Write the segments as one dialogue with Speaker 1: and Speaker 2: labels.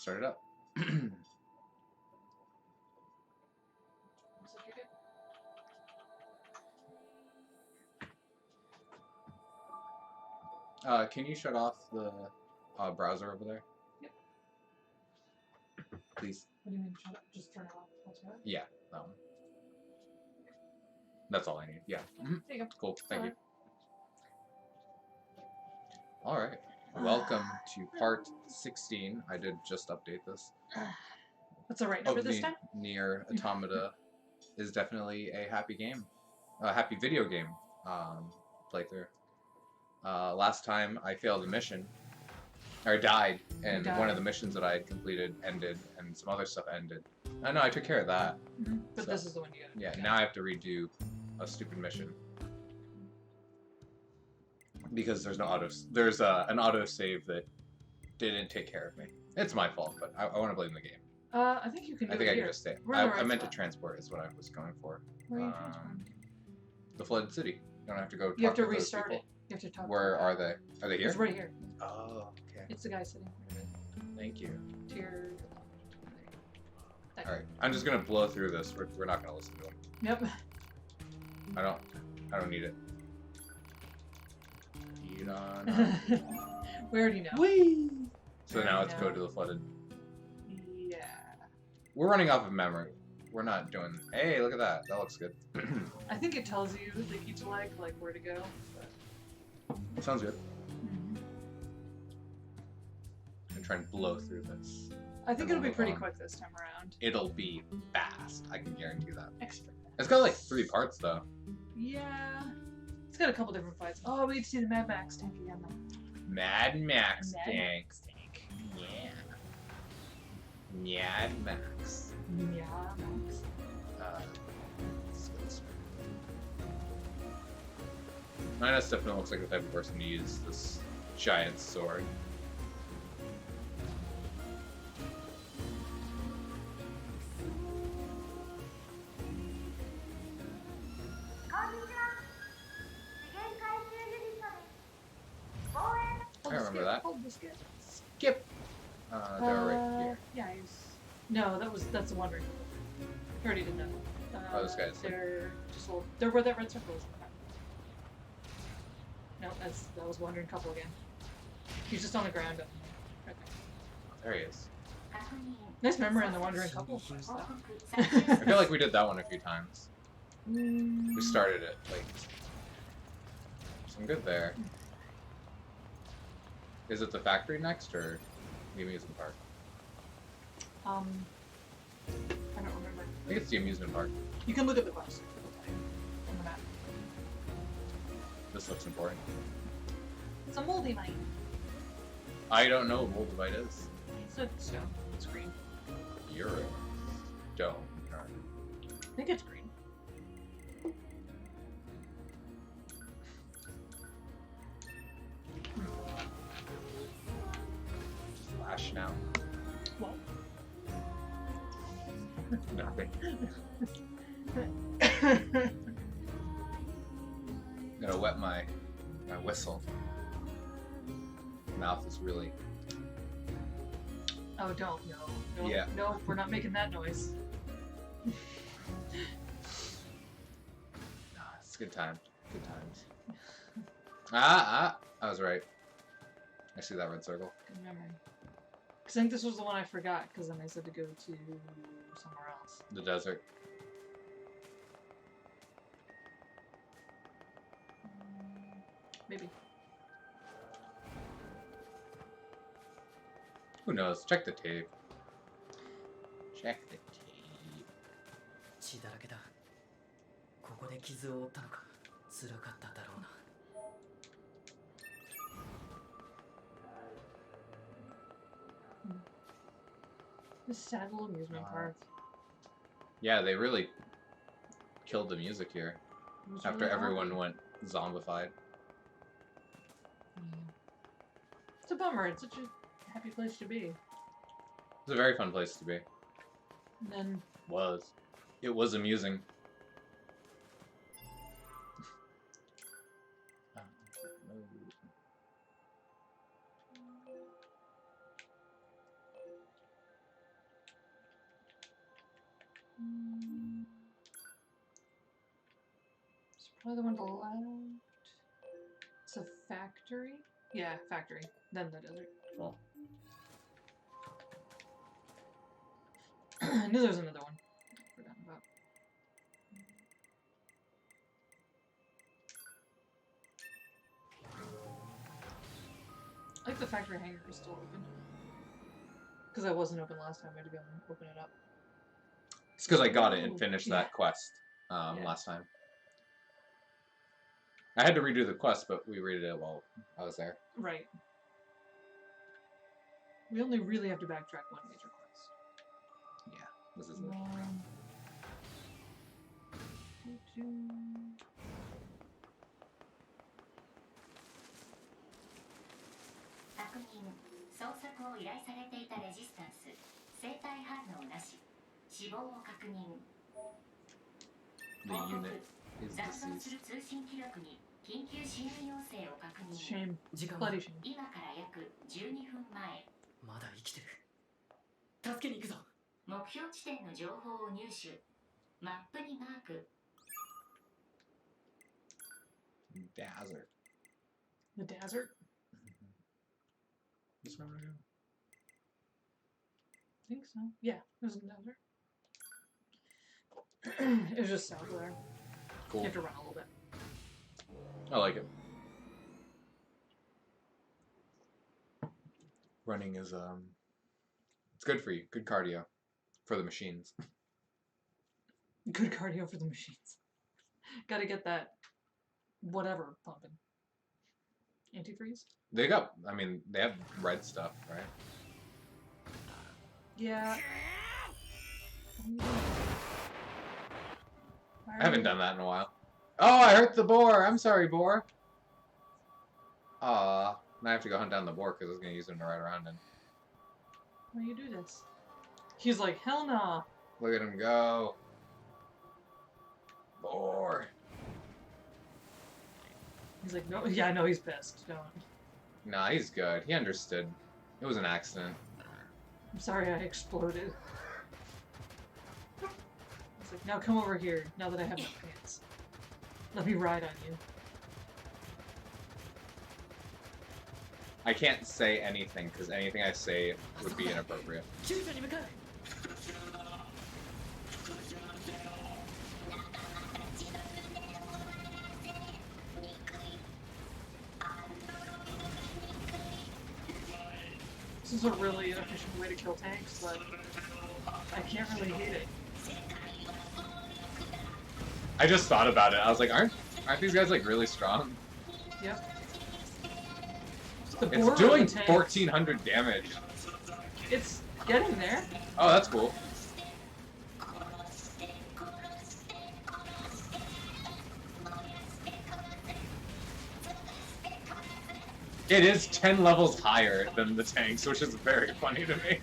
Speaker 1: start it up. Can you shut off the browser over there?
Speaker 2: Yep.
Speaker 1: Please.
Speaker 2: What do you mean shut up? Just turn it off. That's right.
Speaker 1: Yeah, that one. That's all I need. Yeah.
Speaker 2: There you go.
Speaker 1: Cool. Thank you. All right. Welcome to part 16. I did just update this.
Speaker 2: What's the right number this time?
Speaker 1: Nier Automata is definitely a happy game, a happy video game playthrough. Last time I failed a mission, or died, and one of the missions that I had completed ended, and some other stuff ended. I know I took care of that.
Speaker 2: Mm-hmm. But so, this is the one you got.
Speaker 1: Yeah. Now I have to redo a stupid mission. Because there's no there's an autosave that didn't take care of me. It's my fault, but I want to blame the game.
Speaker 2: I think you can.
Speaker 1: I think I can just stay. I meant to transport is what I was going for.
Speaker 2: Where are you transporting?
Speaker 1: The flooded city. You don't have to go.
Speaker 2: You have to restart it. You have to talk.
Speaker 1: Where are they? Are they here?
Speaker 2: It's right here.
Speaker 1: Oh, okay.
Speaker 2: It's the guy sitting here.
Speaker 1: Thank you.
Speaker 2: To your.
Speaker 1: All right. I'm just gonna blow through this. We're not gonna listen to him.
Speaker 2: Yep.
Speaker 1: I don't need it.
Speaker 2: We already know.
Speaker 1: Whee! So now let's go to the flooded.
Speaker 2: Yeah.
Speaker 1: We're running off of memory. We're not doing. Hey, look at that. That looks good.
Speaker 2: I think it tells you like each like where to go. But...
Speaker 1: Sounds good.
Speaker 2: Mm-hmm.
Speaker 1: I'm trying to blow through this.
Speaker 2: I think it'll be pretty quick this time around.
Speaker 1: It'll be fast. I can guarantee that.
Speaker 2: Extra fast.
Speaker 1: It's got like 3 parts though.
Speaker 2: Yeah. It's got a couple different fights. Oh, we get to see the Mad Max tank again though.
Speaker 1: Mad Max tank.
Speaker 2: Yeah.
Speaker 1: Mad Max.
Speaker 2: Yeah, Max.
Speaker 1: Minus definitely looks like the type of person to use this giant sword. I remember that. Skip. They're right here.
Speaker 2: Yeah, no, that's the Wandering. I already did that.
Speaker 1: Oh, this guy's.
Speaker 2: They're just they're where that red circle is. No, that was Wandering Couple again. He's just on the ground up right there.
Speaker 1: There he is.
Speaker 2: Nice memory on the Wandering Couple.
Speaker 1: I feel like we did that one a few times. We started it like some good there. Is it the factory next or the amusement park?
Speaker 2: I don't remember.
Speaker 1: I think it's the amusement park.
Speaker 2: You can look at the bus on the map.
Speaker 1: This looks important.
Speaker 2: It's a moldy mine.
Speaker 1: I don't know what moldavite is.
Speaker 2: It's a stone. It's green.
Speaker 1: You're a stone.
Speaker 2: I think it's green.
Speaker 1: Flash now.
Speaker 2: What?
Speaker 1: Nothing. I'm gonna wet my whistle. Mouth is really.
Speaker 2: Oh, don't. No.
Speaker 1: Yeah.
Speaker 2: No, we're not making that noise.
Speaker 1: It's a good time. Good times. I was right. I see that red circle.
Speaker 2: Good memory. I think this was the one I forgot, because then I said to go to somewhere else.
Speaker 1: The desert.
Speaker 2: Maybe.
Speaker 1: Who knows? Check the tape. Check the tape.
Speaker 3: 血だらけだ。ここで傷を負ったのか。辛かっただろうな。
Speaker 2: This sad little amusement park.
Speaker 1: Yeah, they really killed the music here. After
Speaker 2: really
Speaker 1: everyone went zombified.
Speaker 2: It's a bummer. It's such a happy place to be.
Speaker 1: It's a very fun place to be.
Speaker 2: And then...
Speaker 1: It was amusing.
Speaker 2: It's probably the one to the left. It's a factory? Yeah, factory. Then the desert.
Speaker 1: Cool.
Speaker 2: I knew there was another one. I forgot about. I like the factory hangar is still open. Because that wasn't open last time. I had to go and open it up.
Speaker 1: It's because I got it and
Speaker 2: Ooh,
Speaker 1: finished
Speaker 2: yeah.
Speaker 1: that quest
Speaker 2: Yeah.
Speaker 1: last time. I had to redo the quest, but we redid it while I was there.
Speaker 2: Right. We only really have to backtrack one major quest.
Speaker 1: Yeah, this is it.
Speaker 2: Doo-doo.
Speaker 4: 確認捜索を依頼されていたレジスタンス生体反応なし死亡を確認
Speaker 1: The unit is
Speaker 4: 残存
Speaker 1: deceased.
Speaker 4: する通信記録に緊急支援要請を確認
Speaker 2: Shame.
Speaker 3: 時間は
Speaker 2: Bloody shame.
Speaker 4: 今から約12分前
Speaker 3: まだ生きてる。助けに行くぞ。
Speaker 4: 目標地点の情報を入手マップにマーク
Speaker 1: Desert.
Speaker 2: The desert?
Speaker 1: This one right here?
Speaker 2: I think so. Yeah, it was in the desert. It was just south of there.
Speaker 1: Cool.
Speaker 2: You have to run a little bit.
Speaker 1: I like it. Running is it's good for you. Good cardio for the machines.
Speaker 2: Good cardio for the machines. Gotta get that whatever pumping. Antifreeze?
Speaker 1: They got, I mean, they have red stuff, right?
Speaker 2: Yeah.
Speaker 1: I haven't done that in a while. Oh, I hurt the boar! I'm sorry, boar! Aw. Now I have to go hunt down the boar because I was going to use him to ride around in.
Speaker 2: Why do you do this? He's like, hell nah.
Speaker 1: Look at him go. Boar.
Speaker 2: He's like, no, yeah, no, he's pissed. Don't.
Speaker 1: Nah, he's good. He understood. It was an accident.
Speaker 2: I'm sorry I exploded. He's like, now come over here, now that I have no pants. Let me ride on you.
Speaker 1: I can't say anything because anything I say would be inappropriate.
Speaker 3: 救助に向かう。
Speaker 2: This is a really inefficient way to kill tanks, but I can't really hate it.
Speaker 1: I just thought about it. I was like, aren't these guys like really strong?
Speaker 2: Yep. The
Speaker 1: It's
Speaker 2: boar of
Speaker 1: doing
Speaker 2: the tanks.
Speaker 1: 1,400 damage.
Speaker 2: It's getting there.
Speaker 1: Oh, that's cool. It is 10 levels higher than the tanks, which is very funny to me.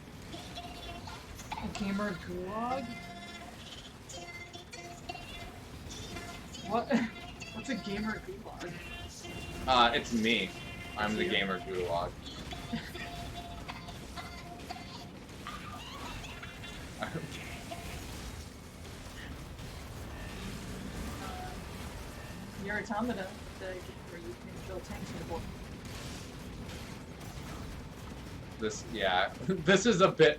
Speaker 2: A gamer gulag? What? What's a gamer gulag?
Speaker 1: It's me. I'm the gamer gulag.
Speaker 2: Nier Automata, the game where you can build tanks in the board.
Speaker 1: This, yeah, this is a bit.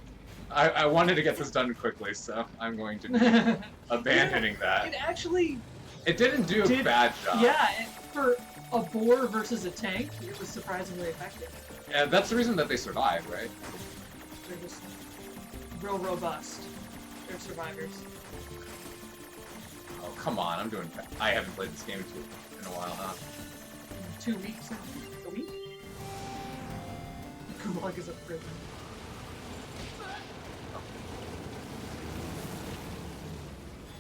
Speaker 1: I wanted to get this done quickly, so I'm going to be abandoning that.
Speaker 2: It actually
Speaker 1: It didn't do a bad job.
Speaker 2: Yeah, for a boar versus a tank, it was surprisingly effective.
Speaker 1: Yeah, that's the reason that they survived, right?
Speaker 2: They're just real robust. They're survivors.
Speaker 1: Oh, come on, I'm doing. I haven't played this game in a while, huh?
Speaker 2: 2 weeks, a week? Gulag is a prison.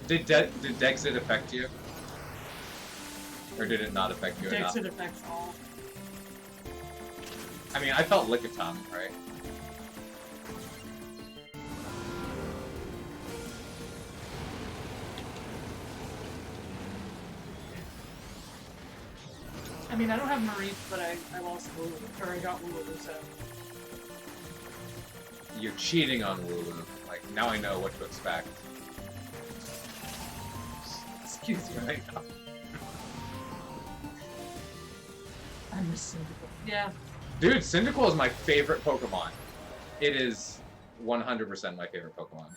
Speaker 1: Did Dexit affect you? Or did it not affect you enough?
Speaker 2: Dexit affects all.
Speaker 1: I mean, I felt Lickitung, right?
Speaker 2: I mean, I don't have Marie, but I lost Lulu, or I got Lulu, so.
Speaker 1: You're cheating on Lulu. Like, now I know what to expect.
Speaker 2: Excuse me.
Speaker 1: I know.
Speaker 2: I miss Cyndaquil. Yeah.
Speaker 1: Dude, Cyndaquil is my favorite Pokemon. It is 100% my favorite Pokemon.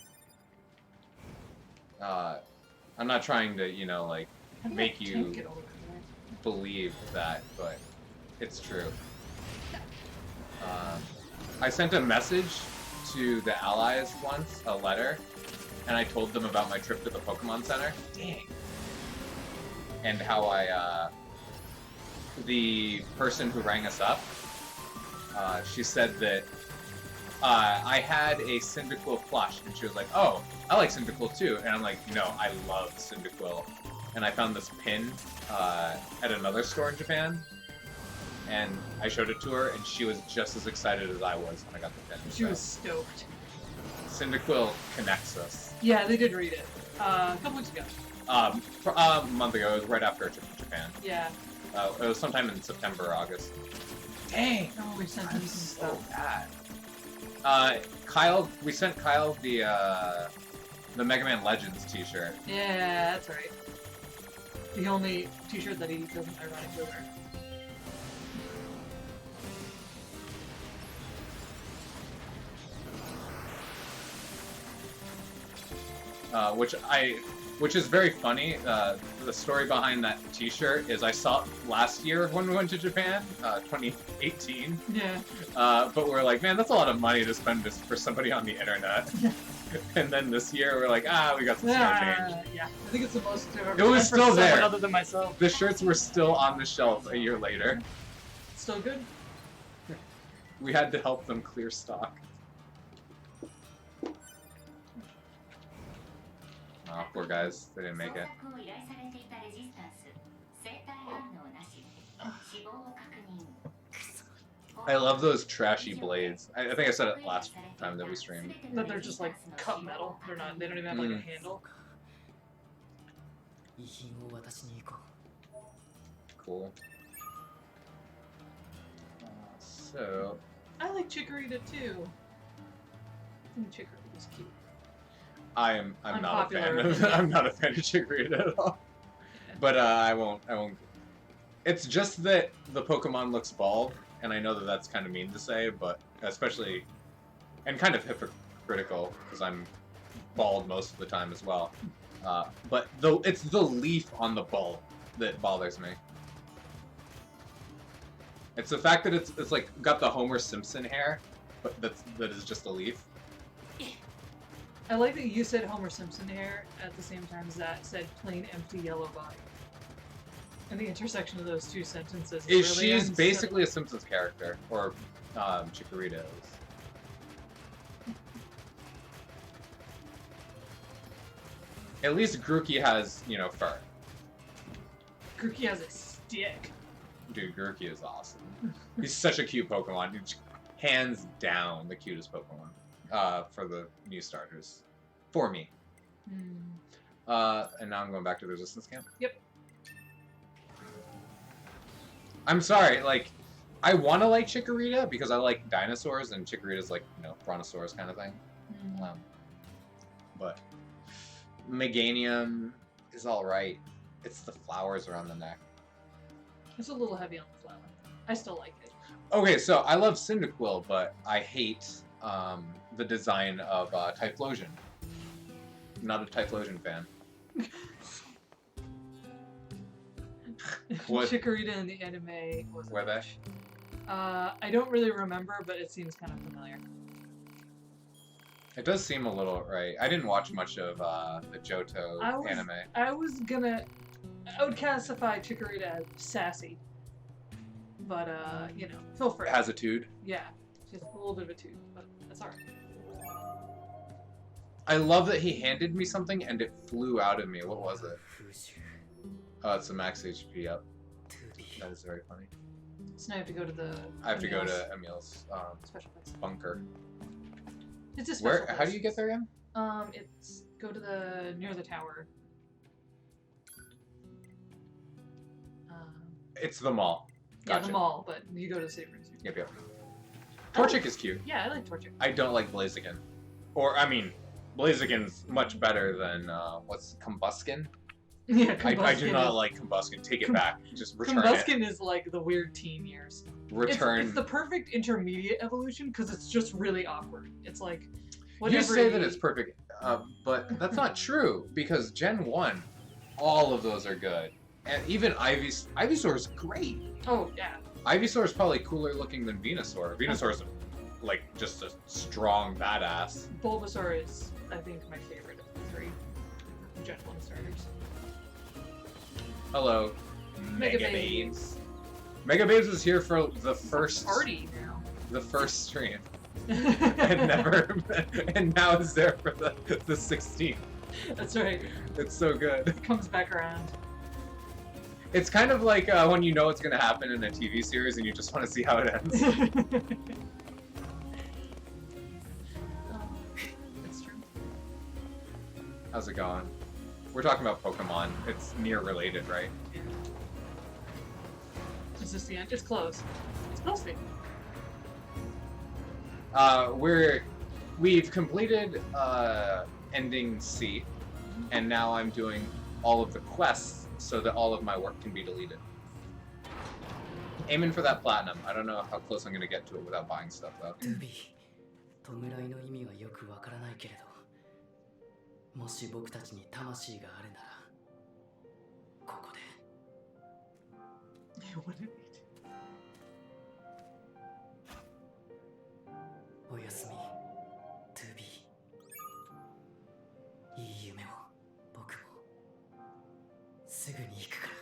Speaker 1: I'm not trying to, you know, like,
Speaker 2: How did
Speaker 1: make
Speaker 2: that
Speaker 1: you
Speaker 2: tank get over there?
Speaker 1: believe that, but it's true. I sent a message to the allies once, a letter, and I told them about my trip to the Pokemon Center. Dang. And how the person who rang us up, she said that I had a Cyndaquil plush, and she was like, "Oh, I like Cyndaquil too." And I'm like, "No, I love Cyndaquil." And I found this pin at another store in Japan, and I showed it to her, and she was just as excited as I was when I got the pin.
Speaker 2: She was stoked.
Speaker 1: Cyndaquil connects us.
Speaker 2: Yeah, they did read it. A couple weeks ago.
Speaker 1: A month ago, it was right after a trip to Japan.
Speaker 2: Yeah.
Speaker 1: It was sometime in September or August. Dang!
Speaker 2: Oh, we sent him some
Speaker 1: So
Speaker 2: stuff.
Speaker 1: bad. Kyle, we sent Kyle the Mega Man Legends t-shirt.
Speaker 2: Yeah, that's right. The only t-shirt that he doesn't ironically wear.
Speaker 1: Which is very funny. The story behind that T-shirt is I saw it last year when we went to Japan, 2018.
Speaker 2: Yeah.
Speaker 1: But we're like, man, that's a lot of money to spend just for somebody on the internet. And then this year we're like, we got some smart change.
Speaker 2: Yeah. I think it's the most I've ever
Speaker 1: It was
Speaker 2: spent for
Speaker 1: still
Speaker 2: someone
Speaker 1: there.
Speaker 2: other than myself.
Speaker 1: The shirts were still on the shelf a year later.
Speaker 2: Still good?
Speaker 1: We had to help them clear stock. Oh, poor guys, they didn't make it. I love those trashy blades. I think I said it last time that we streamed.
Speaker 2: That they're just like cut metal. They're not. They don't even have like a handle.
Speaker 3: 遺品を渡しに行こ
Speaker 1: Cool. So
Speaker 2: I like Chikorita too. I think Chikorita's cute.
Speaker 1: I'm not a fan
Speaker 2: Unpopular
Speaker 1: of
Speaker 2: opinion.
Speaker 1: I'm not a fan of Chikorita at all. But I won't. It's just that the Pokemon looks bald, and I know that that's kind of mean to say, but especially and kind of hypocritical because I'm bald most of the time as well. But it's the leaf on the bulb that bothers me. It's the fact that it's like got the Homer Simpson hair, but that is just a leaf.
Speaker 2: I like that you said Homer Simpson hair at the same time as that said plain empty yellow body. And the intersection of those two sentences is really
Speaker 1: She is
Speaker 2: unsettling.
Speaker 1: basically a Simpsons character, or Chikorita is. At least Grookey has, you know, fur.
Speaker 2: Grookey has a stick.
Speaker 1: Dude, Grookey is awesome. He's such a cute Pokemon. He's hands down the cutest Pokemon for the new starters. For me. And now I'm going back to the Resistance Camp?
Speaker 2: Yep.
Speaker 1: I'm sorry, like, I want to like Chikorita because I like dinosaurs and Chikorita's like, you know, Brontosaurus kind of thing. But Meganium is alright. It's the flowers around the neck.
Speaker 2: It's a little heavy on the flower. I still like it.
Speaker 1: Okay, so I love Cyndaquil, but I hate the design of Typhlosion. Not a Typhlosion fan. What?
Speaker 2: Chikorita in the anime was.
Speaker 1: Were they?
Speaker 2: I don't really remember, but it seems kind of familiar.
Speaker 1: It does seem a little right. I didn't watch much of the Johto anime.
Speaker 2: I would classify Chikorita as sassy. But, you know, feel free.
Speaker 1: Has a tude.
Speaker 2: Yeah, just a little bit of a tooth, but that's alright.
Speaker 1: I love that he handed me something and it flew out of me. What was it?
Speaker 3: う風習
Speaker 1: Oh, it's a max HP up.
Speaker 3: トゥビー
Speaker 1: That is very funny.
Speaker 2: So now I have to go to the.
Speaker 1: I have to go
Speaker 2: Emil's
Speaker 1: to Emil's
Speaker 2: special place.
Speaker 1: bunker.
Speaker 2: It's a special
Speaker 1: Where?
Speaker 2: place.
Speaker 1: How do you get there again?
Speaker 2: It's go to the near the tower.
Speaker 1: It's the mall.
Speaker 2: Yeah,
Speaker 1: Gotcha.
Speaker 2: the mall, but you go to the city for it.
Speaker 1: Yep, yep. Torchic is cute.
Speaker 2: Yeah, I like Torchic.
Speaker 1: I don't like Blaziken. Or, I mean, Blaziken's much better than, what's Combuskin?
Speaker 2: Yeah,
Speaker 1: I
Speaker 2: Combuskin
Speaker 1: do not
Speaker 2: is,
Speaker 1: like Combuskin. Take it back. Just return it.
Speaker 2: Combuskin is like the weird teen years.
Speaker 1: Return.
Speaker 2: It's the perfect intermediate evolution because it's just really awkward. It's like
Speaker 1: You say that
Speaker 2: he-
Speaker 1: it's perfect, but that's not true because Gen 1, all of those are good. And even Ivysaur is great.
Speaker 2: Oh yeah.
Speaker 1: Ivysaur is probably cooler looking than Venusaur. Venusaur is like just a strong badass.
Speaker 2: Bulbasaur is, I think, my favorite of the 3 Gen 1 starters.
Speaker 1: Hello,
Speaker 2: Mega
Speaker 1: Mega
Speaker 2: Babes.
Speaker 1: Babes. Mega Babes was here for the first
Speaker 2: Party now.
Speaker 1: the first stream, and never, and now it's there for the 16th.
Speaker 2: That's right.
Speaker 1: It's so good.
Speaker 2: It comes back around.
Speaker 1: It's kind of like when you know what's going to happen in a TV series and you just want to see how it ends.
Speaker 2: That's true.
Speaker 1: How's it going? We're talking about Pokemon. It's Nier related, right?
Speaker 2: Yeah. Is this the end? It's close. It's close thing.
Speaker 1: We've completed ending C, and now I'm doing all of the quests so that all of my work can be deleted. Aiming for that platinum. I don't know how close I'm gonna get to it without buying stuff though.
Speaker 3: トゥビー、弔いの意味はよくわからないけれど、もし僕たちに魂があるなら、ここで。
Speaker 2: What did we do?
Speaker 3: おやすみ、トゥビー。いい夢を、僕も。すぐに行くから。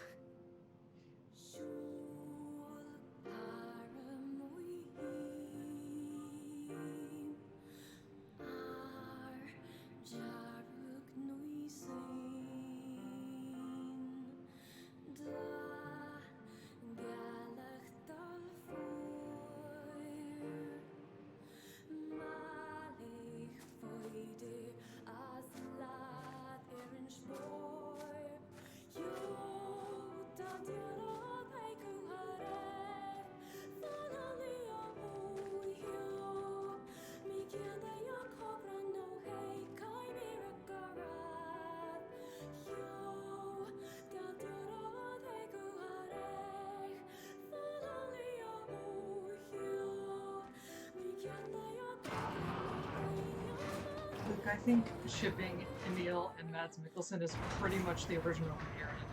Speaker 2: Look, I think shipping Emil and Mads Mikkelsen is pretty much the original Nier in a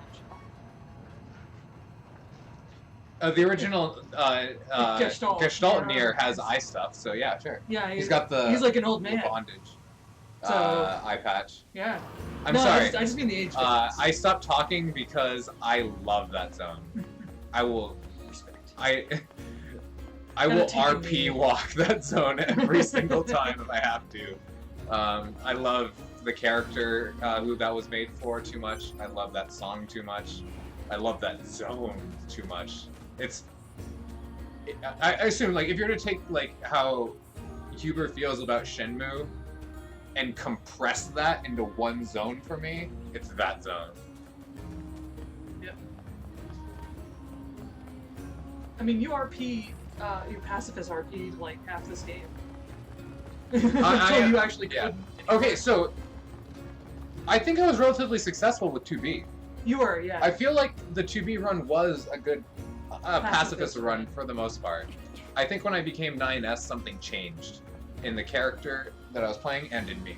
Speaker 2: nutshell.
Speaker 1: The original Gestalt Nier
Speaker 2: Nier
Speaker 1: has eye stuff, so yeah, sure.
Speaker 2: Yeah,
Speaker 1: He's got the
Speaker 2: he's like an old
Speaker 1: the
Speaker 2: man.
Speaker 1: bondage
Speaker 2: So-
Speaker 1: eye patch.
Speaker 2: Yeah.
Speaker 1: I'm
Speaker 2: no,
Speaker 1: sorry.
Speaker 2: I just mean the age difference.
Speaker 1: I stopped talking because I love that zone. I will.
Speaker 2: Respect.
Speaker 1: I
Speaker 2: Kinda
Speaker 1: will
Speaker 2: taking
Speaker 1: RP
Speaker 2: me-
Speaker 1: walk that zone every single time if I have to. I love the character who that was made for too much. I love that song too much. I love that zone too much. I assume like if you're to take like how Huber feels about Shenmue and compress that into one zone for me, it's that zone.
Speaker 2: Yep. I mean, you pacifist RP like half this game. Until you actually
Speaker 1: yeah.
Speaker 2: couldn't.
Speaker 1: Okay, so I think I was relatively successful with 2B.
Speaker 2: You were, yeah.
Speaker 1: I feel like the 2B run was a good pacifist run
Speaker 2: run.
Speaker 1: for the most part. I think when I became 9S, something changed in the character that I was playing and in me.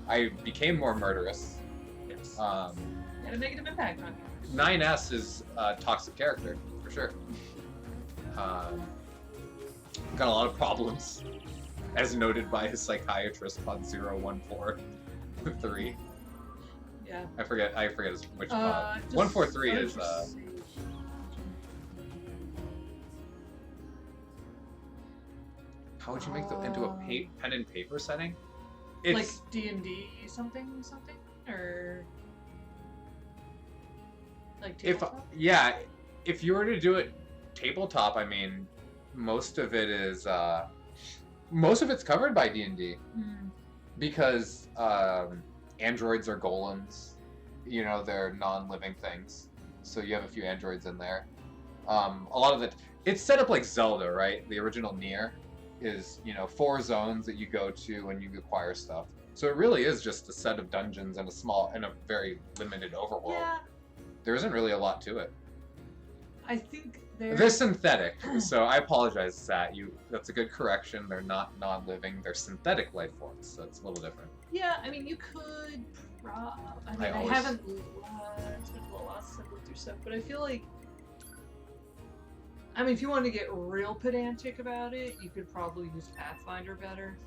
Speaker 1: I became more murderous.
Speaker 2: Yes.
Speaker 1: Um,
Speaker 2: Had a negative impact on you.
Speaker 1: 9S is a toxic character, for sure. Got a lot of problems, as noted by his psychiatrist, pod 0143.
Speaker 2: Yeah.
Speaker 1: I forget which pod.
Speaker 2: Just-
Speaker 1: 143
Speaker 2: what
Speaker 1: is,
Speaker 2: did you say?
Speaker 1: how would you make that into a pen and paper setting?
Speaker 2: Like
Speaker 1: It's,
Speaker 2: D&D something? Or... Like
Speaker 1: if
Speaker 2: tabletop?
Speaker 1: yeah, if you were to do it tabletop, I mean, most of it's covered by D&D
Speaker 2: Mm.
Speaker 1: because androids are golems. You know, they're non-living things, so you have a few androids in there. A lot of it's set up like Zelda, right? The original Nier is 4 zones that you go to when you acquire stuff. So it really is just a set of dungeons and a very limited overworld.
Speaker 2: Yeah,
Speaker 1: There isn't really a lot to it.
Speaker 2: I think
Speaker 1: They're synthetic, so I apologize, Sat. That's a good correction. They're not non-living. They're synthetic life forms, so it's a little different.
Speaker 2: Yeah, I mean, you could. I mean, I haven't. It's been a little while since I've looked through stuff, but I feel like. I mean, if you wanted to get real pedantic about it, you could probably use Pathfinder better.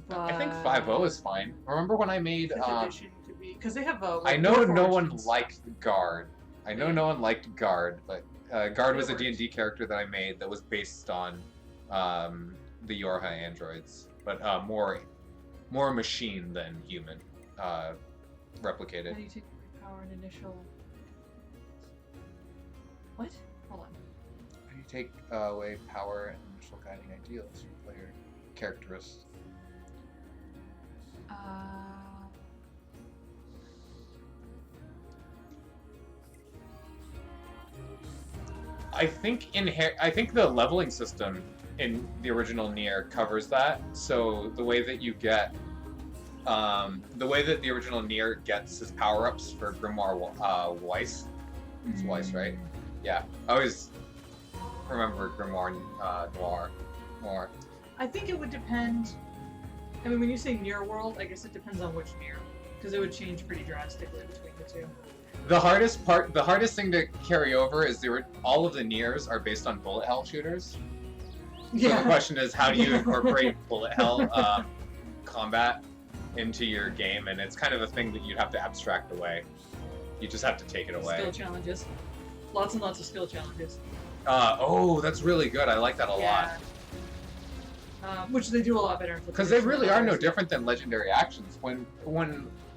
Speaker 2: But
Speaker 1: I think 5.0 is fine. Remember when I made
Speaker 2: 5th edition could be because they have.
Speaker 1: I know no one
Speaker 2: Origins.
Speaker 1: liked Guard. I know no one liked Guard, but Guard was a D&D character that I made that was based on the Yorha androids, but more machine than human, replicated.
Speaker 2: How do you take away power and initial? What? Hold on.
Speaker 1: How do you take away power and initial guiding ideals from player characteristics? I think the leveling system in the original Nier covers that. So the way that you get, the way that the original Nier gets his power-ups for Grimoire Weiss. It's Weiss, right? Yeah. I always remember Grimoire Noir more.
Speaker 2: I think it would depend. I mean, when you say Nier World, I guess it depends on which Nier, because it would change pretty drastically between the two.
Speaker 1: The hardest thing to carry over is all of the Niers are based on bullet hell shooters. So the question is, how do you incorporate bullet hell combat into your game? And it's kind of a thing that you'd have to abstract away. You just have to take it away.
Speaker 2: Skill challenges. Lots and lots of skill challenges.
Speaker 1: Oh, that's really good. I like that a lot.
Speaker 2: Which they do a lot better.
Speaker 1: Because they really are no different than legendary actions. When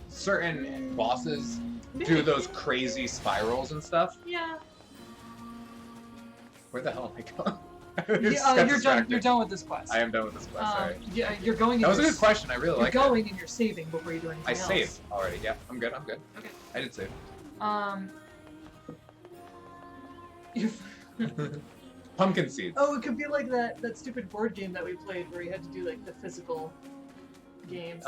Speaker 1: certain bosses do those crazy spirals and stuff.
Speaker 2: Yeah.
Speaker 1: Where the hell am I going?
Speaker 2: You're done with this quest.
Speaker 1: I am done with this quest. Sorry.
Speaker 2: Yeah, you're going.
Speaker 1: That was a good question. I really like it.
Speaker 2: You're going and you're saving before you do anything else.
Speaker 1: I saved already. Yeah, I'm good. I'm good.
Speaker 2: Okay.
Speaker 1: I did save. Pumpkin seeds.
Speaker 2: Oh, it could be like that stupid board game that we played where you had to do like the physical games.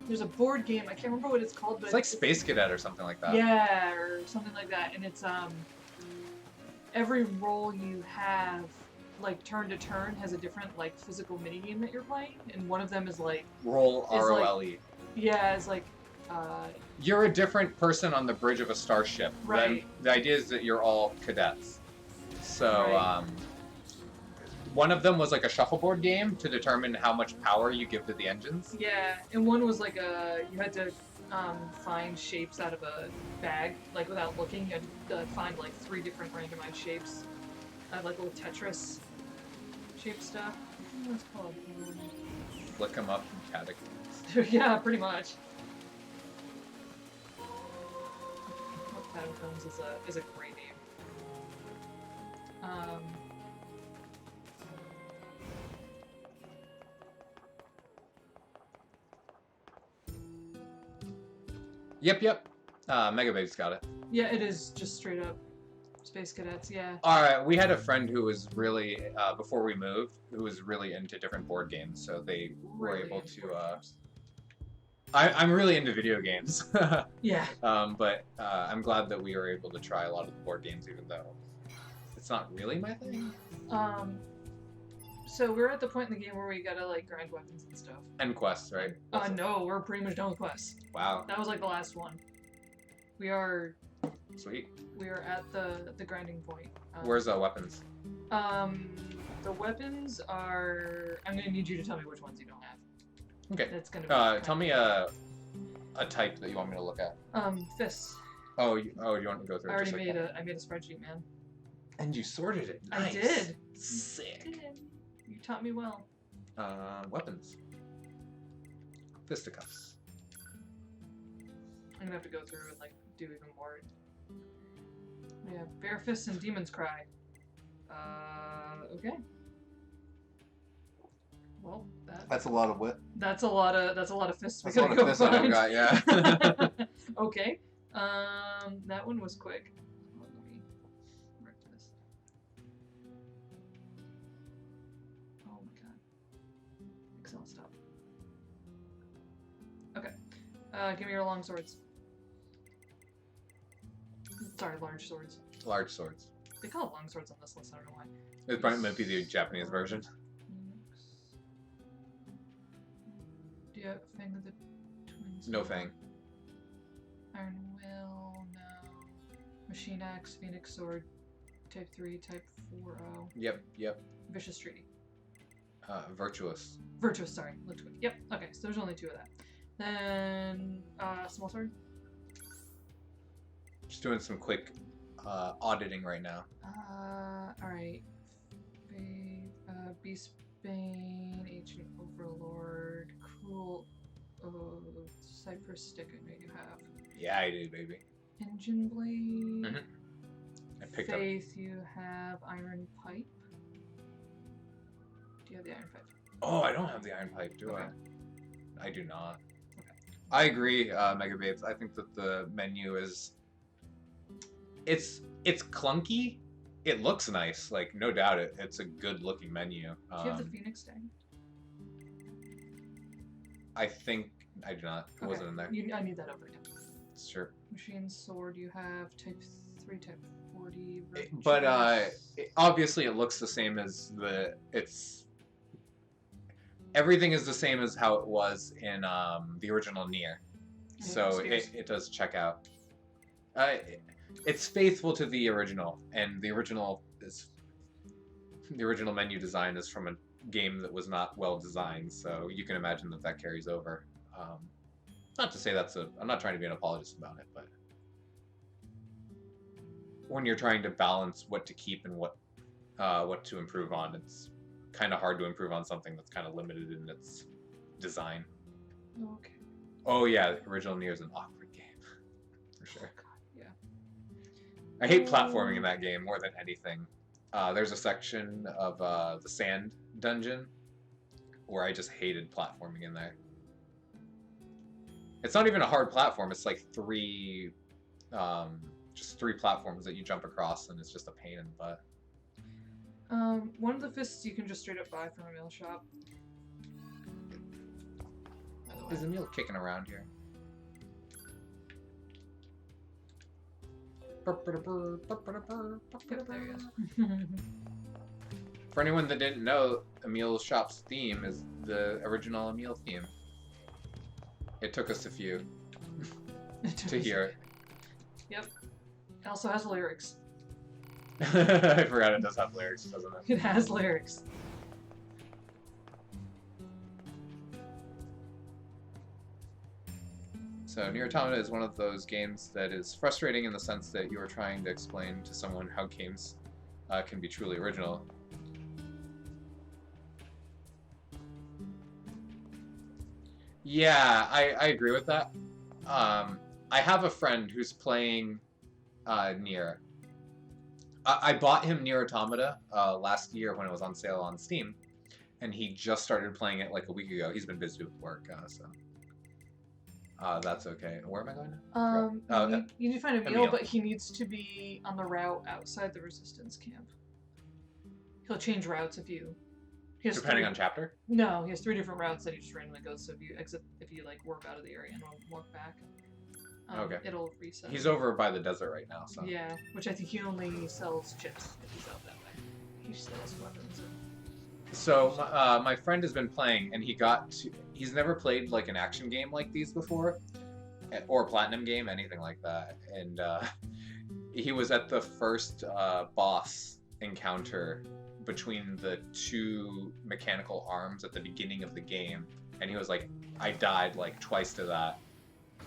Speaker 2: There's a board game. I can't remember what it's called, but
Speaker 1: it's like Space Cadet or something like that.
Speaker 2: Yeah, or something like that. And it's every roll you have, like turn to turn, has a different like physical mini game that you're playing, and one of them is like
Speaker 1: roll ROLE.
Speaker 2: Yeah, it's like.
Speaker 1: You're a different person on the bridge of a starship.
Speaker 2: Right.
Speaker 1: The idea is that you're all cadets. So,
Speaker 2: right.
Speaker 1: One of them was like a shuffleboard game to determine how much power you give to the engines.
Speaker 2: Yeah, and one was like you had to find shapes out of a bag, like without looking. You had to find like 3 different randomized shapes, like little Tetris shaped stuff. What's it called?
Speaker 1: Flick them up in catacombs.
Speaker 2: Yeah, pretty much. Catacombs is a great name.
Speaker 1: Yep. Mega Babe's got it.
Speaker 2: Yeah, it is just straight up Space Cadets, yeah.
Speaker 1: Alright, we had a friend who was really, before we moved, who was really into different board games, so they were able to, I'm really into video games.
Speaker 2: Yeah.
Speaker 1: But I'm glad that we were able to try a lot of the board games, even though it's not really my thing.
Speaker 2: So we're at the point in the game where we gotta like grind weapons and stuff.
Speaker 1: End quests, right?
Speaker 2: No, we're pretty much done with quests.
Speaker 1: Wow.
Speaker 2: That was like the last one. We are.
Speaker 1: Sweet.
Speaker 2: We are at the grinding point.
Speaker 1: Where's the weapons?
Speaker 2: The weapons are. I'm gonna need you to tell me which ones you don't have.
Speaker 1: Okay.
Speaker 2: That's gonna be
Speaker 1: tell me a type that you want me to look at.
Speaker 2: Fists.
Speaker 1: Oh, you want to go through?
Speaker 2: I already made a spreadsheet, man.
Speaker 1: And you sorted it. Nice.
Speaker 2: I did.
Speaker 1: Sick.
Speaker 2: I did. You taught me well.
Speaker 1: Weapons. Fisticuffs.
Speaker 2: I'm gonna have to go through and like do even more. We have Bare Fists and Demon's Cry. Okay. Well,
Speaker 1: that's a lot of wit.
Speaker 2: That's a lot of fists.
Speaker 1: That's a lot of fists I've got, yeah.
Speaker 2: Okay. That one was quick. Let me mark this. Oh my god. Excel, stop. Okay. Give me your long swords. Sorry, large swords.
Speaker 1: Large swords.
Speaker 2: They call it long swords on this list. I don't know why.
Speaker 1: It probably might be the Japanese version.
Speaker 2: Do you have Fang of the Twins?
Speaker 1: No Fang.
Speaker 2: Iron Will, no. Machine Axe, Phoenix Sword, Type 3, Type 4-0.
Speaker 1: Yep.
Speaker 2: Vicious Treaty.
Speaker 1: Virtuous.
Speaker 2: Virtuous, sorry. Looked quick. Yep, okay, so there's only 2 of that. Then, Small Sword?
Speaker 1: Just doing some quick auditing right now.
Speaker 2: Alright. Beastbane, Ancient Overlord, Cruel, Cypress Stick, I know you have.
Speaker 1: Yeah, I do, baby.
Speaker 2: Engine Blade.
Speaker 1: Mhm. I picked up.
Speaker 2: Faith, you have Iron Pipe. Do you have the Iron Pipe?
Speaker 1: Oh, I don't have the Iron Pipe, do
Speaker 2: Okay.
Speaker 1: I? I do not.
Speaker 2: Okay.
Speaker 1: I agree, Mega Babes. I think that the menu is... It's clunky. It looks nice, like, no doubt it's a good-looking menu.
Speaker 2: Do you have the Phoenix Stang?
Speaker 1: I think I do not. It wasn't in there.
Speaker 2: I need that over again.
Speaker 1: Sure.
Speaker 2: Machine Sword, you have Type 3, Type 40.
Speaker 1: But obviously it looks the same as everything is the same as how it was in the original Nier. So it does check out. It's faithful to the original, and the original menu design is from a game that was not well designed, so you can imagine that carries over. Not to say I'm not trying to be an apologist about it, but when you're trying to balance what to keep and what to improve on, it's kind of hard to improve on something that's kind of limited in its design.
Speaker 2: Okay.
Speaker 1: Oh yeah, the original Nier is an awkward game, for sure.
Speaker 2: Yeah.
Speaker 1: I hate platforming in that game more than anything. There's a section of the sand dungeon where I just hated platforming in there. It's not even a hard platform. It's like just three platforms that you jump across, and it's just a pain in the butt.
Speaker 2: One of the fists you can just straight up buy from a meal shop.
Speaker 1: Is Emil kicking around here?
Speaker 2: Yep, there he is.
Speaker 1: For anyone that didn't know, Emil's shop's theme is the original Emil theme. It took us a few to hear it.
Speaker 2: Yep. It also has lyrics.
Speaker 1: I forgot it does have lyrics, doesn't it?
Speaker 2: It has lyrics.
Speaker 1: So Nier Automata is one of those games that is frustrating in the sense that you are trying to explain to someone how games can be truly original. Yeah, I agree with that. I have a friend who's playing Nier. I bought him Nier Automata last year when it was on sale on Steam, and he just started playing it like a week ago. He's been busy with work, so that's okay. Where am I going now?
Speaker 2: You need to find
Speaker 1: Emil.
Speaker 2: Emil, but he needs to be on the route outside the resistance camp. He'll change routes if you...
Speaker 1: Depending on chapter?
Speaker 2: No, he has 3 different routes that he just randomly goes. So if you like warp out of the area and walk back,
Speaker 1: okay,
Speaker 2: it'll reset.
Speaker 1: He's over by the desert right now, so
Speaker 2: Yeah, which I think he only sells chips if he's out that way. He sells weapons.
Speaker 1: So my friend has been playing, and he's never played like an action game like these before, or a platinum game, anything like that. And he was at the first boss encounter between the 2 mechanical arms at the beginning of the game, and he was like, I died like twice to that,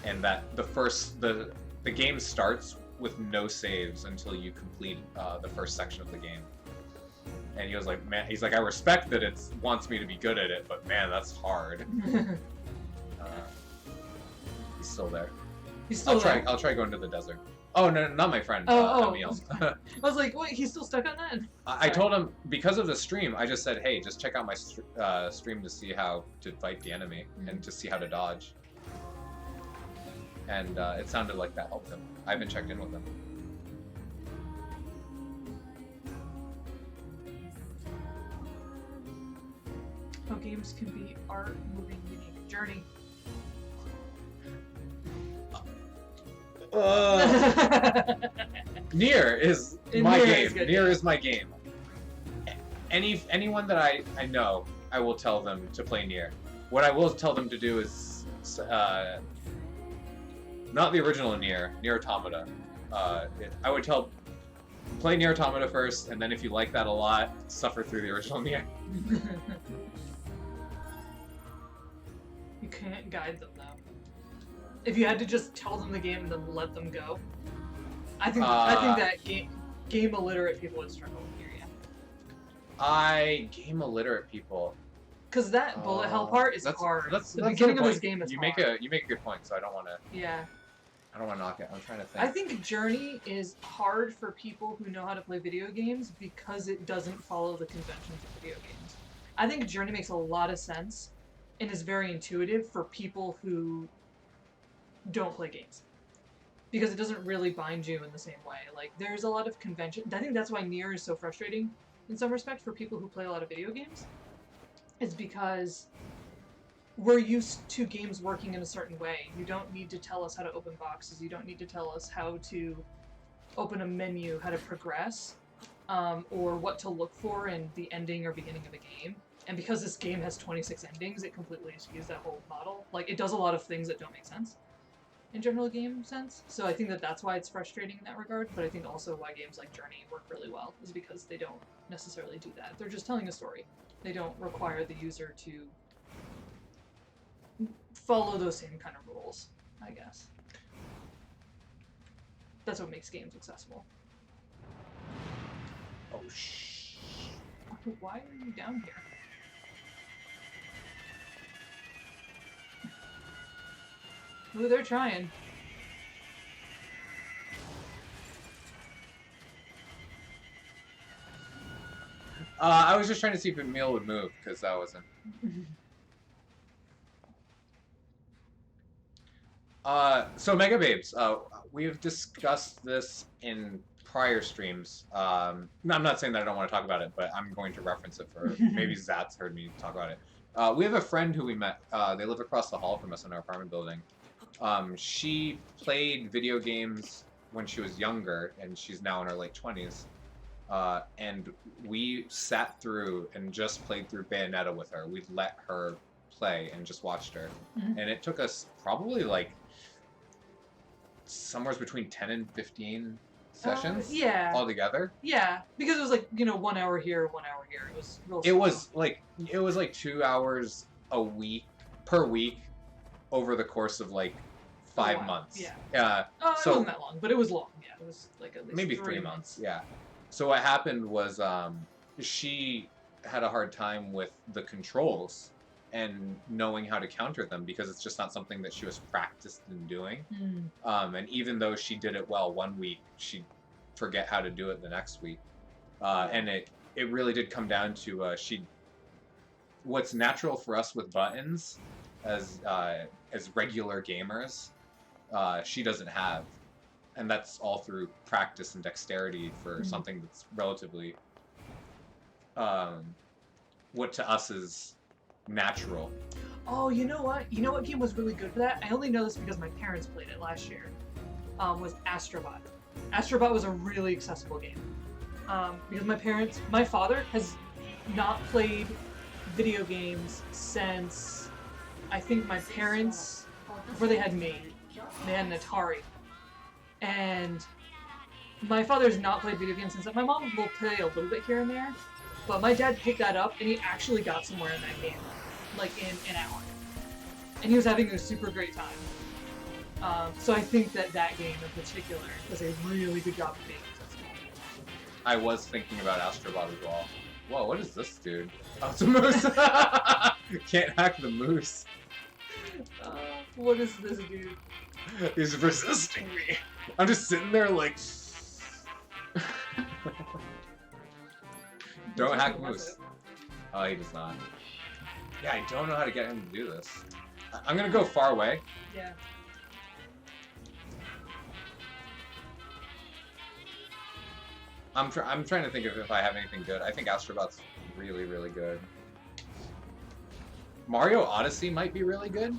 Speaker 1: and that the game starts with no saves until you complete the first section of the game. And he was like, man, he's like, I respect that it wants me to be good at it, but man, that's hard. He's still there.
Speaker 2: He's still there.
Speaker 1: I'll try going to the desert. Oh no, not my friend. Emil.
Speaker 2: I was like, wait, he's still stuck on that?
Speaker 1: I told him, because of the stream, I just said, hey, just check out my stream to see how to fight the enemy and to see how to dodge. And it sounded like that helped him. I haven't checked in with him.
Speaker 2: How games can be art, moving, unique journey.
Speaker 1: Nier is
Speaker 2: And
Speaker 1: my
Speaker 2: Nier
Speaker 1: game.
Speaker 2: is good,
Speaker 1: Nier
Speaker 2: yeah.
Speaker 1: is my game. Anyone that I know, I will tell them to play Nier. What I will tell them to do is not the original Nier Automata. I would tell play Nier Automata first, and then if you like that a lot, suffer through the original Nier.
Speaker 2: You can't guide them though. If you had to just tell them the game and then let them go, I think that game illiterate people would struggle with Nier, yeah.
Speaker 1: Game illiterate people.
Speaker 2: Because that bullet hell part is hard. The
Speaker 1: a
Speaker 2: beginning
Speaker 1: good
Speaker 2: of this
Speaker 1: point.
Speaker 2: game is
Speaker 1: you
Speaker 2: hard.
Speaker 1: make a good point, so I don't want to.
Speaker 2: Yeah.
Speaker 1: I don't want to knock it. I'm trying to think.
Speaker 2: I think Journey is hard for people who know how to play video games because it doesn't follow the conventions of video games. I think Journey makes a lot of sense and is very intuitive for people who don't play games. Because it doesn't really bind you in the same way. Like, there's a lot of convention. I think that's why Nier is so frustrating in some respect for people who play a lot of video games. It's because we're used to games working in a certain way. You don't need to tell us how to open boxes. You don't need to tell us how to open a menu, how to progress, or what to look for in the ending or beginning of a game. And because this game has 26 endings, it completely skews that whole model. Like, it does a lot of things that don't make sense in general game sense. So I think that that's why it's frustrating in that regard, but I think also why games like Journey work really well is because they don't necessarily do that. They're just telling a story. They don't require the user to follow those same kind of rules, I guess. That's what makes games accessible.
Speaker 1: Oh, shh.
Speaker 2: Why are you down here? Ooh, they're trying.
Speaker 1: I was just trying to see if Emil would move, because that wasn't... So Mega Babes, we've discussed this in prior streams. I'm not saying that I don't want to talk about it, but I'm going to reference it for maybe Zat's heard me talk about it. We have a friend who we met. They live across the hall from us in our apartment building. She played video games when she was younger, and she's now in her late 20s. And we sat through and just played through Bayonetta with her. We let her play and just watched her.
Speaker 2: Mhm.
Speaker 1: And it took us probably like somewhere between 10 and 15 sessions
Speaker 2: yeah.
Speaker 1: altogether.
Speaker 2: Yeah, because it was like, 1 hour here, 1 hour here. It was real
Speaker 1: It
Speaker 2: slow.
Speaker 1: was like 2 hours a week per week over the course of like 5 months.
Speaker 2: Yeah.
Speaker 1: It
Speaker 2: It wasn't that long, but it was long. Yeah, it was like at least
Speaker 1: maybe 3 months. Yeah. So what happened was she had a hard time with the controls and knowing how to counter them because it's just not something that she was practiced in doing. And even though she did it well one week, she'd forget how to do it the next week. And it really did come down to what's natural for us with buttons as regular gamers, she doesn't have. And that's all through practice and dexterity for something that's relatively what to us is natural.
Speaker 2: Oh, you know what? You know what game was really good for that? I only know this because my parents played it last year. Was Astrobot. Astrobot was a really accessible game. Because my father has not played video games since I think my parents, before they had me, they had an Atari. And my father's not played video games since then. My mom will play a little bit here and there, but my dad picked that up and he actually got somewhere in that game, like in an hour. And he was having a super great time. So I think that game in particular does a really good job of being accessible.
Speaker 1: I was thinking about Astrobot as well. Whoa, what is this dude? Oh, it's a moose! Can't hack the moose.
Speaker 2: What is this dude?
Speaker 1: He's resisting me. I'm just sitting there like... Don't hack moose. Oh, he does not. Yeah, I don't know how to get him to do this. I'm gonna go far away.
Speaker 2: Yeah.
Speaker 1: I'm trying to think of if I have anything good. I think Astrobot's really, really good. Mario Odyssey might be really good.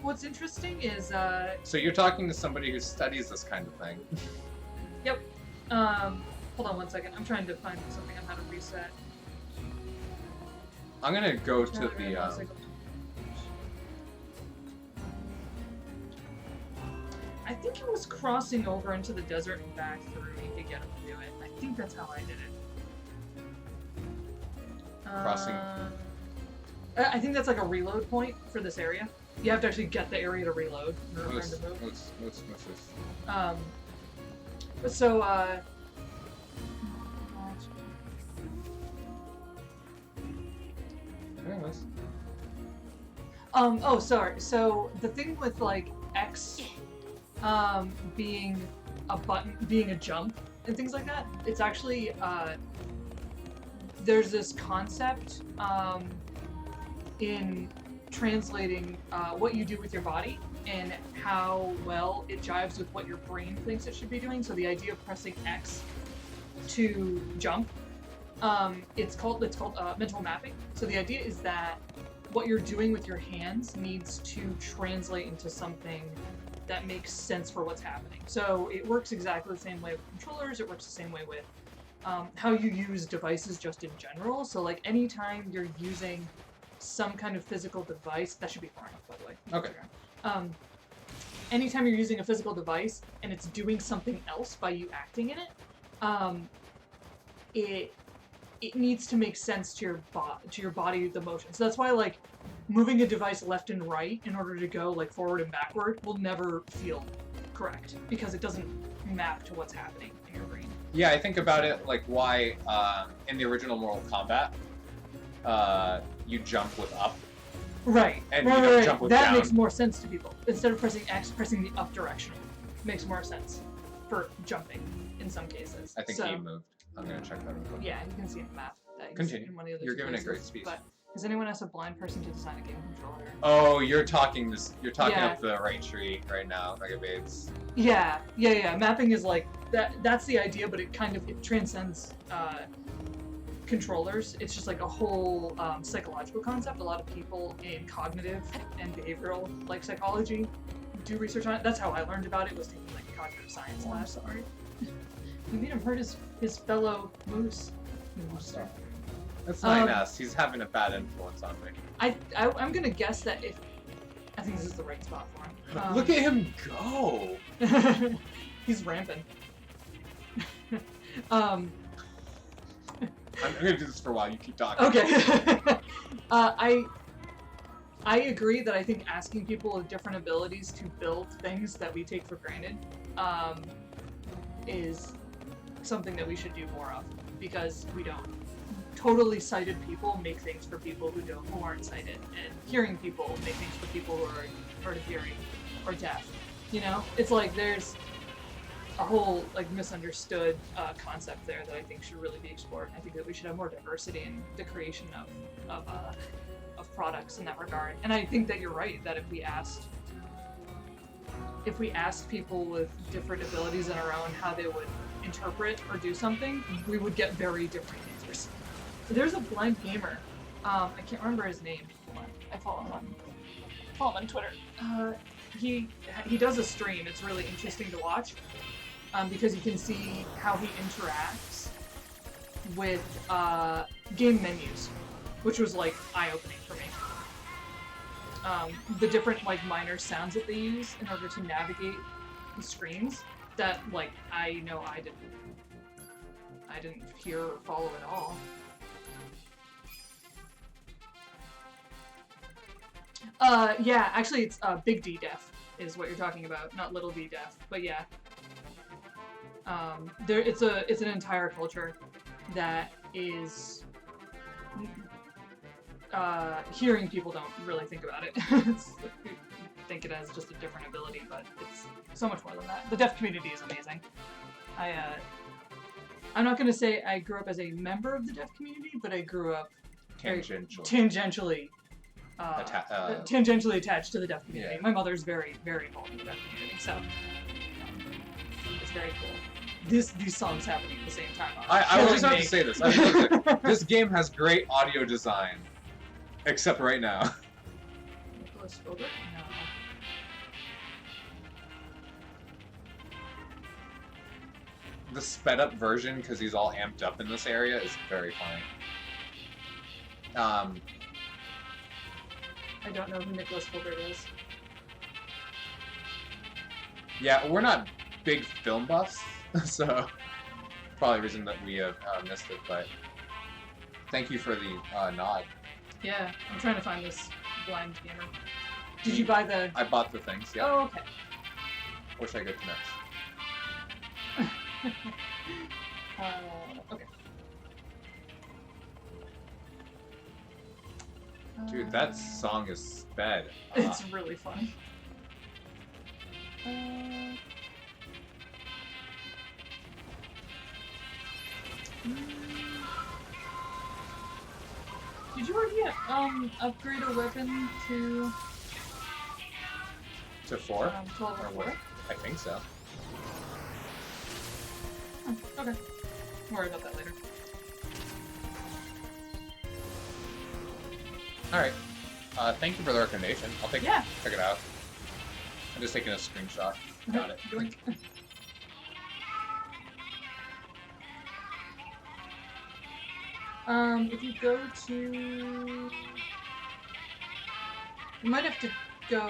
Speaker 2: What's interesting is
Speaker 1: So you're talking to somebody who studies this kind of thing.
Speaker 2: Yep. Hold on one second. I'm trying to find something on how to reset.
Speaker 1: I'm gonna go to the.
Speaker 2: I think it was crossing over into the desert and back through you could get him to do it. I think that's how I did it.
Speaker 1: Crossing.
Speaker 2: I think that's like a reload point for this area. You have to actually get the area to reload.
Speaker 1: What's this?
Speaker 2: So,
Speaker 1: Anyways.
Speaker 2: oh, sorry. So the thing with like X, being a button, being a jump, and things like that, it's actually there's this concept in translating what you do with your body and how well it jives with what your brain thinks it should be doing. So the idea of pressing X to jump, it's called mental mapping. So the idea is that what you're doing with your hands needs to translate into something that makes sense for what's happening. So it works exactly the same way with controllers. It works the same way with how you use devices just in general. So like anytime you're using some kind of physical device, that should be far enough, by the way.
Speaker 1: Okay.
Speaker 2: Anytime you're using a physical device and it's doing something else by you acting in it, it needs to make sense to your body, the motion. So that's why like moving a device left and right in order to go like forward and backward will never feel correct because it doesn't map to what's happening in your brain.
Speaker 1: Yeah, I think about it like why in the original Mortal Kombat, you jump with up.
Speaker 2: Right.
Speaker 1: And you don't jump with
Speaker 2: that
Speaker 1: down.
Speaker 2: makes more sense to people. Instead of pressing X, pressing the up direction makes more sense for jumping in some cases.
Speaker 1: I think
Speaker 2: so,
Speaker 1: he moved. I'm gonna check that real quick.
Speaker 2: Yeah, you can see a map that
Speaker 1: Continue.
Speaker 2: in one of the other
Speaker 1: You're
Speaker 2: two
Speaker 1: giving a
Speaker 2: places.
Speaker 1: great speech.
Speaker 2: But does anyone else a blind person to design a game controller?
Speaker 1: Oh, you're talking
Speaker 2: Yeah.
Speaker 1: up the right tree right now, Mega Babes.
Speaker 2: Yeah. Mapping is like that. That's the idea, but it transcends controllers. It's just like a whole psychological concept. A lot of people in cognitive and behavioral like psychology do research on it. That's how I learned about it. Was taking like a cognitive science class. Sorry. You made him hurt his fellow moose.
Speaker 1: That's not us. He's having a bad influence on me.
Speaker 2: I'm gonna guess that if I think this is the right spot for him.
Speaker 1: Look at him go!
Speaker 2: He's rampant.
Speaker 1: I'm gonna do this for a while. You keep talking.
Speaker 2: Okay. I agree that I think asking people with different abilities to build things that we take for granted is something that we should do more of because we don't. Totally sighted people make things for people who aren't sighted, and hearing people make things for people who are hard of hearing or deaf. You know, it's like there's a whole like misunderstood concept there that I think should really be explored. I think that we should have more diversity in the creation of products in that regard. And I think that you're right that if we asked people with different abilities in our own how they would interpret or do something, we would get very different answers. There's a blind gamer. I can't remember his name. I follow him on Twitter. He does a stream. It's really interesting to watch because you can see how he interacts with game menus, which was like eye-opening for me. The different like minor sounds that they use in order to navigate the screens that like I know I didn't hear or follow at all. Yeah, actually it's Big D deaf is what you're talking about, not Little D deaf, but yeah. It's an entire culture that is hearing people don't really think about it. Think it as just a different ability, but it's so much more than that. The deaf community is amazing. I'm not gonna say I grew up as a member of the deaf community, but I grew up tangentially attached to the deaf community.
Speaker 1: Yeah.
Speaker 2: My mother's very, very involved in the deaf community, so it's very cool. These songs happening at the same time.
Speaker 1: I was just about to say this. This game has great audio design, except right now.
Speaker 2: Nicholas Fogler? No.
Speaker 1: The sped up version, because he's all amped up in this area, is very funny.
Speaker 2: I don't know who Nicholas Fogler is.
Speaker 1: Yeah, we're not big film buffs, so probably a reason that we have missed it, but thank you for the nod.
Speaker 2: Yeah, I'm trying to find this blind gamer. Did you buy the...
Speaker 1: I bought the things, yeah.
Speaker 2: Oh, okay.
Speaker 1: Where should I go to next?
Speaker 2: Okay.
Speaker 1: Dude, that song is sped.
Speaker 2: It's really funny. Did you already upgrade a weapon to
Speaker 1: To 4?
Speaker 2: to level
Speaker 1: Or
Speaker 2: 4?
Speaker 1: what? I think so.
Speaker 2: Oh, okay. Don't worry about that later.
Speaker 1: Alright. Thank you for the recommendation. I'll check it out. I'm just taking a screenshot. Got it.
Speaker 2: Yoink. If you go to... You might have to go...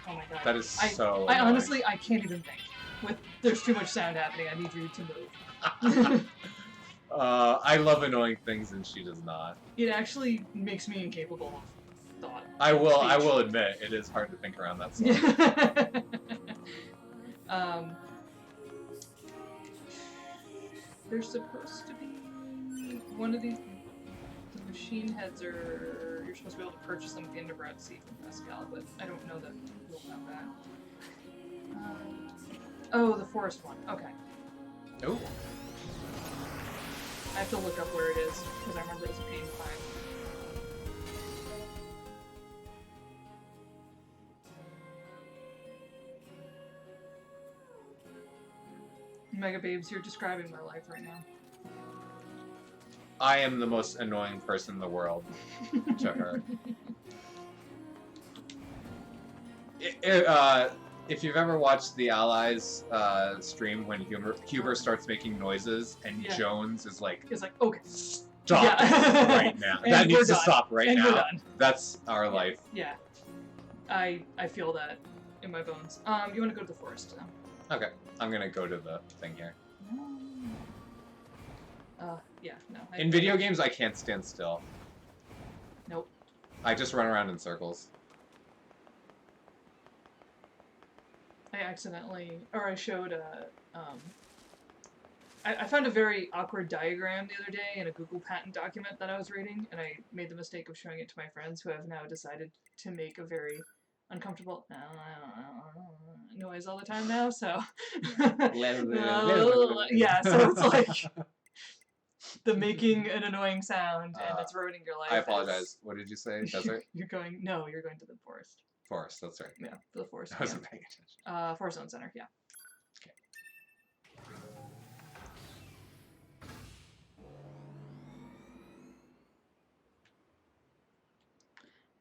Speaker 2: Oh my god.
Speaker 1: That is so
Speaker 2: I
Speaker 1: annoying.
Speaker 2: honestly, I can't even think. There's too much sound happening, I need you to move.
Speaker 1: I love annoying things and she does not.
Speaker 2: It actually makes me incapable of thought.
Speaker 1: I will
Speaker 2: Speech.
Speaker 1: admit, it is hard to think around that stuff.
Speaker 2: There's supposed to be one of these. The machine heads are. You're supposed to be able to purchase them at the end of Route C from Pascal, but I don't know that we'll have that. Oh, the forest one. Okay.
Speaker 1: Ooh.
Speaker 2: I have to look up where it is because I remember it was a pain to find. Mega Babes, you're describing my life right now.
Speaker 1: I am the most annoying person in the world to her. If you've ever watched the Allies stream when Huber starts making noises and
Speaker 2: Yeah.
Speaker 1: Jones is like,
Speaker 2: It's like, okay.
Speaker 1: stop
Speaker 2: Yeah.
Speaker 1: right now.
Speaker 2: And
Speaker 1: That
Speaker 2: we're
Speaker 1: needs to
Speaker 2: done.
Speaker 1: stop right
Speaker 2: And
Speaker 1: now.
Speaker 2: we're done.
Speaker 1: That's our life.
Speaker 2: Yeah. I feel that in my bones. You want to go to the forest now?
Speaker 1: Okay, I'm gonna go to the thing here.
Speaker 2: Yeah, no.
Speaker 1: In video games, I can't stand still.
Speaker 2: Nope.
Speaker 1: I just run around in circles.
Speaker 2: I showed I found a very awkward diagram the other day in a Google patent document that I was reading, and I made the mistake of showing it to my friends who have now decided to make a very uncomfortable noise all the time now, so... yeah, so it's like... the making an annoying sound, and it's ruining your life.
Speaker 1: I apologize. What did you say? Desert?
Speaker 2: You're going to the forest.
Speaker 1: Forest, that's right.
Speaker 2: Yeah, the forest.
Speaker 1: I wasn't paying attention.
Speaker 2: Forest Zone Center, yeah.
Speaker 1: Okay.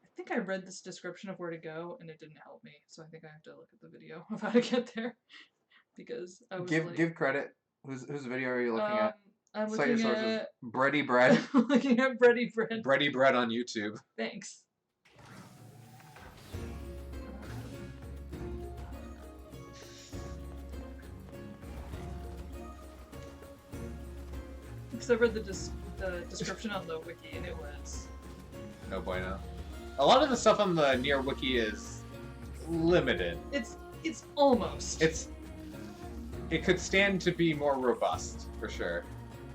Speaker 2: I think I read this description of where to go, and it didn't help me, so I think I have to look at the video of how to get there, because I was
Speaker 1: Give credit. Whose video are you looking at?
Speaker 2: I'm
Speaker 1: Cite your
Speaker 2: looking
Speaker 1: sources.
Speaker 2: at...
Speaker 1: Bready Bread.
Speaker 2: I'm looking at Bready Bread.
Speaker 1: Bready Bread on YouTube.
Speaker 2: Thanks. Because I read the description on the wiki, and it was...
Speaker 1: No bueno. A lot of the stuff on the Nier wiki is limited.
Speaker 2: It's almost.
Speaker 1: It could stand to be more robust, for sure.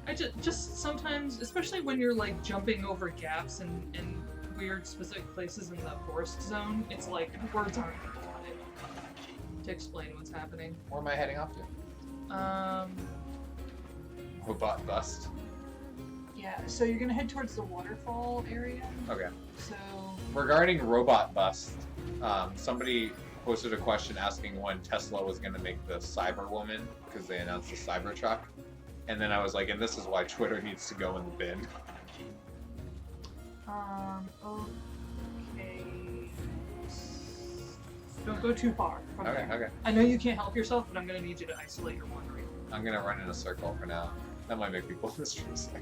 Speaker 2: I just sometimes, especially when you're like jumping over gaps in weird specific places in the forest zone, it's like words aren't enough to explain what's happening.
Speaker 1: Where am I heading off to? Robot bust.
Speaker 2: Yeah, so you're gonna head towards the waterfall area.
Speaker 1: Okay.
Speaker 2: So
Speaker 1: Regarding robot bust, somebody posted a question asking when Tesla was going to make the Cyberwoman, because they announced the Cybertruck. And then I was like, and this is why Twitter needs to go in the bin.
Speaker 2: okay. Don't go too far from
Speaker 1: Okay,
Speaker 2: there.
Speaker 1: okay.
Speaker 2: I know you can't help yourself, but I'm gonna need you to isolate your wandering.
Speaker 1: I'm gonna run in a circle for now. That might make people mistrust me.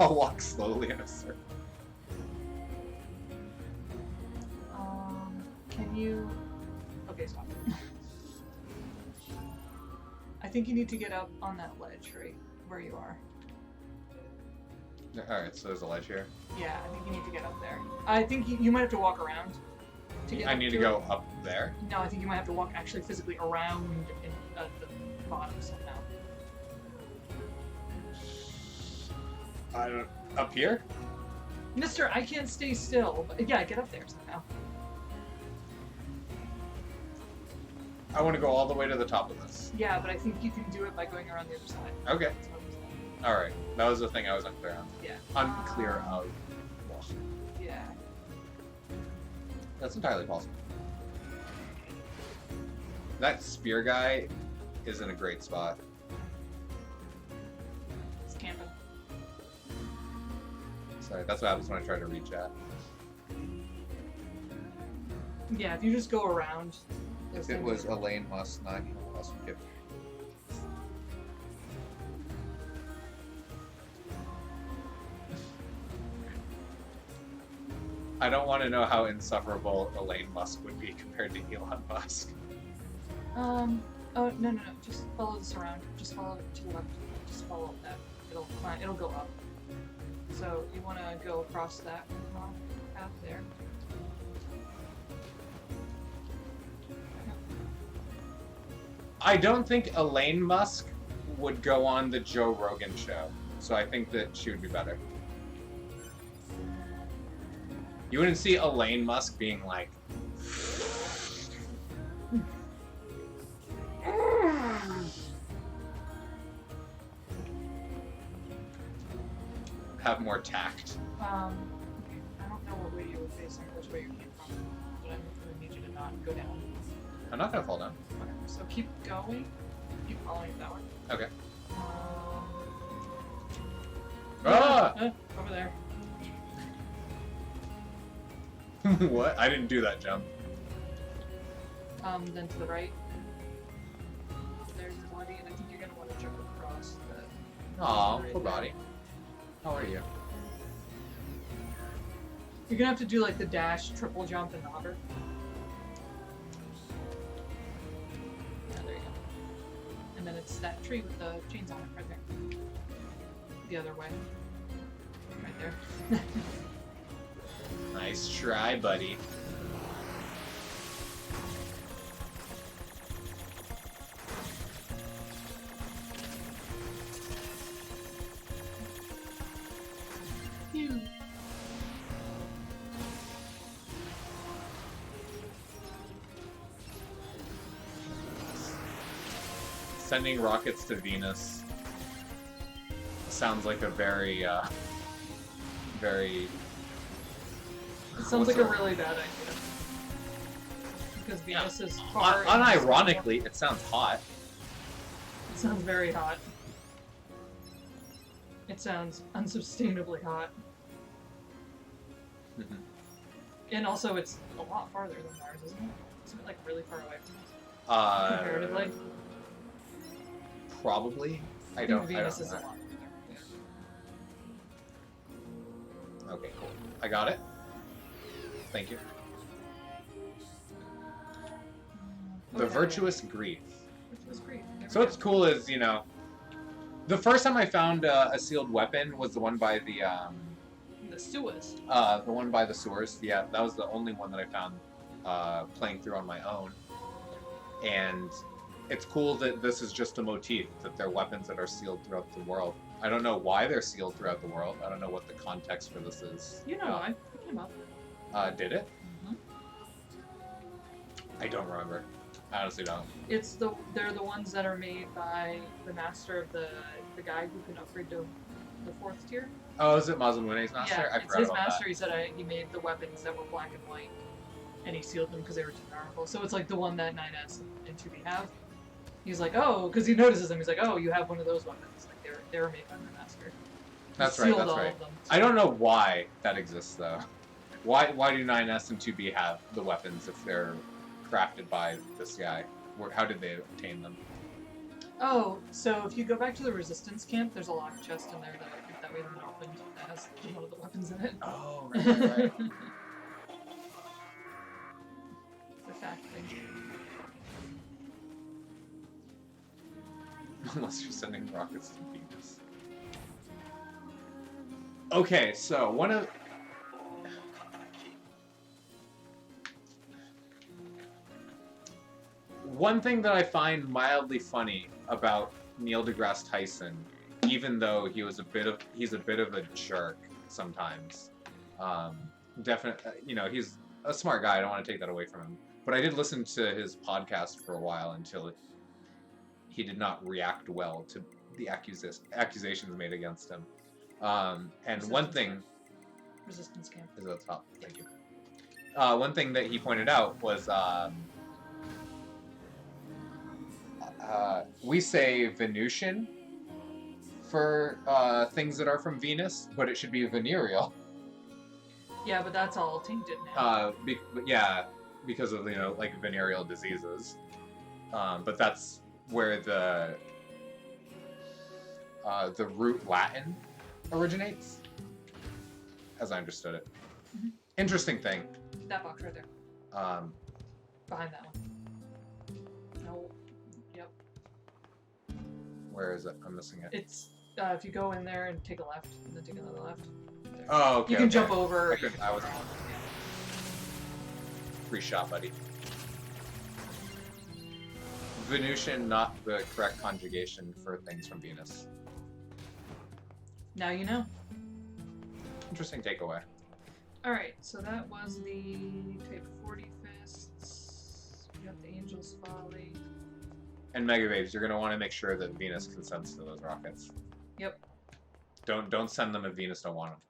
Speaker 1: I'll walk slowly in a circle.
Speaker 2: Can you... Okay, stop. I think you need to get up on that ledge, right where you are.
Speaker 1: Alright, so there's a ledge here.
Speaker 2: Yeah, I think you need to get up there. I think you might have to walk around to get
Speaker 1: I
Speaker 2: up
Speaker 1: need to
Speaker 2: it.
Speaker 1: go up there?
Speaker 2: No, I think you might have to walk actually physically around at the bottom somehow.
Speaker 1: I don't... Up here?
Speaker 2: Mister, I can't stay still. But yeah, get up there somehow.
Speaker 1: I want to go all the way to the top of this.
Speaker 2: Yeah, but I think you can do it by going around the other side.
Speaker 1: Okay.
Speaker 2: That's what I'm saying.
Speaker 1: Alright. That was the thing I was unclear on.
Speaker 2: Yeah.
Speaker 1: Unclear of.
Speaker 2: Yeah.
Speaker 1: That's entirely possible. That spear guy is in a great spot.
Speaker 2: It's camping.
Speaker 1: Sorry, that's what happens when I try to reach at.
Speaker 2: Yeah, if you just go around.
Speaker 1: If it was Elaine Musk, not Elon Musk, would give. I don't want to know how insufferable Elaine Musk would be compared to Elon Musk.
Speaker 2: Oh, no. Just follow this around. Just follow it to the left. Just follow that. It'll go up. So you want to go across that path there.
Speaker 1: I don't think Elaine Musk would go on the Joe Rogan show, so I think that she would be better. You wouldn't see Elaine Musk being like, have more tact.
Speaker 2: Okay. I don't know what way you were facing, which way you came from, but I'm gonna need you to not go down.
Speaker 1: I'm not gonna fall down.
Speaker 2: Okay, so keep going. Keep following that one.
Speaker 1: Okay.
Speaker 2: Over there.
Speaker 1: What? I didn't do that jump.
Speaker 2: Then to the right. There's Bloody, and I think you're gonna want to jump across the...
Speaker 1: Aw,
Speaker 2: right
Speaker 1: poor
Speaker 2: there.
Speaker 1: body. How are you?
Speaker 2: You're gonna have to do like the dash, triple jump, and hover. Yeah, there you go. And then it's that tree with the chains on it right there. The other way. Right there.
Speaker 1: Nice try, buddy.
Speaker 2: Phew.
Speaker 1: Sending rockets to Venus sounds like a very, very...
Speaker 2: It sounds like a
Speaker 1: What's
Speaker 2: really bad idea. Because Venus is far...
Speaker 1: Unironically, it sounds hot.
Speaker 2: It sounds very hot. It sounds unsustainably hot. And also, it's a lot farther than Mars, isn't it? Isn't it like really far away from us? Comparatively?
Speaker 1: Probably. I
Speaker 2: think
Speaker 1: don't
Speaker 2: Venus is a
Speaker 1: know.
Speaker 2: lot farther.
Speaker 1: Okay, cool. I got it. Thank you. The
Speaker 2: Okay.
Speaker 1: virtuous grief.
Speaker 2: Virtuous grief. There
Speaker 1: So
Speaker 2: we
Speaker 1: what's
Speaker 2: go.
Speaker 1: cool is, you know, the first time I found a sealed weapon was the one by the
Speaker 2: Suez.
Speaker 1: one by the sewers. Yeah, that was the only one that I found playing through on my own. And it's cool that this is just a motif, that they're weapons that are sealed throughout the world. I don't know why they're sealed throughout the world. I don't know what the context for this is.
Speaker 2: You know, I came up.
Speaker 1: Did it?
Speaker 2: Mhm.
Speaker 1: I don't remember. I honestly don't.
Speaker 2: They're the ones that are made by the master of the guy who can upgrade to the 4th tier.
Speaker 1: Oh, is it Masamune's master?
Speaker 2: Yeah,
Speaker 1: I
Speaker 2: it's
Speaker 1: forgot
Speaker 2: his
Speaker 1: about
Speaker 2: master.
Speaker 1: that.
Speaker 2: He said he made the weapons that were black and white, and he sealed them because they were too powerful. So it's like the one that 9S and 2B have. He's like, oh, because he notices them. He's like, oh, you have one of those weapons. Like they were made by the master. He
Speaker 1: That's right.
Speaker 2: sealed
Speaker 1: That's
Speaker 2: all
Speaker 1: right.
Speaker 2: of them.
Speaker 1: I don't know why that exists though. Why do 9S and 2B have the weapons if they're crafted by this guy? How did they obtain them?
Speaker 2: Oh, so if you go back to the resistance camp, there's a locked chest in there that we haven't opened that has one of the weapons in it.
Speaker 1: Oh, right.
Speaker 2: The fact thing.
Speaker 1: Unless you're sending rockets to Venus. Okay, so one thing that I find mildly funny about Neil deGrasse Tyson, even though he's a bit of a jerk sometimes. Definitely, he's a smart guy. I don't want to take that away from him. But I did listen to his podcast for a while until he did not react well to the accusations made against him. And one thing...
Speaker 2: Resistance camp.
Speaker 1: Is at the top. Thank you. One thing that he pointed out was... we say Venusian for things that are from Venus, but it should be venereal.
Speaker 2: Yeah, but that's all tainted now.
Speaker 1: Because of like venereal diseases. But that's where the root Latin originates, as I understood it.
Speaker 2: Mm-hmm.
Speaker 1: Interesting thing.
Speaker 2: That box right there. Behind that one. No. Yep.
Speaker 1: Where is it? I'm missing it.
Speaker 2: It's if you go in there and take a left, and then take another left. There.
Speaker 1: Oh, okay.
Speaker 2: You can jump over.
Speaker 1: I was free shot, buddy. Venusian, not the correct conjugation for things from Venus.
Speaker 2: Now you know.
Speaker 1: Interesting takeaway.
Speaker 2: Alright, so that was the Type 40 Fists. We got the Angel's Folly.
Speaker 1: And Megawaves, you're gonna want to make sure that Venus consents to those rockets.
Speaker 2: Yep.
Speaker 1: Don't send them if Venus don't want them.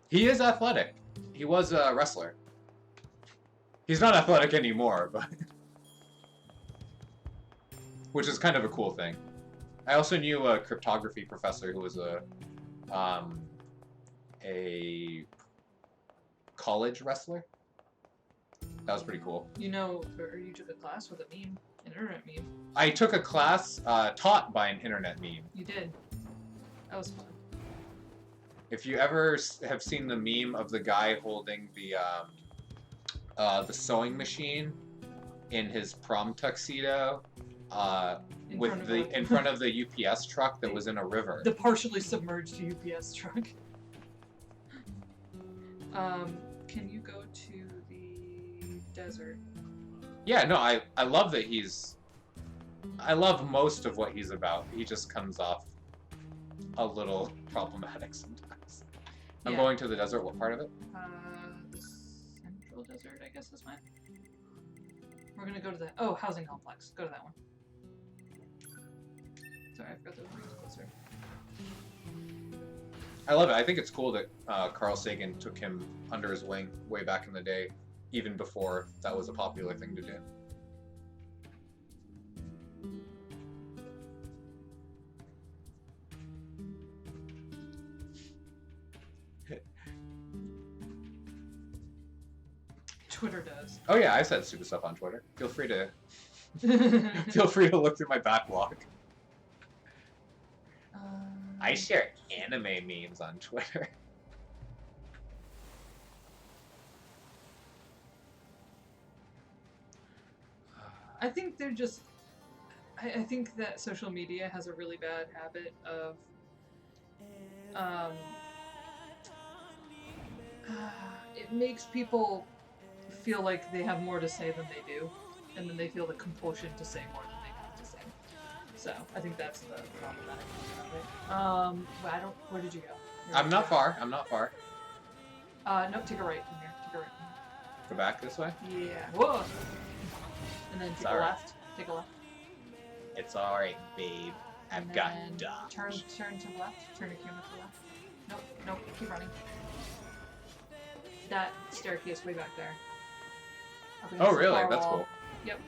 Speaker 1: He is athletic. He was a wrestler. He's not athletic anymore, but... which is kind of a cool thing. I also knew a cryptography professor who was a college wrestler. That was pretty cool.
Speaker 2: You took a class with a meme, an internet meme.
Speaker 1: I took a class taught by an internet meme.
Speaker 2: You did. That was fun.
Speaker 1: If you ever have seen the meme of the guy holding the sewing machine in his prom tuxedo, in front of the UPS truck that was in a river.
Speaker 2: The partially submerged UPS truck. Can you go to the desert?
Speaker 1: Yeah, no, I love that I love most of what he's about. He just comes off a little problematic sometimes. I'm going to the desert. What part of it?
Speaker 2: The central desert, I guess is fine. We're gonna go to the housing complex. Go to that one. Sorry, I forgot the was closer.
Speaker 1: I love it. I think it's cool that Carl Sagan took him under his wing way back in the day, even before that was a popular thing to do.
Speaker 2: Twitter does.
Speaker 1: Oh yeah, I said stupid stuff on Twitter. Feel free to look through my backlog. I share anime memes on Twitter.
Speaker 2: I think they're just... I think that social media has a really bad habit of... it makes people feel like they have more to say than they do, and then they feel the compulsion to say more than they have to say. So, I think that's the problematic thing about it. But where did you go?
Speaker 1: I'm not far. I'm not far.
Speaker 2: No, take a right from here. Take a right from here.
Speaker 1: Go back this way?
Speaker 2: Yeah. Whoa! And then take a left. Take a left.
Speaker 1: It's alright, babe. I've got dogs.
Speaker 2: Turn to the left. Turn your camera to the left. Nope. Keep running. That staircase way back there.
Speaker 1: Oh, really? That's cool.
Speaker 2: Yep.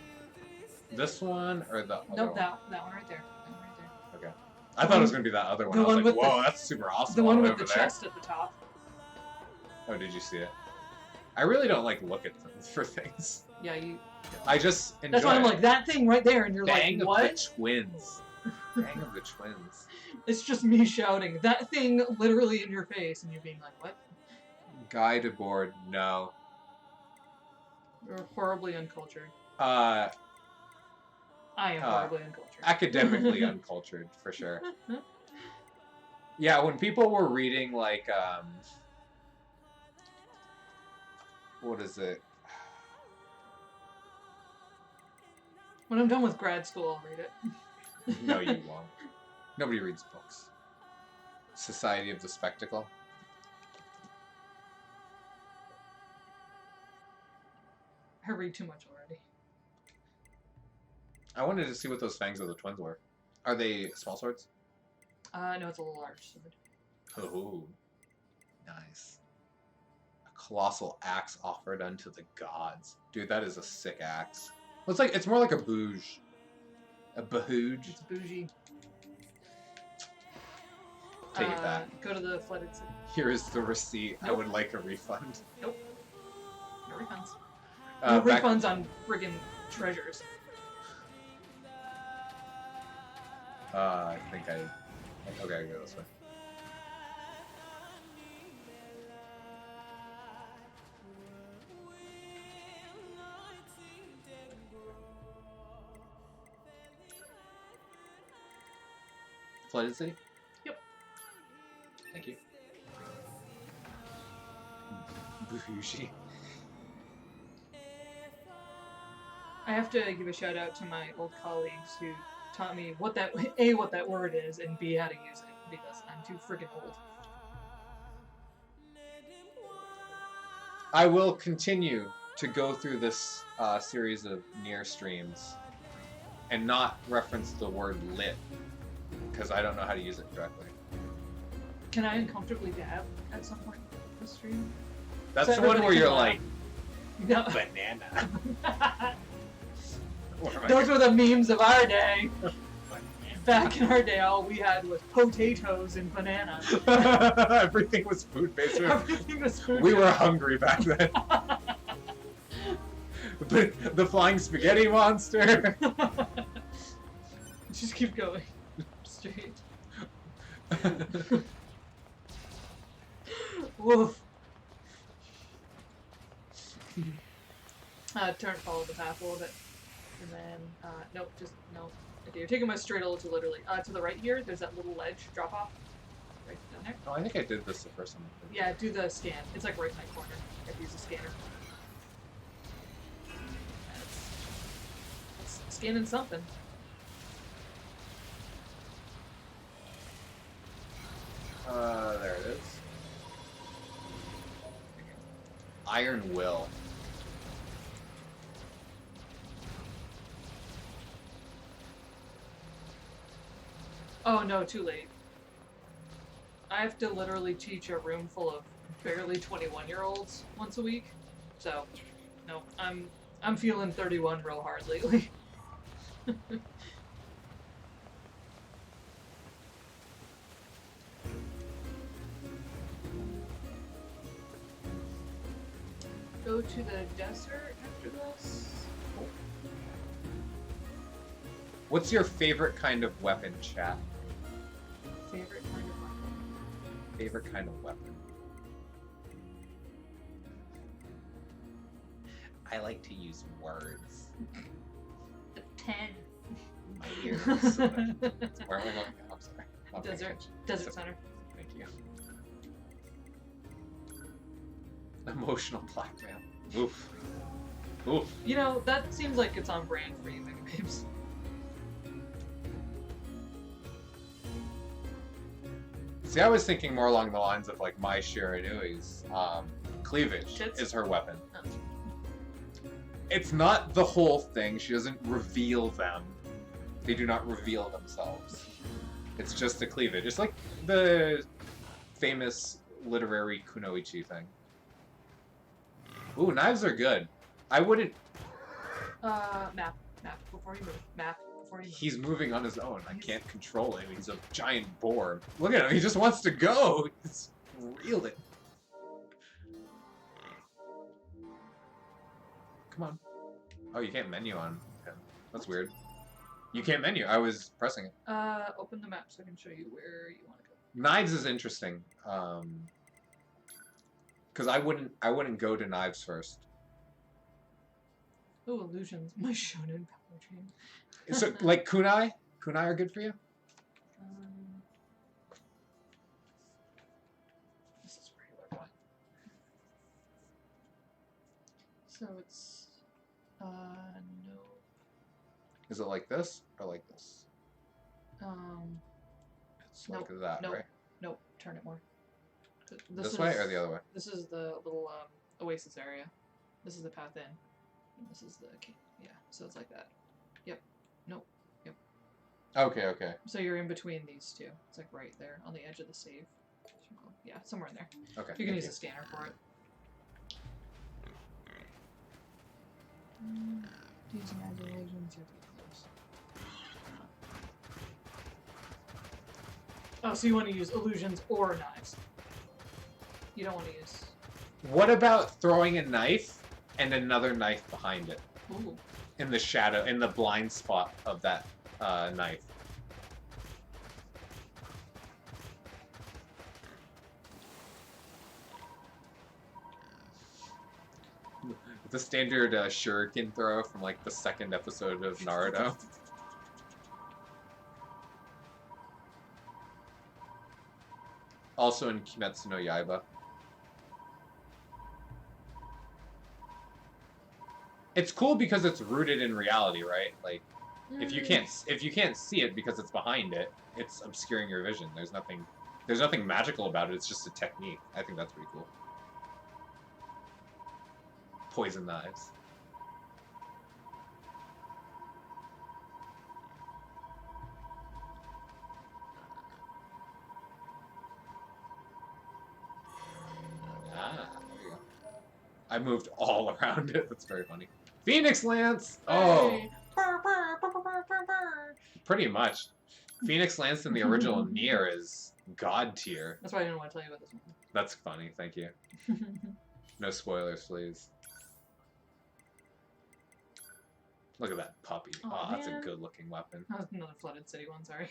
Speaker 1: This one or the other
Speaker 2: Nope,
Speaker 1: one?
Speaker 2: that one right there. That one right there.
Speaker 1: Okay. I thought it was gonna be that other one.
Speaker 2: The
Speaker 1: I was
Speaker 2: one
Speaker 1: like,
Speaker 2: with
Speaker 1: whoa,
Speaker 2: the-
Speaker 1: that's super awesome.
Speaker 2: The one
Speaker 1: all
Speaker 2: with
Speaker 1: over
Speaker 2: the
Speaker 1: there.
Speaker 2: chest at the top.
Speaker 1: Oh, did you see it? I really don't like look at things for things.
Speaker 2: Yeah, you.
Speaker 1: I just enjoy
Speaker 2: That's why I'm
Speaker 1: it.
Speaker 2: like that thing right there, and you're
Speaker 1: Bang
Speaker 2: like,
Speaker 1: of
Speaker 2: what?
Speaker 1: the twins. Bang of the twins.
Speaker 2: It's just me shouting that thing literally in your face, and you being like, what?
Speaker 1: Guided board, no.
Speaker 2: You're horribly uncultured.
Speaker 1: Uh,
Speaker 2: I am horribly uncultured.
Speaker 1: academically uncultured, for sure. Yeah, when people were reading, like, what is it?
Speaker 2: When I'm done with grad school, I'll read it.
Speaker 1: No, you won't. Nobody reads books. Society of the Spectacle.
Speaker 2: I read too much already.
Speaker 1: I wanted to see what those fangs of the twins were. Are they small swords?
Speaker 2: No, it's a large sword.
Speaker 1: Oh, nice. A colossal axe offered unto the gods. Dude, that is a sick axe. It's more like a bouge. A bahooge.
Speaker 2: It's bougie.
Speaker 1: Take it back.
Speaker 2: Go to the flooded city.
Speaker 1: Here is the receipt.
Speaker 2: Nope.
Speaker 1: I would like a refund.
Speaker 2: Nope. No refunds. No
Speaker 1: Back-
Speaker 2: refunds on friggin' treasures.
Speaker 1: I think I... Okay, I go this way. Flooded City?
Speaker 2: Yep.
Speaker 1: Thank you. Bougie.
Speaker 2: I have to give a shout out to my old colleagues who taught me what that word is, and B, how to use it, because I'm too friggin' old.
Speaker 1: I will continue to go through this series of Nier streams and not reference the word lit, because I don't know how to use it correctly.
Speaker 2: Can I uncomfortably dab at some point in the stream?
Speaker 1: That's
Speaker 2: So
Speaker 1: the one
Speaker 2: everybody
Speaker 1: where
Speaker 2: can
Speaker 1: you're
Speaker 2: laugh.
Speaker 1: like,
Speaker 2: No.
Speaker 1: banana. What am I
Speaker 2: Those were the memes of our day.
Speaker 1: Banana.
Speaker 2: Back in our day, all we had was potatoes and banana.
Speaker 1: Everything was food-based.
Speaker 2: Everything was food.
Speaker 1: We were hungry back then. The flying spaghetti monster.
Speaker 2: Just keep going. Straight. Woof. Follow the path a little bit. And then, nope, just, no. Okay, you're taking my straight a little too literally. To the right here, there's that little ledge drop off. Right down there.
Speaker 1: Oh, I think I did this the first time.
Speaker 2: Yeah, do the scan. It's like right in that corner. You have to use the scanner. It's scanning something.
Speaker 1: There it is. Iron Will.
Speaker 2: Oh no, too late. I have to literally teach a room full of barely 21-year-olds once a week. So, no, I'm feeling 31 real hard lately. Go to the desert after this.
Speaker 1: What's your favorite kind of weapon, chat?
Speaker 2: Favorite kind of weapon.
Speaker 1: Favorite kind of weapon. I like to use words.
Speaker 2: The 10.
Speaker 1: My ears. So much. Where am I going? I'm sorry. Not paying
Speaker 2: Desert.
Speaker 1: attention.
Speaker 2: Desert Center.
Speaker 1: Thank you. Emotional blackmail. Oof. Oof.
Speaker 2: You know, that seems like it's on brand for you, Mega Babes.
Speaker 1: See, I was thinking more along the lines of like Mai Shiranui's cleavage
Speaker 2: Tits?
Speaker 1: is her weapon.
Speaker 2: Oh.
Speaker 1: It's not the whole thing. She doesn't reveal them. They do not reveal themselves. It's just the cleavage. It's like the famous literary kunoichi thing. Ooh, knives are good. I wouldn't...
Speaker 2: Map. Map before you move. Map before you move.
Speaker 1: He's moving on his own. I can't control him. He's a giant boar. Look at him. He just wants to go. It's reeling. Come on. Oh, you can't menu on him. That's weird. You can't menu. I was pressing it.
Speaker 2: Open the map so I can show you where you want to go.
Speaker 1: Knives is interesting. Because I wouldn't go to knives first.
Speaker 2: Oh, illusions. My shonen power chain.
Speaker 1: So like kunai are good for you.
Speaker 2: This is regular one. So it's no.
Speaker 1: Is it like this or like this? It's
Speaker 2: Nope,
Speaker 1: like that,
Speaker 2: nope.
Speaker 1: right?
Speaker 2: Nope, turn it more.
Speaker 1: This way or the other way?
Speaker 2: This is the little oasis area. This is the path in. And this is the yeah. So it's like that. Yep. Nope. Yep.
Speaker 1: Okay.
Speaker 2: So you're in between these two. It's like right there on the edge of the save circle. Yeah, somewhere in there.
Speaker 1: Okay.
Speaker 2: You can use a scanner for it. Using illusions, you have to get close. Oh, so you want to use illusions or knives? You don't want to use.
Speaker 1: What about throwing a knife and another knife behind it?
Speaker 2: Ooh.
Speaker 1: In the shadow, in the blind spot of that knife. The standard shuriken throw from like the second episode of Naruto. Also in Kimetsu no Yaiba. It's cool because it's rooted in reality, right? Like, if you can't see it because it's behind it, it's obscuring your vision. There's nothing magical about it. It's just a technique. I think that's pretty cool. Poison knives. Ah, there you go. I moved all around it. That's very funny. Phoenix Lance! Oh!
Speaker 2: Hey. Burr, burr, burr, burr, burr, burr.
Speaker 1: Pretty much. Phoenix Lance in the original Nier is god tier.
Speaker 2: That's why I didn't want to tell you about this
Speaker 1: That's funny, thank you.
Speaker 2: one.
Speaker 1: No spoilers, please. Look at that puppy.
Speaker 2: Aw,
Speaker 1: Oh, that's a
Speaker 2: man.
Speaker 1: good looking weapon.
Speaker 2: That was another Flooded City one, sorry.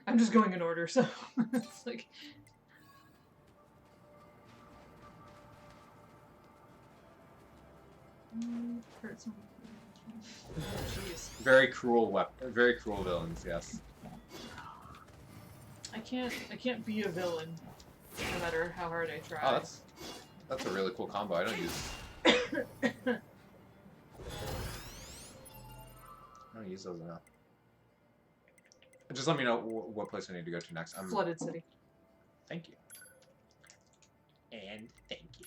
Speaker 2: I'm just going in order, so it's like... Hurt some... Jeez.
Speaker 1: Very cruel weapon. Very cruel villains, yes.
Speaker 2: I can't be a villain, no matter how hard I try.
Speaker 1: Oh, that's a really cool combo. I don't use those enough. Just let me know what place I need to go to next.
Speaker 2: Flooded City.
Speaker 1: Thank you. And thank you.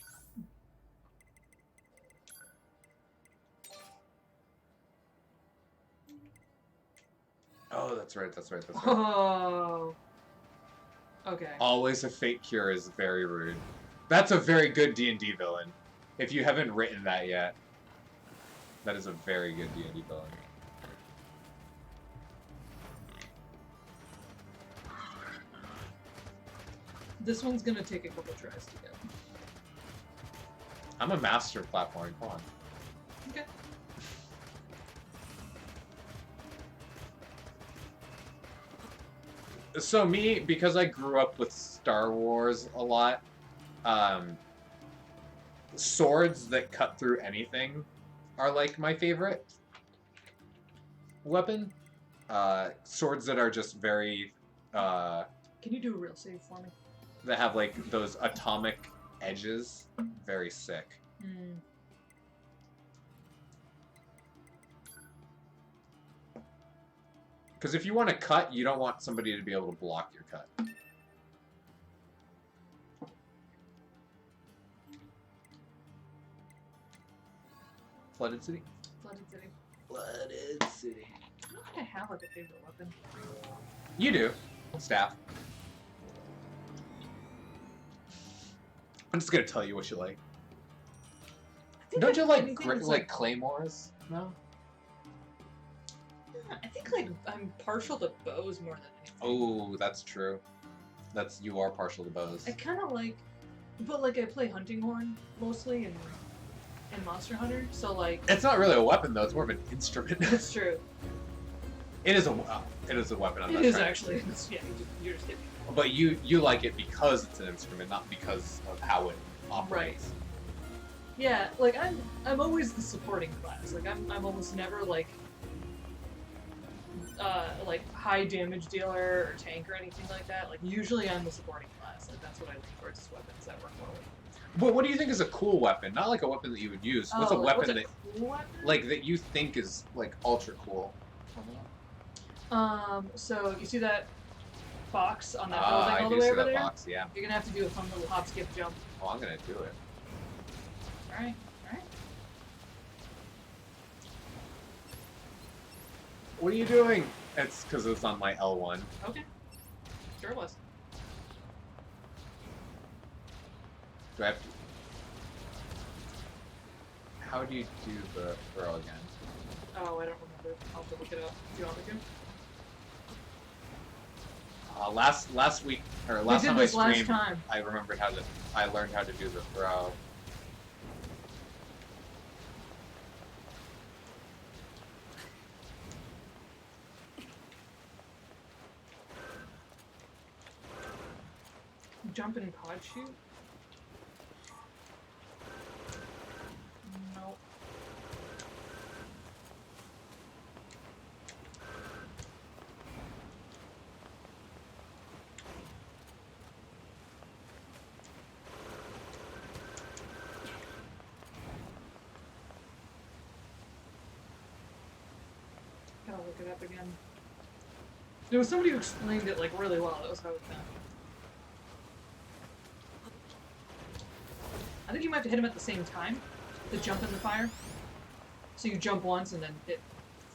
Speaker 1: Oh, that's right.
Speaker 2: Oh. Okay.
Speaker 1: Always a fake cure is very rude. That's a very good D&D villain. If you haven't written that yet, that is a very good D&D villain.
Speaker 2: This one's gonna take a couple tries to get.
Speaker 1: I'm a master of platforming. Come on.
Speaker 2: Okay.
Speaker 1: So me, because I grew up with Star Wars a lot, swords that cut through anything are like my favorite weapon. Swords that are just very,
Speaker 2: Can you do a real save for me?
Speaker 1: that have like those atomic edges. Very sick.
Speaker 2: Hmm.
Speaker 1: Because if you want to cut, you don't want somebody to be able to block your cut. Flooded City?
Speaker 2: Flooded City.
Speaker 1: Flooded City.
Speaker 2: I don't think I have like a favorite weapon.
Speaker 1: You do. Staff. I'm just gonna tell you what you like.
Speaker 2: I think
Speaker 1: Don't you like
Speaker 2: anything that's
Speaker 1: like claymores? No.
Speaker 2: I think like I'm partial to bows more than anything.
Speaker 1: Oh, that's true. You are partial to bows.
Speaker 2: I kind of like, but like I play hunting horn mostly in Monster Hunter, so like
Speaker 1: It's not really a weapon though. It's more of an instrument.
Speaker 2: it's true.
Speaker 1: It is a weapon. I'm
Speaker 2: It
Speaker 1: not
Speaker 2: is
Speaker 1: trying-
Speaker 2: actually. Yeah, you're just hitting.
Speaker 1: But you like it because it's an instrument, not because of how it operates.
Speaker 2: Yeah, like I'm always the supporting class. Like I'm almost never like high damage dealer or tank or anything like that. Like usually I'm the supporting class. Like that's what I lean towards is weapons that work well with.
Speaker 1: But what do you think is a cool weapon? Not like a weapon that you would use. What's a weapon that
Speaker 2: cool weapon?
Speaker 1: like that you think is like ultra cool?
Speaker 2: So you see that box on that
Speaker 1: I
Speaker 2: building all
Speaker 1: do
Speaker 2: the way
Speaker 1: see
Speaker 2: over
Speaker 1: that
Speaker 2: there?
Speaker 1: box. Yeah.
Speaker 2: You're gonna have to do a fun little hop, skip, jump.
Speaker 1: Oh, I'm gonna do it.
Speaker 2: All right.
Speaker 1: What are you doing? It's because it's on my L1.
Speaker 2: Okay. Sure it was.
Speaker 1: Do I have to? How do you do the throw again?
Speaker 2: Oh, I don't remember. I'll have to look it up. Do you want me to?
Speaker 1: Last week or last
Speaker 2: we did
Speaker 1: time
Speaker 2: this
Speaker 1: I streamed,
Speaker 2: last time.
Speaker 1: I learned how to do the throw.
Speaker 2: Jump and pod shoot? Nope. Gotta look it up again. There was somebody who explained it like really well. That was how it done. I think you might have to hit him at the same time to jump in the fire. So you jump once and then hit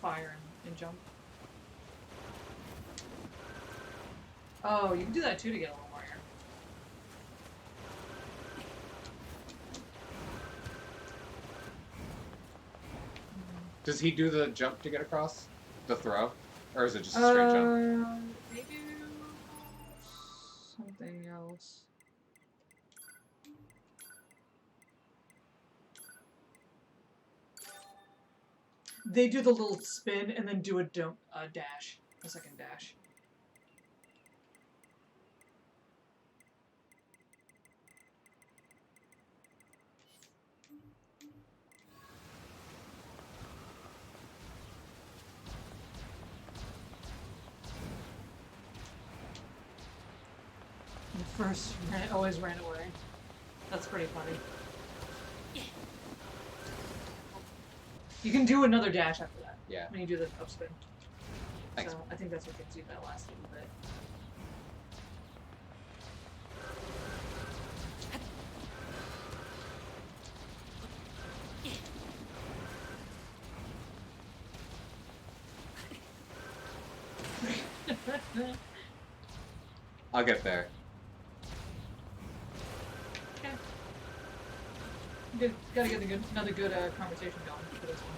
Speaker 2: fire and jump. Oh, you can do that too to get a little more air.
Speaker 1: Does he do the jump to get across? The throw? Or is it just a straight jump?
Speaker 2: They do something else. They do the little spin and then do a dash, a second dash. The first always ran away. That's pretty funny. You can do another dash after that.
Speaker 1: Yeah.
Speaker 2: When you do the upspin.
Speaker 1: Thanks.
Speaker 2: So I think that's what gives you that last little bit.
Speaker 1: I'll get there.
Speaker 2: Okay. Good. Gotta get another good conversation going for this one.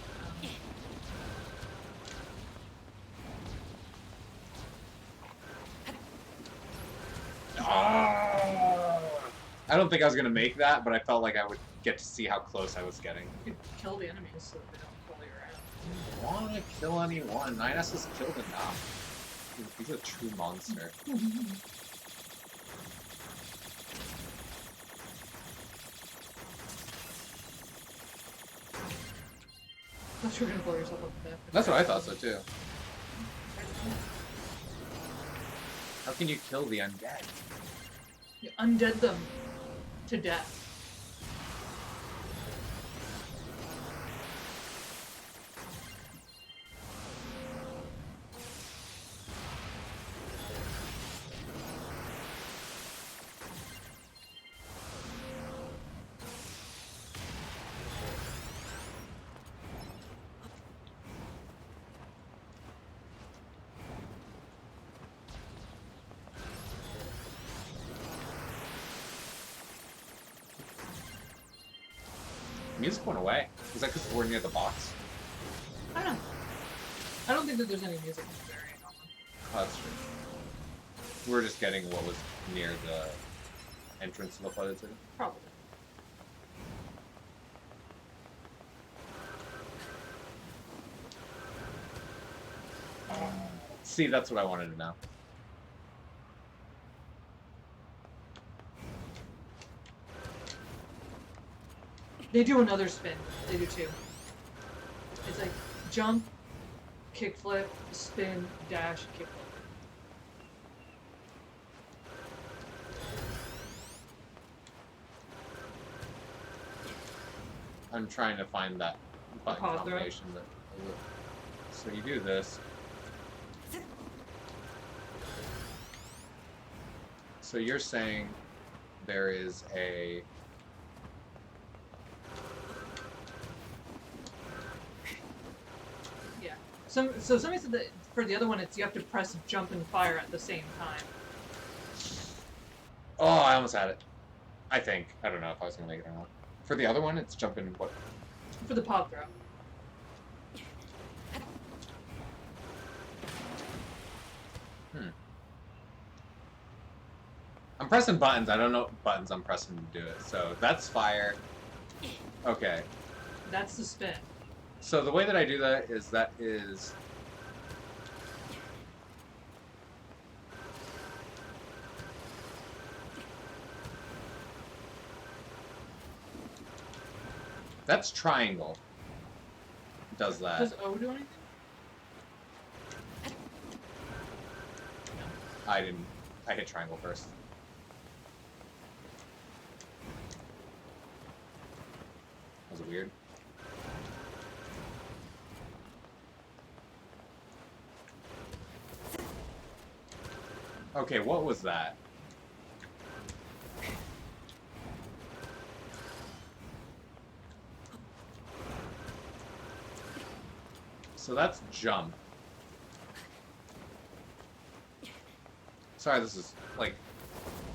Speaker 1: I don't think I was gonna make that, but I felt like I would get to see how close I was getting.
Speaker 2: You could kill the enemies so that they don't follow you around.
Speaker 1: I want to kill anyone. 9S has killed enough. He's a true monster.
Speaker 2: I thought you were gonna blow yourself up to death.
Speaker 1: That's what I thought so too. How can you kill the undead?
Speaker 2: You undead them to death. Music
Speaker 1: went away. Is that because we're near the box?
Speaker 2: I don't know. I don't think think that there's any music in the variant on them.
Speaker 1: Oh, that's true. We're just getting what was near the entrance to the flooded city.
Speaker 2: Probably.
Speaker 1: See, that's what I wanted to know.
Speaker 2: They do another spin. They do two. It's like jump, kickflip, spin, dash, kickflip.
Speaker 1: I'm trying to find that button
Speaker 2: Pause there.
Speaker 1: combination that. So you do this. So you're saying there is a.
Speaker 2: Yeah. So somebody said that for the other one, it's you have to press jump and fire at the same time.
Speaker 1: Oh, I almost had it. I think. I don't know if I was gonna make it or not. For the other one, it's jumping what?
Speaker 2: For the pod throw.
Speaker 1: I'm pressing buttons. I don't know what buttons I'm pressing to do it. So that's fire. Okay.
Speaker 2: That's the spin.
Speaker 1: So the way that I do that is that's triangle. Does that.
Speaker 2: Does O do anything?
Speaker 1: I didn't. I hit triangle first. That was weird. Okay, what was that? So that's jump. Sorry, this is, like,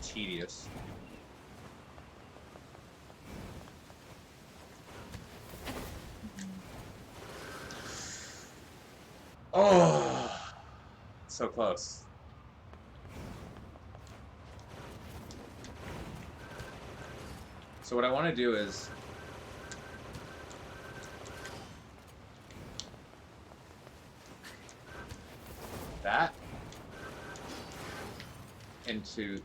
Speaker 1: tedious. Oh, so close. So what I want to do is that into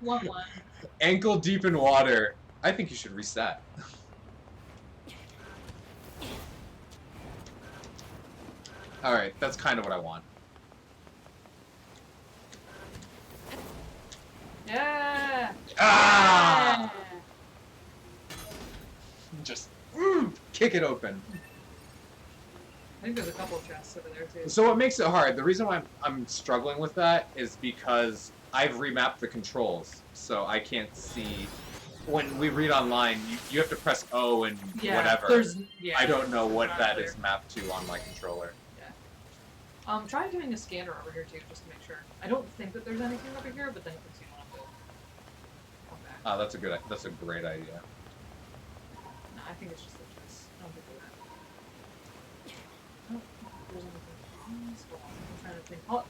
Speaker 2: One.
Speaker 1: ankle deep in water. I think you should reset. All right, that's kind of what I want.
Speaker 2: Yeah.
Speaker 1: Ah!
Speaker 2: Yeah.
Speaker 1: Just kick it open.
Speaker 2: I think there's a couple of chests over there too.
Speaker 1: So what makes it hard? The reason why I'm struggling with that is because I've remapped the controls, so I can't see. When we read online, you have to press O and whatever. I don't know what that is mapped to on my controller.
Speaker 2: Yeah. Try doing a scanner over here too, just to make sure. I don't think that there's anything over here, but then if you want to come back.
Speaker 1: Oh, that's a great idea.
Speaker 2: No, I think it's just the chest. I don't think that. I don't think there's anything else. Hold on, I'm trying to think. Oh.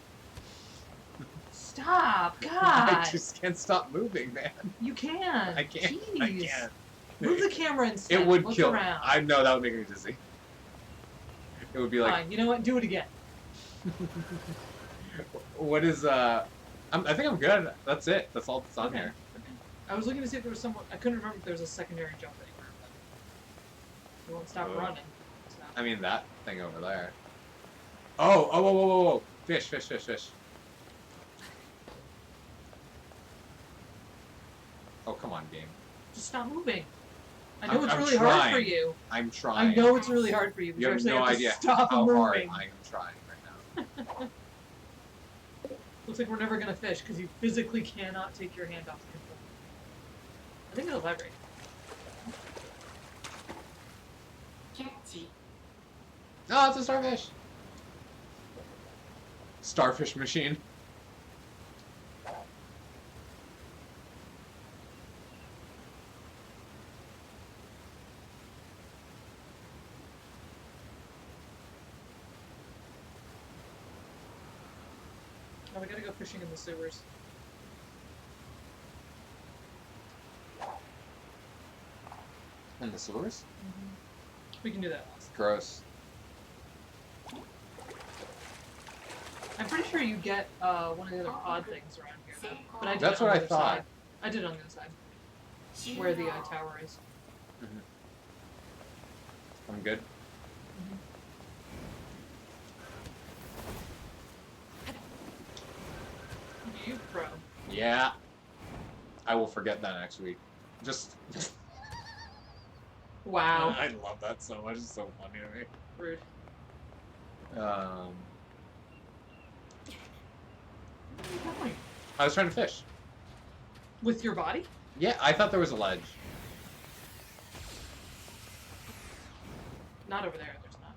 Speaker 2: Stop! God!
Speaker 1: I just can't stop moving, man.
Speaker 2: You can.
Speaker 1: I can't.
Speaker 2: Jeez.
Speaker 1: I can't.
Speaker 2: Move the camera instead.
Speaker 1: It would
Speaker 2: Look
Speaker 1: kill.
Speaker 2: around.
Speaker 1: I know that would make me dizzy. It would be like.
Speaker 2: Fine. You know what? Do it again.
Speaker 1: What is I think I'm good. That's it. That's all that's on
Speaker 2: Okay.
Speaker 1: here.
Speaker 2: Okay. I was looking to see if there was someone. I couldn't remember if there was a secondary jump anywhere. But you won't stop
Speaker 1: Oh.
Speaker 2: running. So.
Speaker 1: I mean that thing over there. Oh! Oh! Whoa! Whoa! Whoa! Whoa! Fish! Fish! Fish! Fish! Oh, come on, game.
Speaker 2: Just stop moving. I know it's
Speaker 1: I'm
Speaker 2: really hard for
Speaker 1: trying.
Speaker 2: you.
Speaker 1: I'm trying.
Speaker 2: I know it's really hard for you. But
Speaker 1: You have
Speaker 2: actually
Speaker 1: no
Speaker 2: have to
Speaker 1: idea
Speaker 2: stop
Speaker 1: how
Speaker 2: moving.
Speaker 1: hard I am trying right now.
Speaker 2: Looks like we're never gonna fish because you physically cannot take your hand off the control. I think it'll vibrate.
Speaker 4: Catchy.
Speaker 1: Oh, it's a starfish. Starfish machine.
Speaker 2: Oh, we gotta go fishing in the sewers.
Speaker 1: In the sewers?
Speaker 2: We can do that once.
Speaker 1: Gross.
Speaker 2: I'm pretty sure you get one of the other pod things around here, though. But I did
Speaker 1: That's
Speaker 2: it on
Speaker 1: what
Speaker 2: the
Speaker 1: I
Speaker 2: other
Speaker 1: thought.
Speaker 2: side. I did it on the other side, where the tower is.
Speaker 1: I'm good.
Speaker 2: You pro.
Speaker 1: Yeah. I will forget that next week. Just.
Speaker 2: Wow.
Speaker 1: I love that so much. It's so funny to me.
Speaker 2: Rude.
Speaker 1: Um,
Speaker 2: Where are you going?
Speaker 1: I was trying to fish.
Speaker 2: With your body?
Speaker 1: Yeah, I thought there was a ledge.
Speaker 2: Not over there. There's not.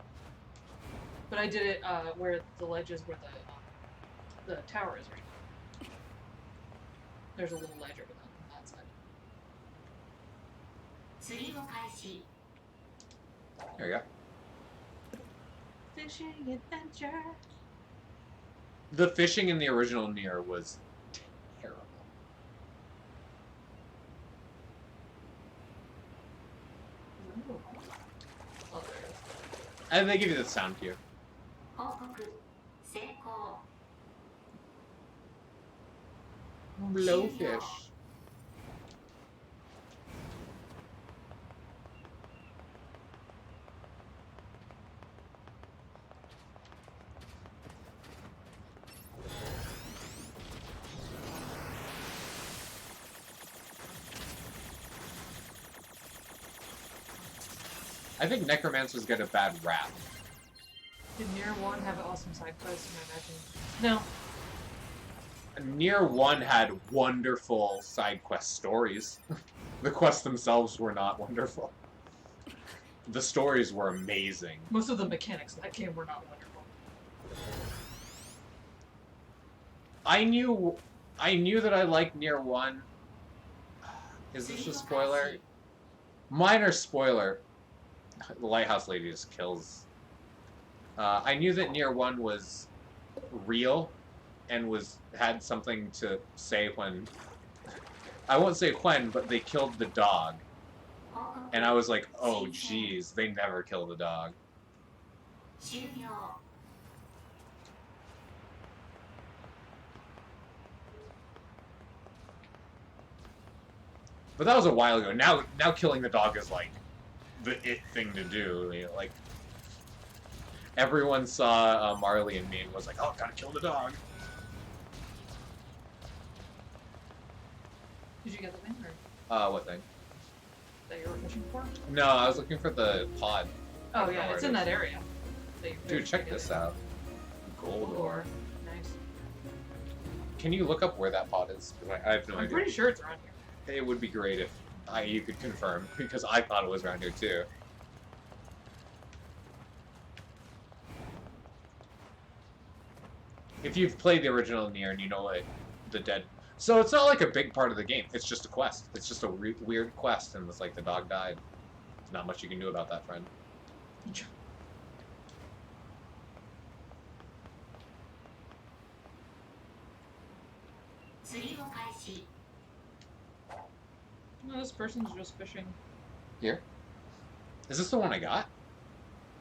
Speaker 2: But I did it where the ledge is, where the tower is right now. There's a little ledge over on that side.
Speaker 1: There you go.
Speaker 2: Fishing adventure.
Speaker 1: The fishing in the original Nier was terrible.
Speaker 2: Ooh. Oh, there it is.
Speaker 1: And they give you the sound cue. Blowfish. I think necromancers get a bad rap.
Speaker 2: Did Nier 1 have awesome side quests? I imagine. No.
Speaker 1: Nier 1 had wonderful side quest stories. The quests themselves were not wonderful. The stories were amazing.
Speaker 2: Most of the mechanics in that game were not wonderful.
Speaker 1: I knew that I liked Nier 1. Is this a spoiler? Minor spoiler. The lighthouse lady just kills. I knew that Nier 1 was real and had something to say when... I won't say when, but they killed the dog. And I was like, oh jeez, they never kill the dog. But that was a while ago. Now killing the dog is like the it thing to do. You know, like everyone saw Marley and me and was like, oh, gotta kill the dog.
Speaker 2: Did you get the thing, or
Speaker 1: What thing?
Speaker 2: that you were fishing for?
Speaker 1: No, I was looking for the pod.
Speaker 2: Oh yeah, it's in that area.
Speaker 1: Dude, check this out. Gold ore.
Speaker 2: Ore. Nice.
Speaker 1: Can you look up where that pod is? 'Cause I have no
Speaker 2: I'm
Speaker 1: idea.
Speaker 2: pretty sure it's around here.
Speaker 1: It would be great if you could confirm, because I thought it was around here too. If you've played the original Nier and you know what the dead... So it's not like a big part of the game, it's just a quest. It's just a weird quest, and it's like the dog died. There's not much you can do about that, friend.
Speaker 2: No, this person's just fishing.
Speaker 1: Here? Is this the one I got?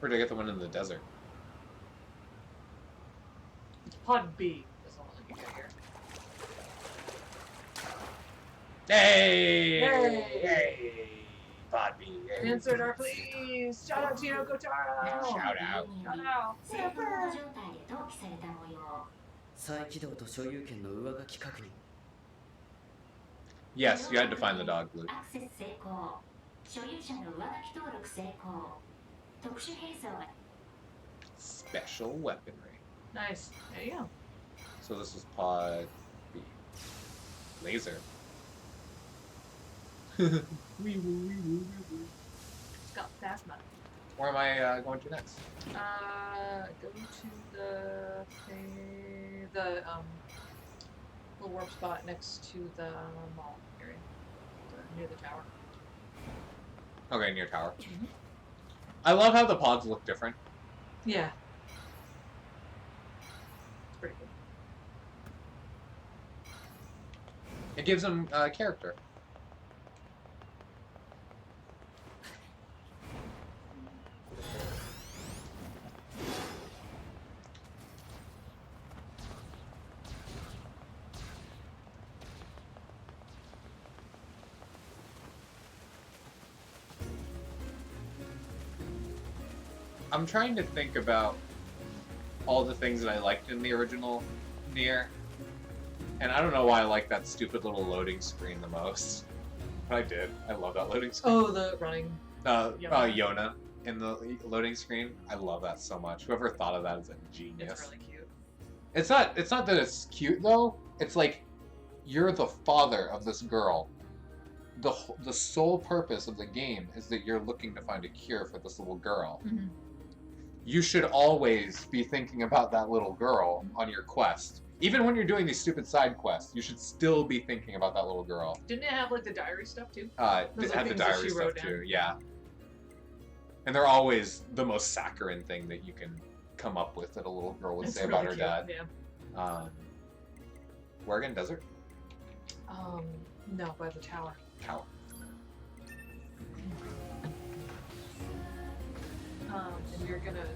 Speaker 1: Or did I get the one in the desert?
Speaker 2: Pod B is the one that you get here.
Speaker 1: Hey!
Speaker 2: Hey!
Speaker 1: Hey! Pod B. Hey.
Speaker 2: Answered our please! Shout out to Yoko Taro!
Speaker 1: Shout out.
Speaker 2: Shout out!
Speaker 4: 制服の状態で登記された模様。
Speaker 3: 再起動と所有権の上書き確認
Speaker 1: Yes, you had to find the dog, Luke.
Speaker 4: アクセス成功。所有者の上書き登録成功。特殊兵装は
Speaker 1: Special weaponry.
Speaker 2: Nice. There you go.
Speaker 1: So this is pod B. Laser.
Speaker 2: It's got plasma.
Speaker 1: Where am I going to next?
Speaker 2: Go to the little warp spot next to the mall area, near the tower.
Speaker 1: Okay, near tower.
Speaker 2: Mhm.
Speaker 1: I love how the pods look different.
Speaker 2: Yeah. It's pretty cool.
Speaker 1: It gives them character. I'm trying to think about all the things that I liked in the original Nier, and I don't know why I like that stupid little loading screen the most. But I did. I love that loading screen.
Speaker 2: Oh, the running.
Speaker 1: Yona in the loading screen. I love that so much. Whoever thought of that is a genius.
Speaker 2: It's really cute.
Speaker 1: It's not that it's cute though. It's like you're the father of this girl. The sole purpose of the game is that you're looking to find a cure for this little girl.
Speaker 2: Mm-hmm.
Speaker 1: You should always be thinking about that little girl on your quest. Even when you're doing these stupid side quests, you should still be thinking about that little girl.
Speaker 2: Didn't it have like the diary stuff too?
Speaker 1: It had the diary stuff too, yeah. And they're always the most saccharine thing that you can come up with that a little girl would say about her dad.
Speaker 2: Yeah.
Speaker 1: Oregon Desert?
Speaker 2: No, by the tower.
Speaker 1: Tower.
Speaker 2: And you're gonna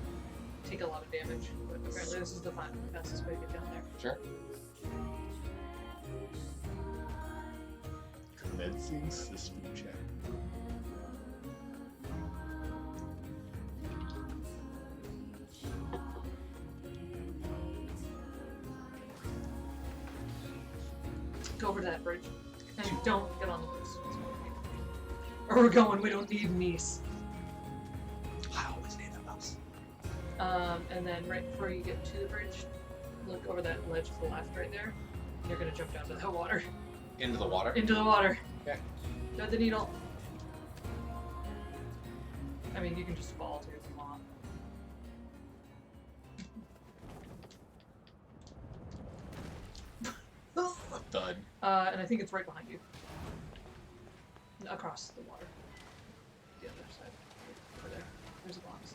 Speaker 2: take a lot of damage, but apparently this is the fastest way to get down there.
Speaker 1: Sure.
Speaker 5: Commencing system check.
Speaker 2: Go over to that bridge. And don't get on the bridge. Or we're going, we don't need Nice.
Speaker 1: I always need the mouse.
Speaker 2: And then right before you get to the bridge, look over that ledge to the left right there. And you're gonna jump down to that water.
Speaker 1: Into the water?
Speaker 2: Into the water.
Speaker 1: Okay.
Speaker 2: Thread the needle. I mean, you can just fall too if you want.
Speaker 5: Done.
Speaker 2: And I think it's right behind you. Across the water. The other side. Over there. There's a box.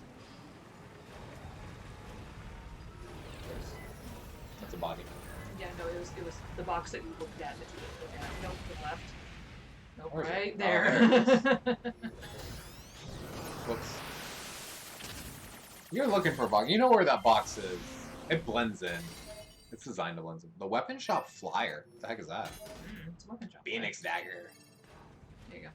Speaker 1: That's a body.
Speaker 2: Yeah, no, it was the box that you looked at that you didn't look at. Nope, to the left. Nope,
Speaker 1: Where is
Speaker 2: right
Speaker 1: it?
Speaker 2: there.
Speaker 1: Whoops. You're looking for a box. You know where that box is. It blends in. It's designed to blend in. The weapon shop flyer. What the heck is that?
Speaker 2: It's a weapon shop.
Speaker 1: Phoenix dagger.
Speaker 2: There you go.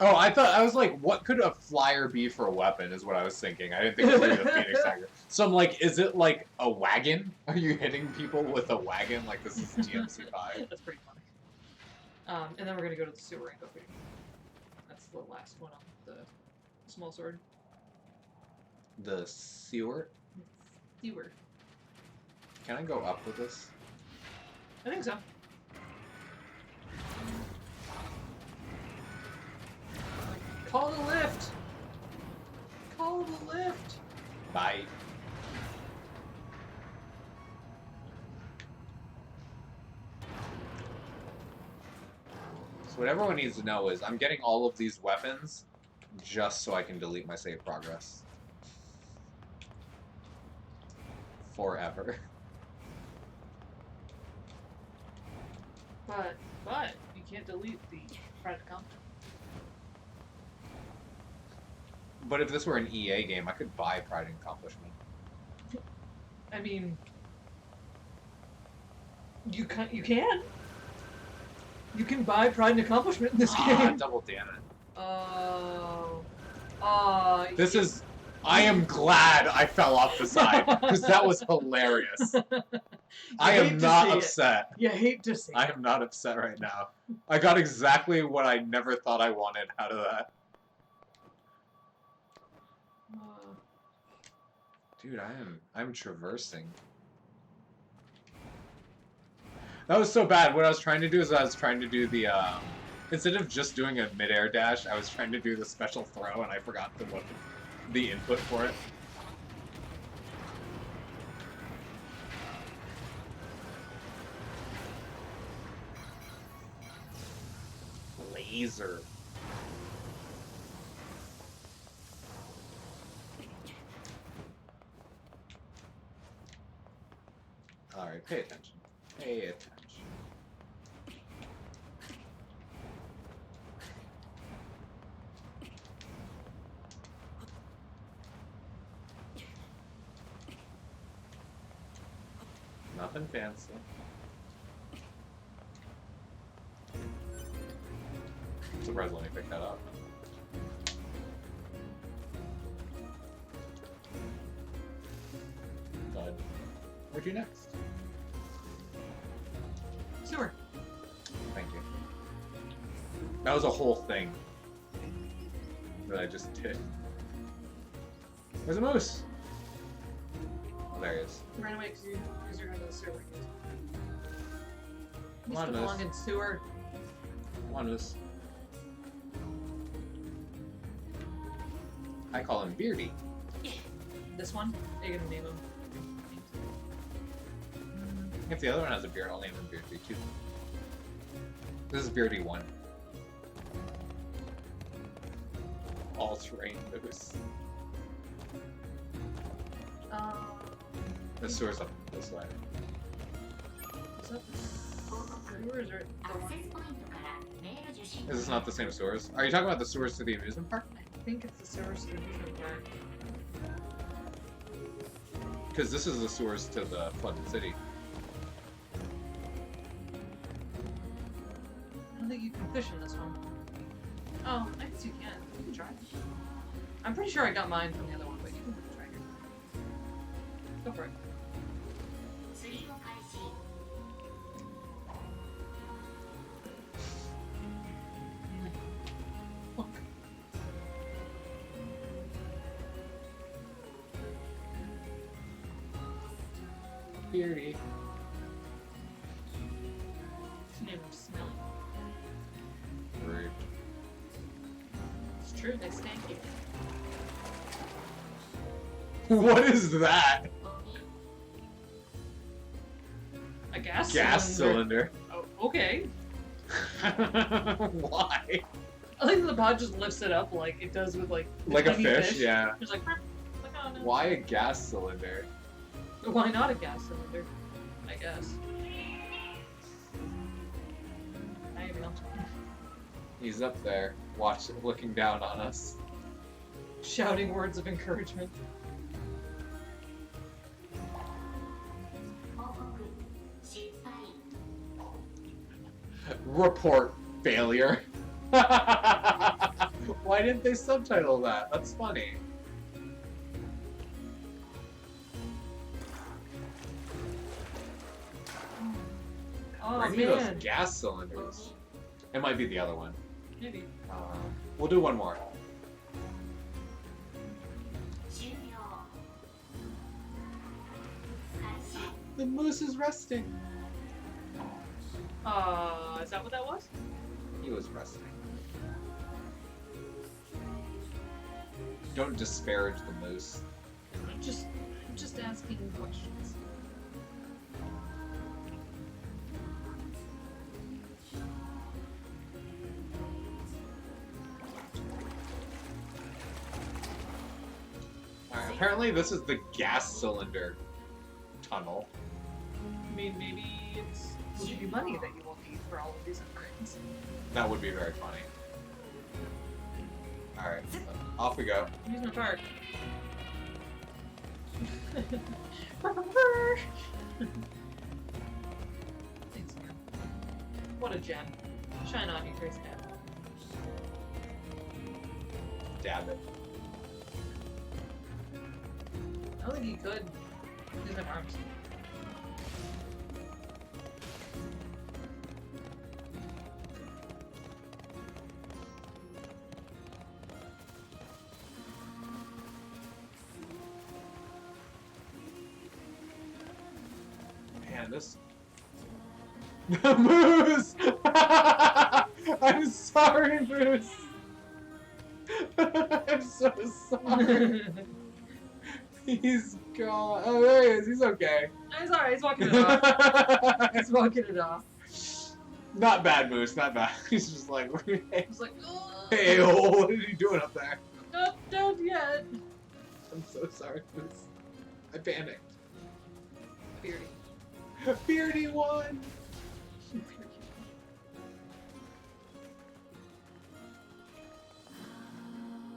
Speaker 1: Oh, I was like, what could a flyer be for a weapon is what I was thinking. I didn't think it was the Phoenix dagger. So I'm like, is it like a wagon? Are you hitting people with a wagon like this is DMC5?
Speaker 2: That's pretty funny. And then we're gonna go to the sewer and go for you. That's the last one on the small sword.
Speaker 1: The sewer?
Speaker 2: Sewer.
Speaker 1: Can I go up with this?
Speaker 2: I think so. Call the lift! Call the lift!
Speaker 1: Bye. So what everyone needs to know is I'm getting all of these weapons just so I can delete my save progress. Forever.
Speaker 2: But you can't delete the private account.
Speaker 1: But if this were an EA game, I could buy Pride and Accomplishment.
Speaker 2: I mean, you can. You can buy Pride and Accomplishment in this game.
Speaker 1: Double damn it. This is... I am glad I fell off the side, because that was hilarious. I am not upset.
Speaker 2: You hate to see it.
Speaker 1: I am not upset right now. I got exactly what I never thought I wanted out of that. Dude, I'm traversing. That was so bad. What I was trying to do is I was trying to do the, instead of just doing a mid-air dash, I was trying to do the special throw and I forgot the input for it. Laser. Alright, pay attention. Pay attention. Nothing fancy. I'm surprised when they picked that up. Dud. Where'd you next?
Speaker 2: Sewer.
Speaker 1: Thank you. That was a whole thing that I just did. Where's the moose? Oh, there he is.
Speaker 2: You ran away because you're going to the sewer.
Speaker 1: Come
Speaker 2: Used
Speaker 1: on,
Speaker 2: to
Speaker 1: moose.
Speaker 2: belong in sewer.
Speaker 1: Come on, moose. I call him Beardy.
Speaker 2: This one? Are you gonna name him?
Speaker 1: If the other one has a beard, I'll name him Beardy too. This is Beardy 1. All-terrain moose. The sewer's up this way.
Speaker 2: Is that the sewers or the
Speaker 4: アク
Speaker 2: one?
Speaker 4: セスポイントからメール受信
Speaker 1: Is this not the same sewers? Are you talking about the sewers to the amusement park?
Speaker 2: I think it's the sewers to the amusement park.
Speaker 1: Because this is the sewers to the flooded city.
Speaker 2: I don't think you can fish in this one. Oh, I guess you can. You can try. I'm pretty sure I got mine from the other one, but you can try here. Go for it.
Speaker 4: 釣りを開始
Speaker 2: Look.
Speaker 1: Beardy.
Speaker 2: Name him Smelly.
Speaker 1: Rude.
Speaker 2: It's true, they stank you.
Speaker 1: What is that?
Speaker 4: 鬼
Speaker 2: A gas
Speaker 1: Gas
Speaker 2: cylinder.
Speaker 1: cylinder.
Speaker 2: Oh, okay.
Speaker 1: Why?
Speaker 2: I think the pod just lifts it up like it does with like
Speaker 1: Like a
Speaker 2: tiny
Speaker 1: fish, yeah.
Speaker 2: It's like, oh, no.
Speaker 1: Why a gas cylinder?
Speaker 2: Why not a gas cylinder? I guess. I don't know.
Speaker 1: He's up there, looking down on us.
Speaker 2: Shouting words of encouragement.
Speaker 4: 報告失敗
Speaker 1: Report failure. Why didn't they subtitle that? That's funny.
Speaker 2: Oh
Speaker 1: Bring me those
Speaker 2: man.
Speaker 1: gas cylinders. It might be the other one.
Speaker 2: Maybe.
Speaker 1: We'll do one more.
Speaker 4: 終了開始
Speaker 1: The moose is resting.
Speaker 2: Is that what that was?
Speaker 1: He was resting. Don't disparage the moose.
Speaker 2: I'm just asking questions.
Speaker 1: Alright, apparently this is the gas cylinder tunnel.
Speaker 2: I mean, maybe it's will give you money that you won't need for all of these upgrades.
Speaker 1: That would be very funny. Alright, off we go.
Speaker 2: Use my park. Thanks, man. What a gem. Shine on, you crazy cat.
Speaker 1: Dab it.
Speaker 2: I don't think he could. He doesn't have arms.
Speaker 1: Man, this... Moose! I'm sorry, Moose! I'm so sorry. He's gone. Oh, there he is. He's okay.
Speaker 2: He's alright, he's walking it off. He's walking it off.
Speaker 1: Not bad, Moose. Not bad. He's just like, hey,
Speaker 2: He's like, oh,
Speaker 1: what are you doing up there?
Speaker 2: nope, don't yet.
Speaker 1: I'm so sorry, Moose. I panicked.
Speaker 2: Beardy.
Speaker 1: Beardy one.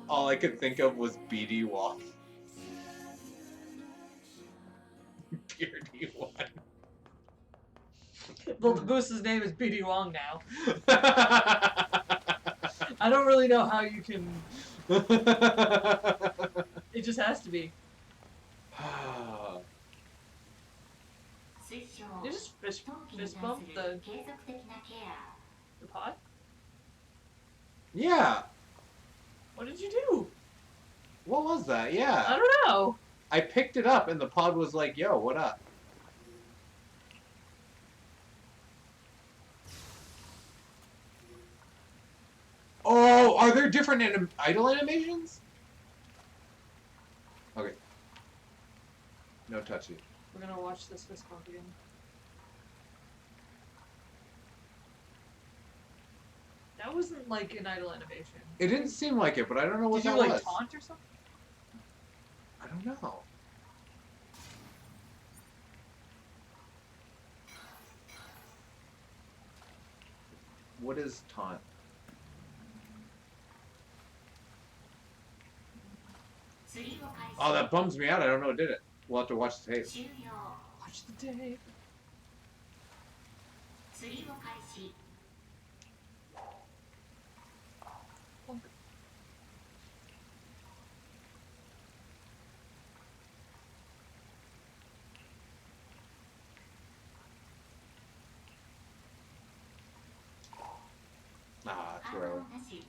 Speaker 1: All I could think of was BD Wong. Beardy one.
Speaker 2: Well, the boost's name is BD Wong now. I don't really know how you can. It just has to be.
Speaker 4: 推奨
Speaker 2: You just fist
Speaker 4: 陶器に
Speaker 2: fist
Speaker 4: 対
Speaker 2: bump
Speaker 4: す
Speaker 2: the
Speaker 4: る継続的なケア
Speaker 2: the pod.
Speaker 1: Yeah.
Speaker 2: What did you do?
Speaker 1: What was that?
Speaker 2: I
Speaker 1: Yeah.
Speaker 2: don't know.
Speaker 1: I picked it up and the pod was like, yo, what up? Oh, are there different idle animations? Okay. No touchy.
Speaker 2: We're gonna watch this fist bump again. That wasn't like an idle animation.
Speaker 1: It didn't seem like it, but I don't know what
Speaker 2: Did you
Speaker 1: that
Speaker 2: like
Speaker 1: was.
Speaker 2: taunt or something?
Speaker 1: I don't know. What is taunt? Oh, that bums me out. I don't know what did it. We'll have to watch the tape.
Speaker 4: 終了
Speaker 2: Watch the tape.
Speaker 4: 釣りを開始
Speaker 1: Ah, it's
Speaker 4: 反
Speaker 1: early.
Speaker 4: 応なし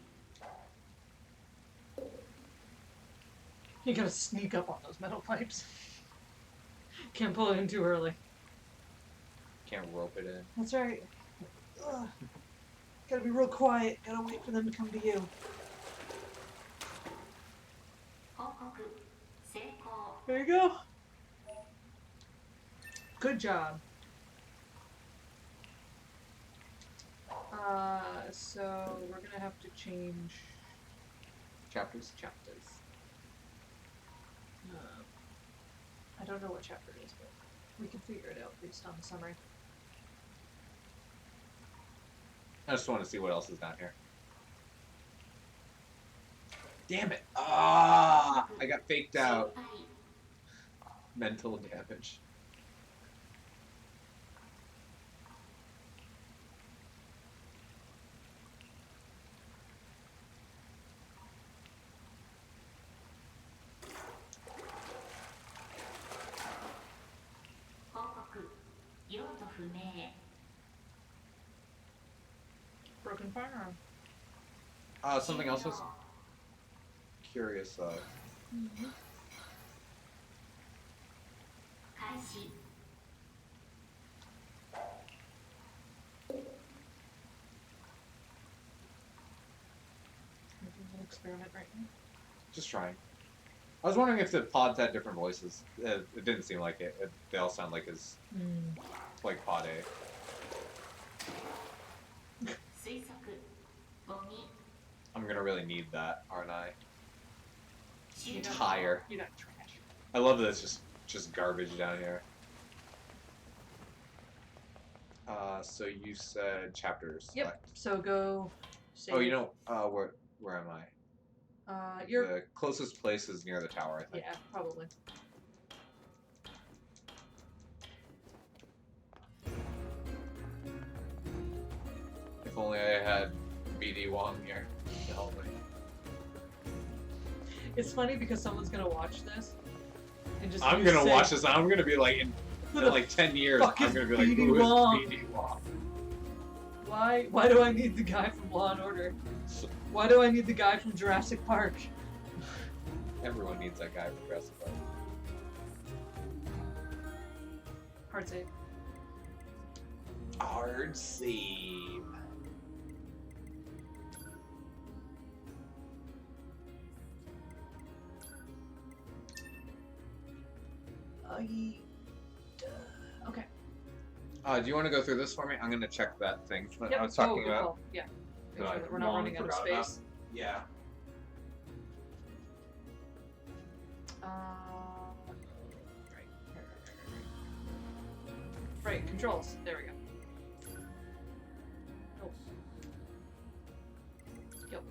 Speaker 2: You gotta sneak up on those metal pipes. Can't pull it in too early.
Speaker 1: Can't rope it in.
Speaker 2: That's right. Ugh. Gotta be real quiet. Gotta wait for them to come to you.
Speaker 4: 報告成功
Speaker 2: There you go. Good job. So we're gonna have to change
Speaker 1: Chapters?
Speaker 2: chapters. I don't know what chapter it is, but we can figure it out based on the summary.
Speaker 1: I just want to see what else is down here. Damn it! Ah! I got faked
Speaker 4: 失
Speaker 1: out.
Speaker 4: 敗
Speaker 1: Mental damage.
Speaker 2: Broken firearm.
Speaker 1: Something else was curious of.
Speaker 4: 開始
Speaker 2: Making an experiment right now.
Speaker 1: Just trying. I was wondering if the pods had different voices. It didn't seem like it. They all sound like his, like pod A.
Speaker 4: 推測ゴミ
Speaker 1: I'm gonna really need that, aren't I?
Speaker 4: 終了
Speaker 1: Tire.
Speaker 2: You're not trash.
Speaker 1: I love that it's just garbage down here. So you said chapters.
Speaker 2: Yep.
Speaker 1: select.
Speaker 2: So go. Save.
Speaker 1: Oh, you know, where am I?
Speaker 2: You're.
Speaker 1: The closest place is near the tower, I think.
Speaker 2: Yeah, probably.
Speaker 1: If only I had BD Wong here to help me.
Speaker 2: It's funny because someone's gonna watch this and just.
Speaker 1: I'm gonna watch this. I'm gonna be like in
Speaker 2: Who the
Speaker 1: like 10 years.
Speaker 2: fuck
Speaker 1: I'm
Speaker 2: is
Speaker 1: gonna be like,
Speaker 2: BD
Speaker 1: who is
Speaker 2: Wong?
Speaker 1: BD Wong?
Speaker 2: Why do I need the guy from Law and Order? Why do I need the guy from Jurassic Park?
Speaker 1: Everyone needs that guy from Jurassic Park.
Speaker 2: Hard save.
Speaker 1: Hard save.
Speaker 2: Okay.
Speaker 1: Do you want to go through this for me? I'm gonna check that thing that
Speaker 2: Yep.
Speaker 1: I was talking
Speaker 2: good
Speaker 1: about.
Speaker 2: call. Yeah. Make
Speaker 1: that
Speaker 2: sure
Speaker 1: I
Speaker 2: that we're not
Speaker 1: long
Speaker 2: running out of
Speaker 1: forgot about.
Speaker 2: space.
Speaker 1: Yeah.
Speaker 2: Right. Right, controls. There we go. Oh. Yep.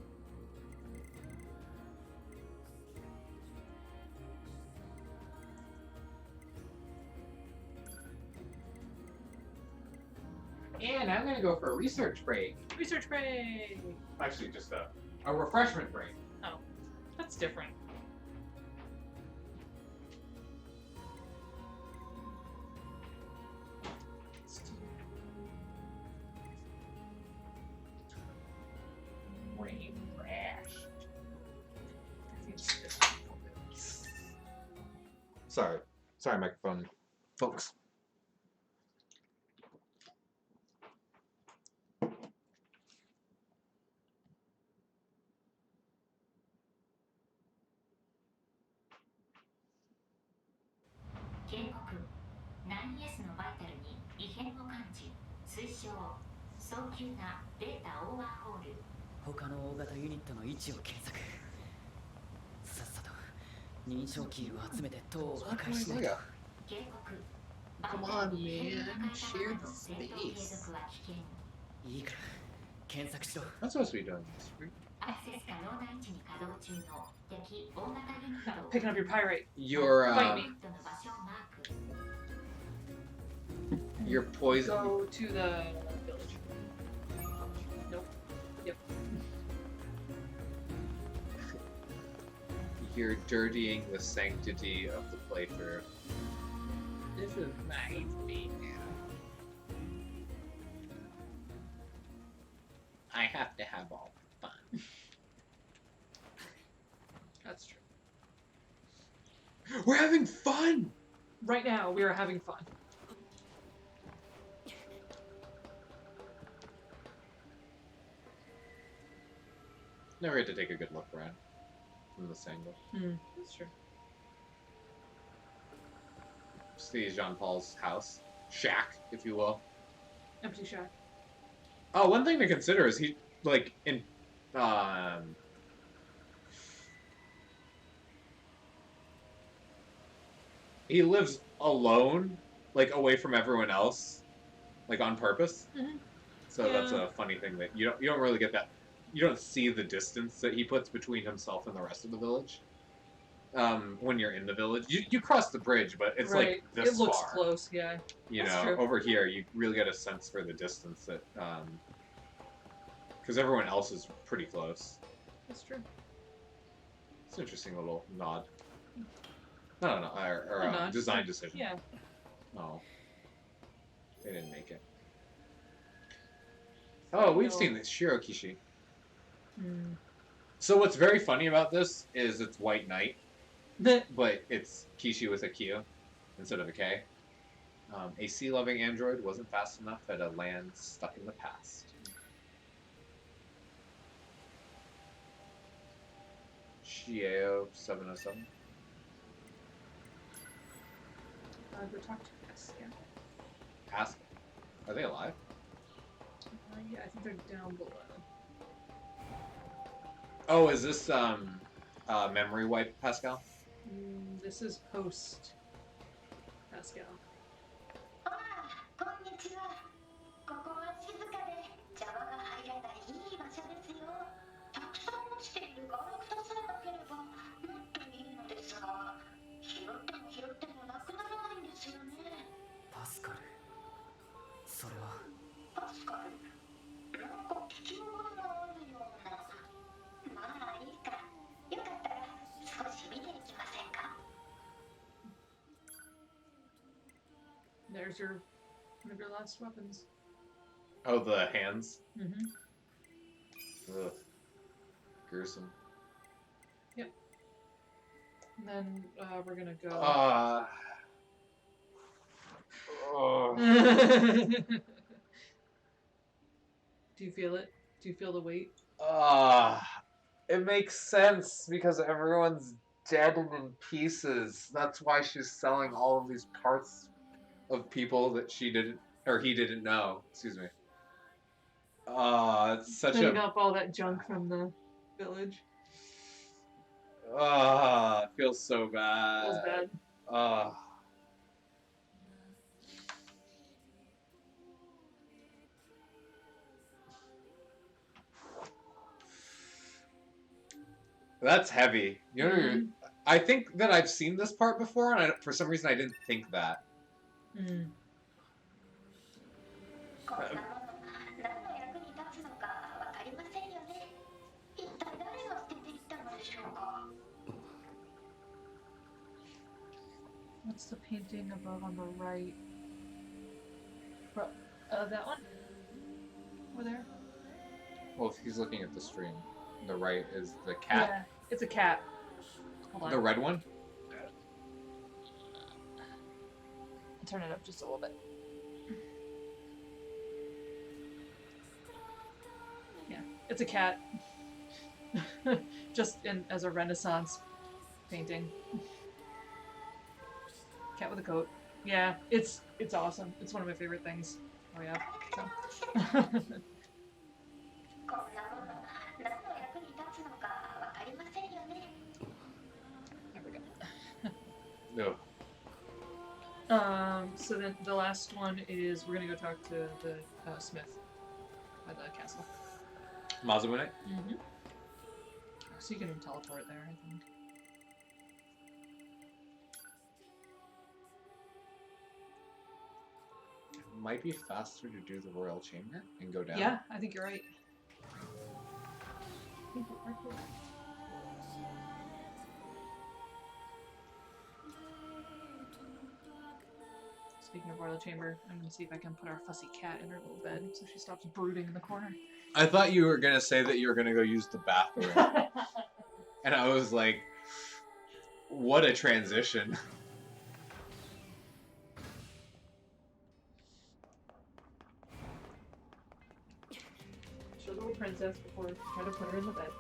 Speaker 1: And I'm gonna go for a research break.
Speaker 2: Research break!
Speaker 1: Actually, just a refreshment break.
Speaker 2: Oh, that's different.
Speaker 1: Brain crash. Sorry, microphone, folks.
Speaker 3: 他の大型ユニットの位置を検索。さっさと認証キーを集めて塔を破壊しないと。
Speaker 5: Come on, man. Share the space.
Speaker 3: いいから検索しろ。
Speaker 1: I'm supposed to be doing this.
Speaker 2: Picking up your pyrite.
Speaker 1: Your
Speaker 2: Fight me.
Speaker 1: your poison.
Speaker 2: Go to the village. Nope. Yep.
Speaker 1: You're dirtying the sanctity of the playthrough.
Speaker 5: This is nice, man. I have to have all the fun.
Speaker 2: That's true.
Speaker 1: We're having fun!
Speaker 2: Right now, we are having fun.
Speaker 1: Never get to take a good look around from this angle.
Speaker 2: That's true.
Speaker 1: See Jean Paul's house. Shack, if you will.
Speaker 2: Empty shack.
Speaker 1: Oh, one thing to consider is he, like, in, he lives alone, like, away from everyone else, like, on purpose.
Speaker 2: Mhm.
Speaker 1: So that's
Speaker 2: Yeah.
Speaker 1: a funny thing that you don't really get that. You don't see the distance that he puts between himself and the rest of the village. When you're in the village, you cross the bridge, but it's
Speaker 2: Right.
Speaker 1: like this
Speaker 2: It looks
Speaker 1: far.
Speaker 2: close, yeah.
Speaker 1: You
Speaker 2: That's
Speaker 1: know,
Speaker 2: true.
Speaker 1: over here, you really get a sense for the distance that, because everyone else is pretty close.
Speaker 2: That's true.
Speaker 1: It's an interesting little nod. No, or
Speaker 2: A nod.
Speaker 1: design decision.
Speaker 2: Yeah.
Speaker 1: Oh, they didn't make it. Oh, we've
Speaker 2: No.
Speaker 1: seen this Shirokishi.
Speaker 2: Hmm.
Speaker 1: So what's very funny about this is it's White Knight,
Speaker 2: The
Speaker 1: but it's Kishi with a Q instead of a K. A sea-loving android wasn't fast enough at a land stuck in the past. Shieo 707.
Speaker 2: go talk to us. Yeah.
Speaker 1: Ask. Are they alive?
Speaker 2: Yeah, I think they're down below.
Speaker 1: Oh, is this memory wipe, Pascal?
Speaker 2: This is post Pascal.
Speaker 4: ああ、こんにちは。ここは静かで邪魔が入らないいい場所ですよ。たくさん落ちているガラクタさえなければもっといいのですが、拾ってもなくならないんですよね。
Speaker 3: パスカル。それは。
Speaker 4: パスカル、なんか聞き覚えがあるような。まあいいか。よかったら少し見ていきませんか。
Speaker 2: There's your one of your last weapons.
Speaker 1: Oh, the hands.
Speaker 2: Mm-hmm.
Speaker 1: Ugh. Gruesome.
Speaker 2: And then we're gonna go.
Speaker 1: Oh.
Speaker 2: Do you feel it? Do you feel the weight?
Speaker 1: It makes sense because everyone's dead and in pieces. That's why she's selling all of these parts of people that she didn't, or he didn't know. Excuse me. It's such
Speaker 2: Setting
Speaker 1: a.
Speaker 2: up all that junk from the village.
Speaker 1: It feels so bad.
Speaker 2: Feels bad.
Speaker 1: That's heavy. You know,
Speaker 2: Mhm.
Speaker 1: I think that I've seen this part before, and for some reason I didn't think that.
Speaker 2: Mm.
Speaker 4: こんなもの何の役に立つのかわかりませんよね。一体誰が捨てていったのでしょうか。
Speaker 2: What's the painting above on the right? That one? Over there?
Speaker 1: Well, if he's looking at the stream, the right is the cat.
Speaker 2: Yeah, it's a cat. Hold on.
Speaker 1: The red one?
Speaker 2: I'll turn it up just a little bit. Yeah, it's a cat. Just as a Renaissance painting. Cat with a coat. Yeah, it's awesome. It's one of my favorite things. Oh yeah. So.
Speaker 4: こんなもの何の役に立つのかわかりませんよね。
Speaker 2: There we
Speaker 1: No.
Speaker 2: go. So then the last one is we're gonna go talk to the Smith by the castle.
Speaker 1: Mazumune?
Speaker 2: Mm-hmm. So you can teleport there, I think.
Speaker 1: It might be faster to do the royal chamber and go down.
Speaker 2: Yeah, I think you're right. I think you're right. Speaking of royal chamber, I'm gonna see if I can put our fussy cat in her little bed so she stops brooding in the corner.
Speaker 1: I thought you were gonna say that you were gonna go use the bathroom. And I was like, what a transition.
Speaker 2: Show the little princess before trying to put her in the bed.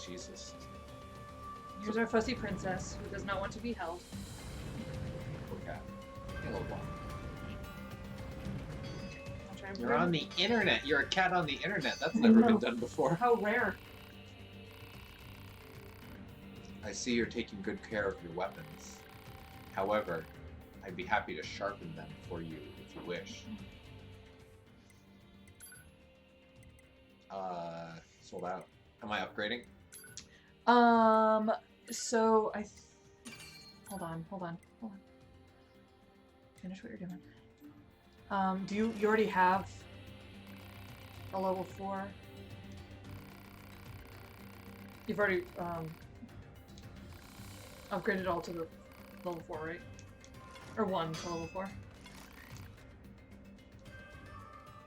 Speaker 1: Jesus.
Speaker 2: Here's our fussy princess who does not want to be held.
Speaker 1: Poor cat. Hey, little boy.
Speaker 2: I'll try and put
Speaker 1: You're
Speaker 2: her in
Speaker 1: on the internet. You're a cat on the internet. That's never been done before.
Speaker 2: How rare.
Speaker 1: I see you're taking good care of your weapons. However, I'd be happy to sharpen them for you if you wish. Sold out. Am I upgrading?
Speaker 2: So hold on. Finish what you're doing. Do you already have a level 4? You've already, upgraded all to the level 4, right? Or 1 to level 4?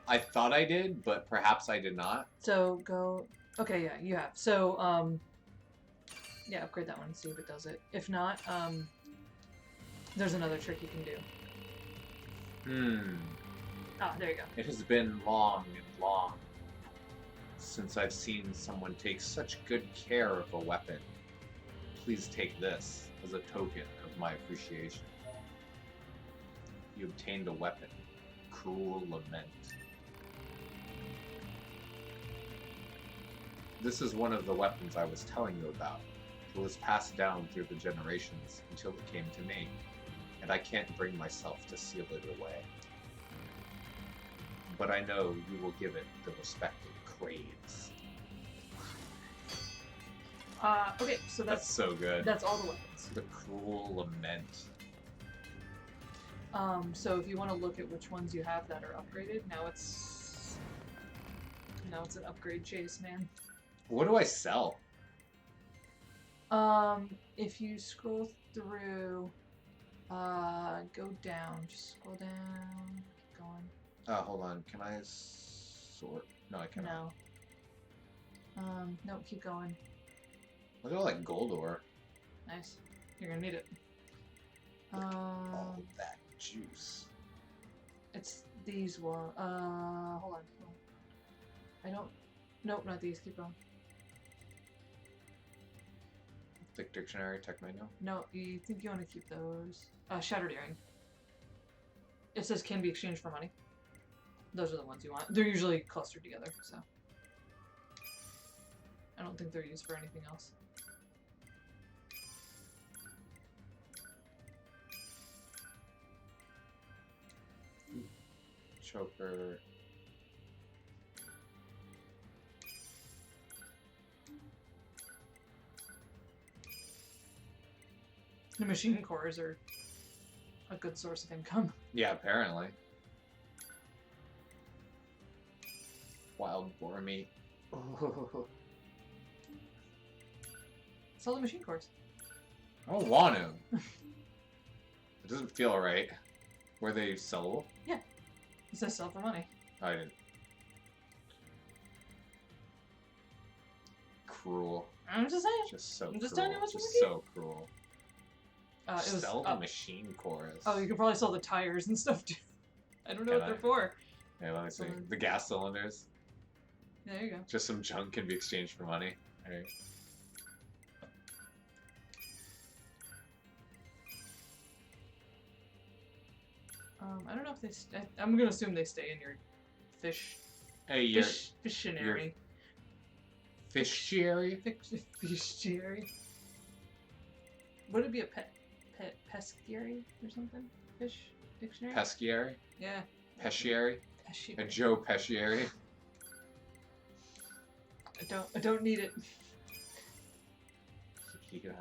Speaker 1: I thought I did, but perhaps I did not.
Speaker 2: So go... Okay, yeah, you have. So, yeah, upgrade that one and see if it does it. If not, there's another trick you can do. Ah, there you go.
Speaker 1: It has been long and long since I've seen someone take such good care of a weapon. Please take this as a token of my appreciation. You obtained a weapon. Cruel Lament. This is one of the weapons I was telling you about. It was passed down through the generations until it came to me, and I can't bring myself to seal it away. But I know you will give it the respect it craves.
Speaker 2: Okay, so
Speaker 1: That's so good.
Speaker 2: that's all the weapons.
Speaker 1: The Cruel Lament.
Speaker 2: So if you want to look at which ones you have that are upgraded, now it's an upgrade chase, man.
Speaker 1: What do I sell?
Speaker 2: If you scroll through, go down, just scroll down, keep going.
Speaker 1: Hold on. Can I sort? No, I cannot.
Speaker 2: No. No, keep going.
Speaker 1: Look at all that gold ore.
Speaker 2: Nice. You're gonna need it.
Speaker 1: All that juice.
Speaker 2: It's these one. Hold on. I don't. Nope, not these. Keep going.
Speaker 1: Thick Dictionary, Tech Manual.
Speaker 2: No, you think you want to keep those. Shattered Earring. It says can be exchanged for money. Those are the ones you want. They're usually clustered together, so. I don't think they're used for anything else.
Speaker 1: Choker.
Speaker 2: The machine cores are a good source of income.
Speaker 1: Yeah, apparently. Wild boar meat.
Speaker 2: Sell the machine cores.
Speaker 1: I don't want to. It doesn't feel right. Where they sell?
Speaker 2: It says sell for money.
Speaker 1: I didn't. Cruel.
Speaker 2: I'm just saying.
Speaker 1: Just so
Speaker 2: I'm just
Speaker 1: cruel.
Speaker 2: telling you what's
Speaker 1: Just
Speaker 2: in the
Speaker 1: so cruel.
Speaker 2: It was
Speaker 1: Sell the
Speaker 2: up.
Speaker 1: machine cores.
Speaker 2: Oh, you could probably sell the tires and stuff too. I don't know what
Speaker 1: Can
Speaker 2: they're
Speaker 1: I?
Speaker 2: for.
Speaker 1: Yeah, let me see.
Speaker 2: Someone-
Speaker 1: The gas cylinders.
Speaker 2: There you go.
Speaker 1: Just some junk can be exchanged for money. Alright.
Speaker 2: I don't know if they. I'm gonna assume they stay in your fish.
Speaker 1: Hey, your
Speaker 2: Fishinary.
Speaker 1: fishiary?
Speaker 2: Fishiary. Would it be a pesciary or something? Fish dictionary.
Speaker 1: Pesciary?
Speaker 2: Yeah.
Speaker 1: Pesciary? A
Speaker 2: Pesciary.
Speaker 1: Joe Pesciary?
Speaker 2: I don't need it.
Speaker 1: Yeah.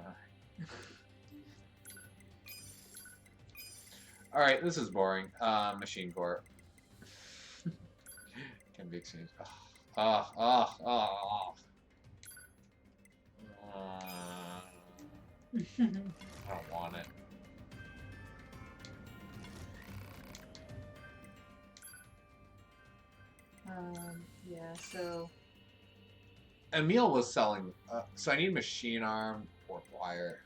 Speaker 1: Alright, this is boring. Machine core. Can be exchanged. I don't want it.
Speaker 2: Yeah. So.
Speaker 1: Emil was selling. So I need machine arm or wire.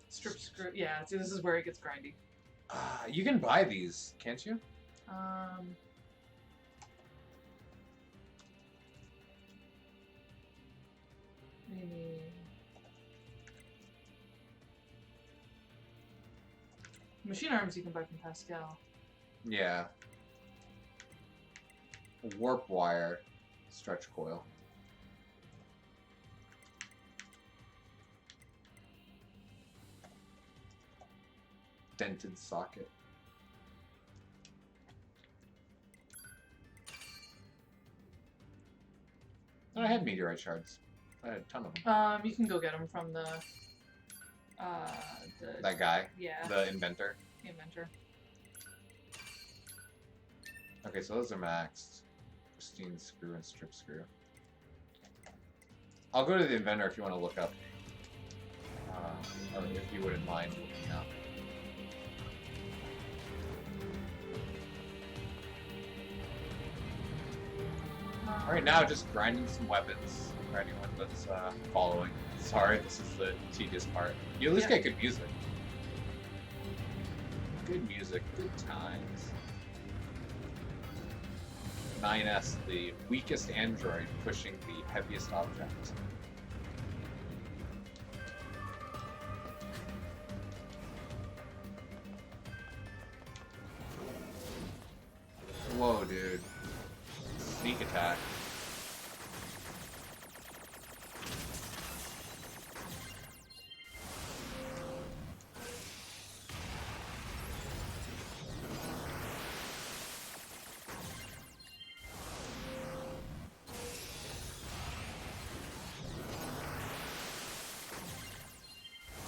Speaker 2: Strip screw. Yeah. See, this is where it gets grindy.
Speaker 1: You can buy these, can't you?
Speaker 2: Maybe. Machine arms you can buy from Pascal.
Speaker 1: Yeah. Warp wire, stretch coil. Dented socket. Oh, I had meteorite shards. I had a ton of them.
Speaker 2: You can go get them from the
Speaker 1: That guy,
Speaker 2: yeah,
Speaker 1: the inventor.
Speaker 2: inventor.
Speaker 1: Okay, so those are maxed. Pristine screw and strip screw. I'll go to the inventor if you want to look up. Or if you wouldn't mind looking up. Alright, now just grinding some weapons for anyone that's following. Sorry, this is the tedious part. You at least
Speaker 2: Yeah.
Speaker 1: get good music. Good music, good times. 9S, the weakest android pushing the heaviest object. Whoa, dude. Sneak attack.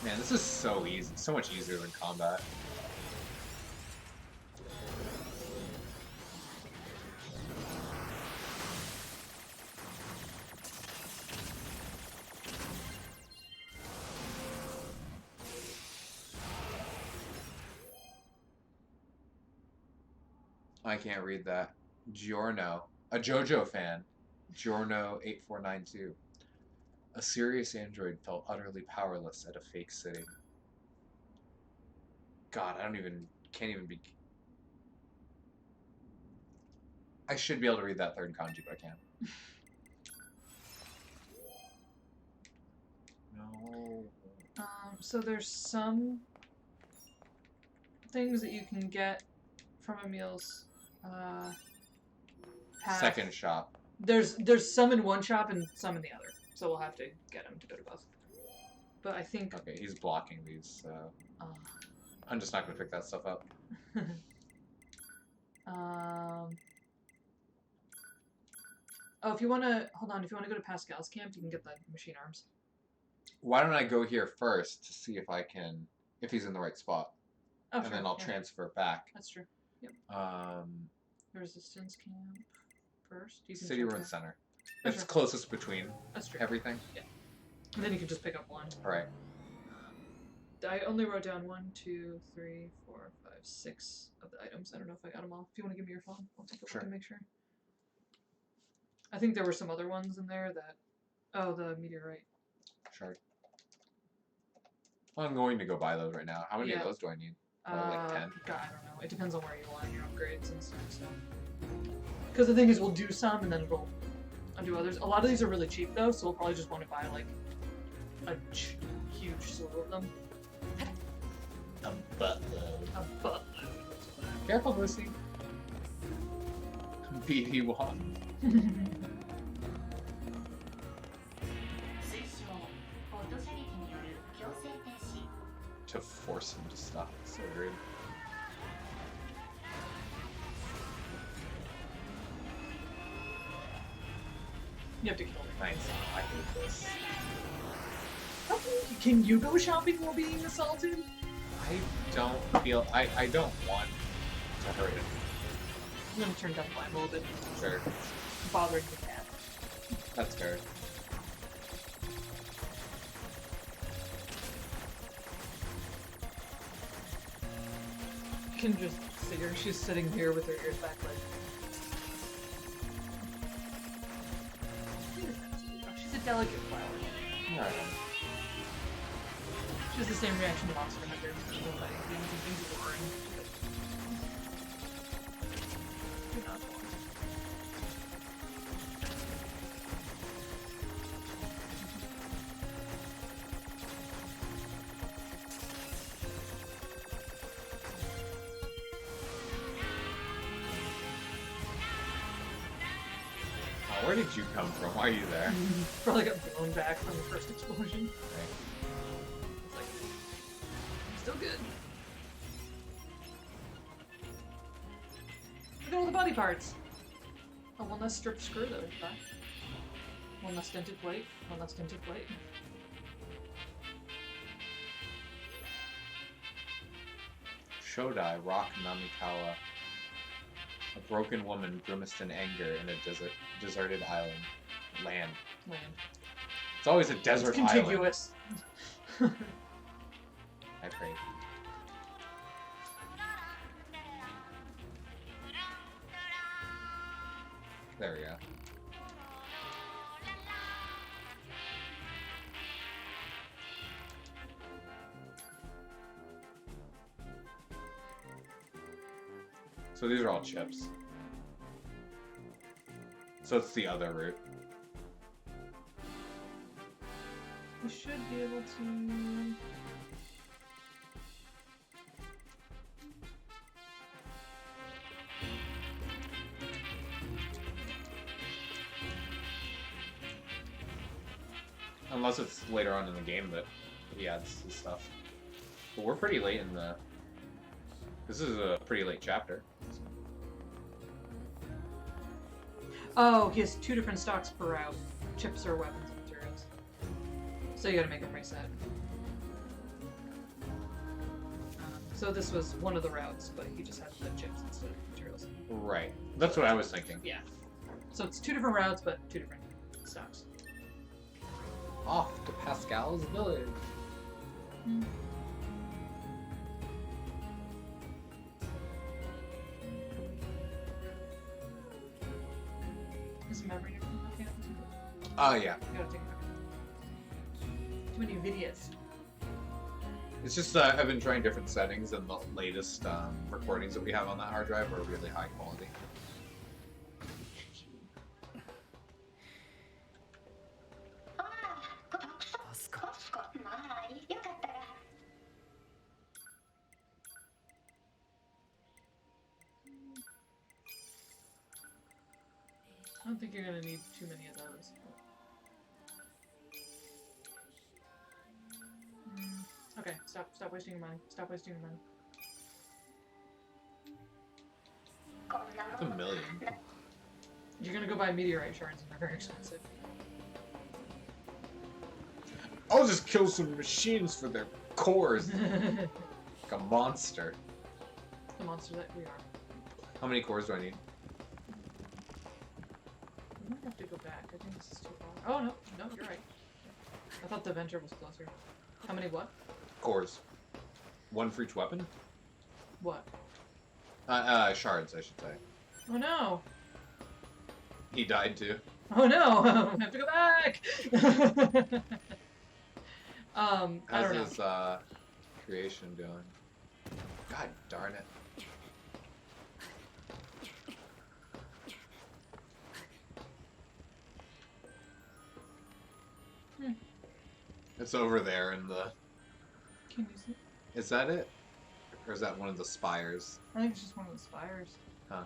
Speaker 1: Man, this is so easy. So much easier than combat. I can't read that. Giorno. A JoJo fan. Giorno8492. A serious android felt utterly powerless at a fake city. God, can't even be... I should be able to read that third kanji, but I can't. No.
Speaker 2: So there's some things that you can get from Emil's path.
Speaker 1: Second shop.
Speaker 2: There's some in one shop and some in the other, so we'll have to get him to go to both. But I think.
Speaker 1: Okay, he's blocking these, so... I'm just not gonna pick that stuff up.
Speaker 2: Oh, if you wanna hold on, if you wanna go to Pascal's camp, you can get the machine arms.
Speaker 1: Why don't I go here first to see if I can, if he's in the right spot,
Speaker 2: Oh,
Speaker 1: and
Speaker 2: sure,
Speaker 1: then I'll
Speaker 2: yeah.
Speaker 1: transfer back.
Speaker 2: That's true. Resistance camp first. You can
Speaker 1: City
Speaker 2: check
Speaker 1: Ruin
Speaker 2: that.
Speaker 1: Center.
Speaker 2: Oh,
Speaker 1: It's
Speaker 2: sure.
Speaker 1: closest between
Speaker 2: That's true.
Speaker 1: everything.
Speaker 2: And then you can just pick up one.
Speaker 1: Right.
Speaker 2: I only wrote down 1, 2, 3, 4, 5, 6 of the items. I don't know if I got them all. If you want to give me your phone, I'll take a look and make sure. I think there were some other ones in there that. Oh, the meteorite.
Speaker 1: Shard. I'm going to go buy those right now. How many of those do I need? Like 10?
Speaker 2: God, I don't know. It depends on where you want your upgrades and stuff. So. Because the thing is, we'll do some and then we'll undo others. A lot of these are really cheap though, so we'll probably just want to buy like a huge slew of them.
Speaker 5: A buttload.
Speaker 2: A buttload.
Speaker 1: Careful, Lucy. BD1. To force him to stop. It's so weird.
Speaker 2: You have to kill them.
Speaker 1: Nice. I hate this.
Speaker 2: Can you go shopping while being assaulted?
Speaker 1: I don't feel. I don't want to hurt him.
Speaker 2: I'm gonna turn down the volume a little bit.
Speaker 1: Sure.
Speaker 2: Bothering the cat.
Speaker 1: That's fair.
Speaker 2: You can just see her. She's sitting here with her ears back like. Oh, she's a delicate flower.
Speaker 1: Alright.
Speaker 2: She has the same reaction to Monster Hunter. Nobody things boring. You're not boring.
Speaker 1: Where did you come from? Why are you there?
Speaker 2: Probably got blown back from the first explosion. It's like, still good. Look at all the body parts. Oh, one less stripped screw though. Huh? One less dented plate. One less dented plate.
Speaker 1: Shodai, Rock Namikawa. A broken woman grimaced in anger in a deserted island. Land. It's always a desert
Speaker 2: It's contiguous.
Speaker 1: island. I prayed. There we go. So these are all chips. So it's the other route.
Speaker 2: We should be able to.
Speaker 1: Unless it's later on in the game that he adds his stuff. But we're pretty late in the... This is a pretty late chapter.
Speaker 2: Oh, he has 2 different stocks per route. Chips or weapons and materials. So you gotta make them reset. So this was one of the routes, but he just had the chips instead of materials.
Speaker 1: Right. That's what I was thinking.
Speaker 2: Yeah. So it's 2 different routes, but 2 different stocks.
Speaker 1: Off to Pascal's village.
Speaker 2: Is memory different? Okay.
Speaker 1: Oh, yeah.
Speaker 2: You gotta take it. Too many videos.
Speaker 1: It's just I've been trying different settings, and the latest recordings that we have on that hard drive are really high quality.
Speaker 2: I don't think you're gonna need too many of those. Okay, stop wasting your money. Stop wasting your money.
Speaker 1: It's $1 million.
Speaker 2: You're gonna go buy meteorite shards and they're very expensive.
Speaker 1: I'll just kill some machines for their cores. Like a monster.
Speaker 2: The monster that we are.
Speaker 1: How many cores do I need?
Speaker 2: We might have to go back. I think this is too far. Oh, no. No, you're right. I thought the Avenger was closer. How many what?
Speaker 1: Cores. One for each weapon?
Speaker 2: What?
Speaker 1: Shards, I should say.
Speaker 2: Oh, no.
Speaker 1: He died too.
Speaker 2: Oh, no. I have to go back. I
Speaker 1: How's
Speaker 2: don't know.
Speaker 1: his creation doing? God darn it. It's over there in the...
Speaker 2: Can you see?
Speaker 1: Is that it? Or is that one of the spires?
Speaker 2: I think it's just one of the spires.
Speaker 1: Huh.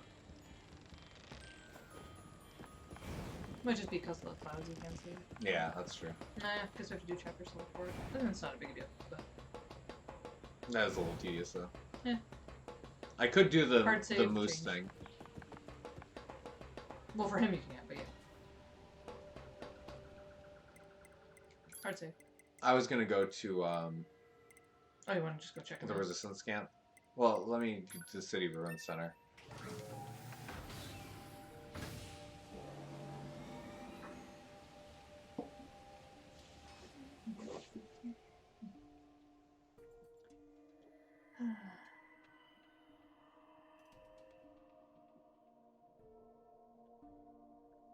Speaker 2: Might just be because of the clouds you can't see it.
Speaker 1: Yeah, that's true.
Speaker 2: Nah, because we have to do chapter select for it. And it's not a big deal, but...
Speaker 1: That is a little tedious though.
Speaker 2: Yeah.
Speaker 1: I could do the
Speaker 2: Hard save
Speaker 1: moose
Speaker 2: change.
Speaker 1: thing.
Speaker 2: Well, for him you can't, but yeah. Hard save.
Speaker 1: I was gonna go to
Speaker 2: Oh, you want to just go check it
Speaker 1: the
Speaker 2: out?
Speaker 1: resistance camp. Well, let me get to the city ruin center.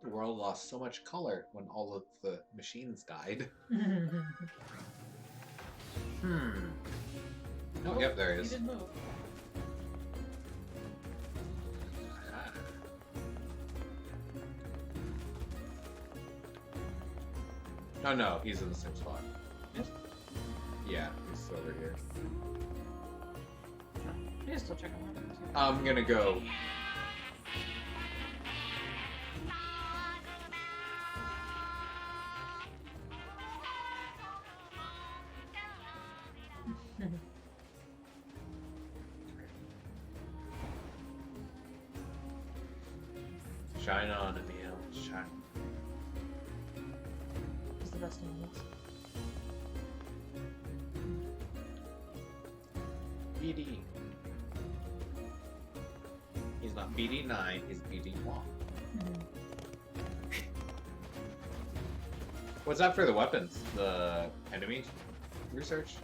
Speaker 1: The world lost so much color when all of the machines died. Oh, yep, there he
Speaker 2: He
Speaker 1: is.
Speaker 2: did move.
Speaker 1: Oh no, he's in the same spot.
Speaker 2: Yes?
Speaker 1: Yeah, he's over here.
Speaker 2: You can still check him out.
Speaker 1: I'm gonna go. Shine on, Emil. Shine.
Speaker 2: He's the best in this.
Speaker 1: BD. He's not BD9, he's BD1. What's after the weapons? The enemy research?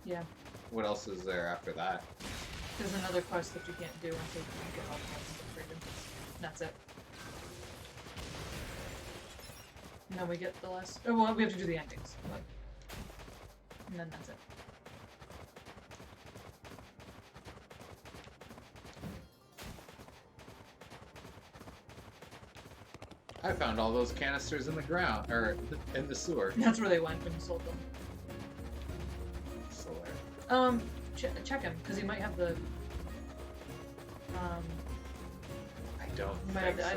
Speaker 2: Yeah.
Speaker 1: What else is there after that?
Speaker 2: There's another quest that you can't do until you get all the points of freedom. That's it. And then we get the last... Oh, well, we have to do the endings. But... And then that's it.
Speaker 1: I found all those canisters in the ground, or in the sewer.
Speaker 2: That's where they went when you sold them.
Speaker 1: Still there.
Speaker 2: Check him, because he might have the...
Speaker 1: I don't
Speaker 2: he might
Speaker 1: think
Speaker 2: have the
Speaker 1: so.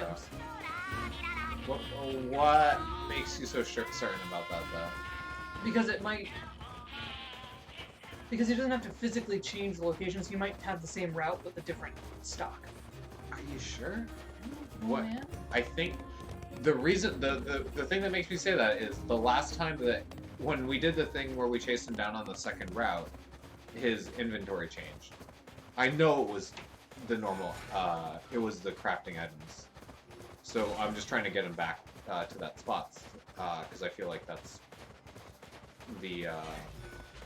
Speaker 2: items.
Speaker 1: What makes you so certain about that, though?
Speaker 2: Because it might... Because he doesn't have to physically change the locations, he might have the same route with a different stock.
Speaker 1: Are you sure?
Speaker 2: Oh,
Speaker 1: What?
Speaker 2: man.
Speaker 1: I think the reason, the thing that makes me say that is the last time that, when we did the thing where we chased him down on the second route, his inventory changed. I know it was the normal, it was the crafting items. So I'm just trying to get him back to that spot, because I feel like that's the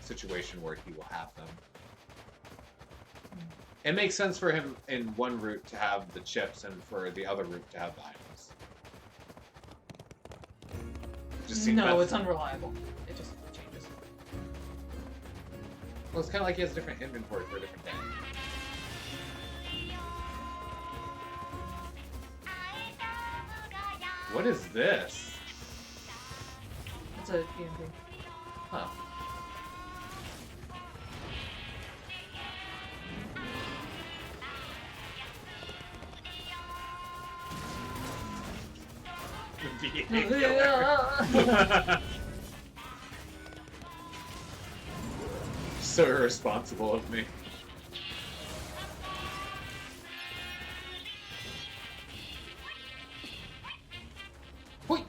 Speaker 1: situation where he will have them. It makes sense for him in one route to have the chips and for the other route to have the items. Just seems
Speaker 2: No,
Speaker 1: that-
Speaker 2: it's unreliable. It just changes.
Speaker 1: Well, it's kind of like he has different inventory for a different day. What is this?
Speaker 2: It's a EMP.
Speaker 1: Huh. So irresponsible of me. Whoi!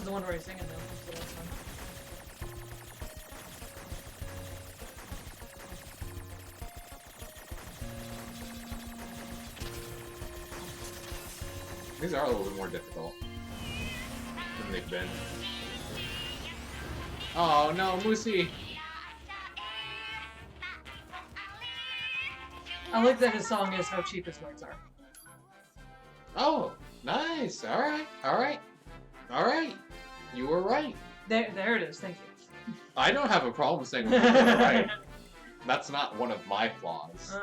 Speaker 2: the one where I sing it now. So that's fun.
Speaker 1: These are a little bit more difficult than they've been. Oh no, Moosey!
Speaker 2: I like that his song is How Cheap His Notes Are.
Speaker 1: Oh, nice. All right, all right, all right. You were right.
Speaker 2: There it is. Thank you.
Speaker 1: I don't have a problem saying you were right. That's not one of my flaws.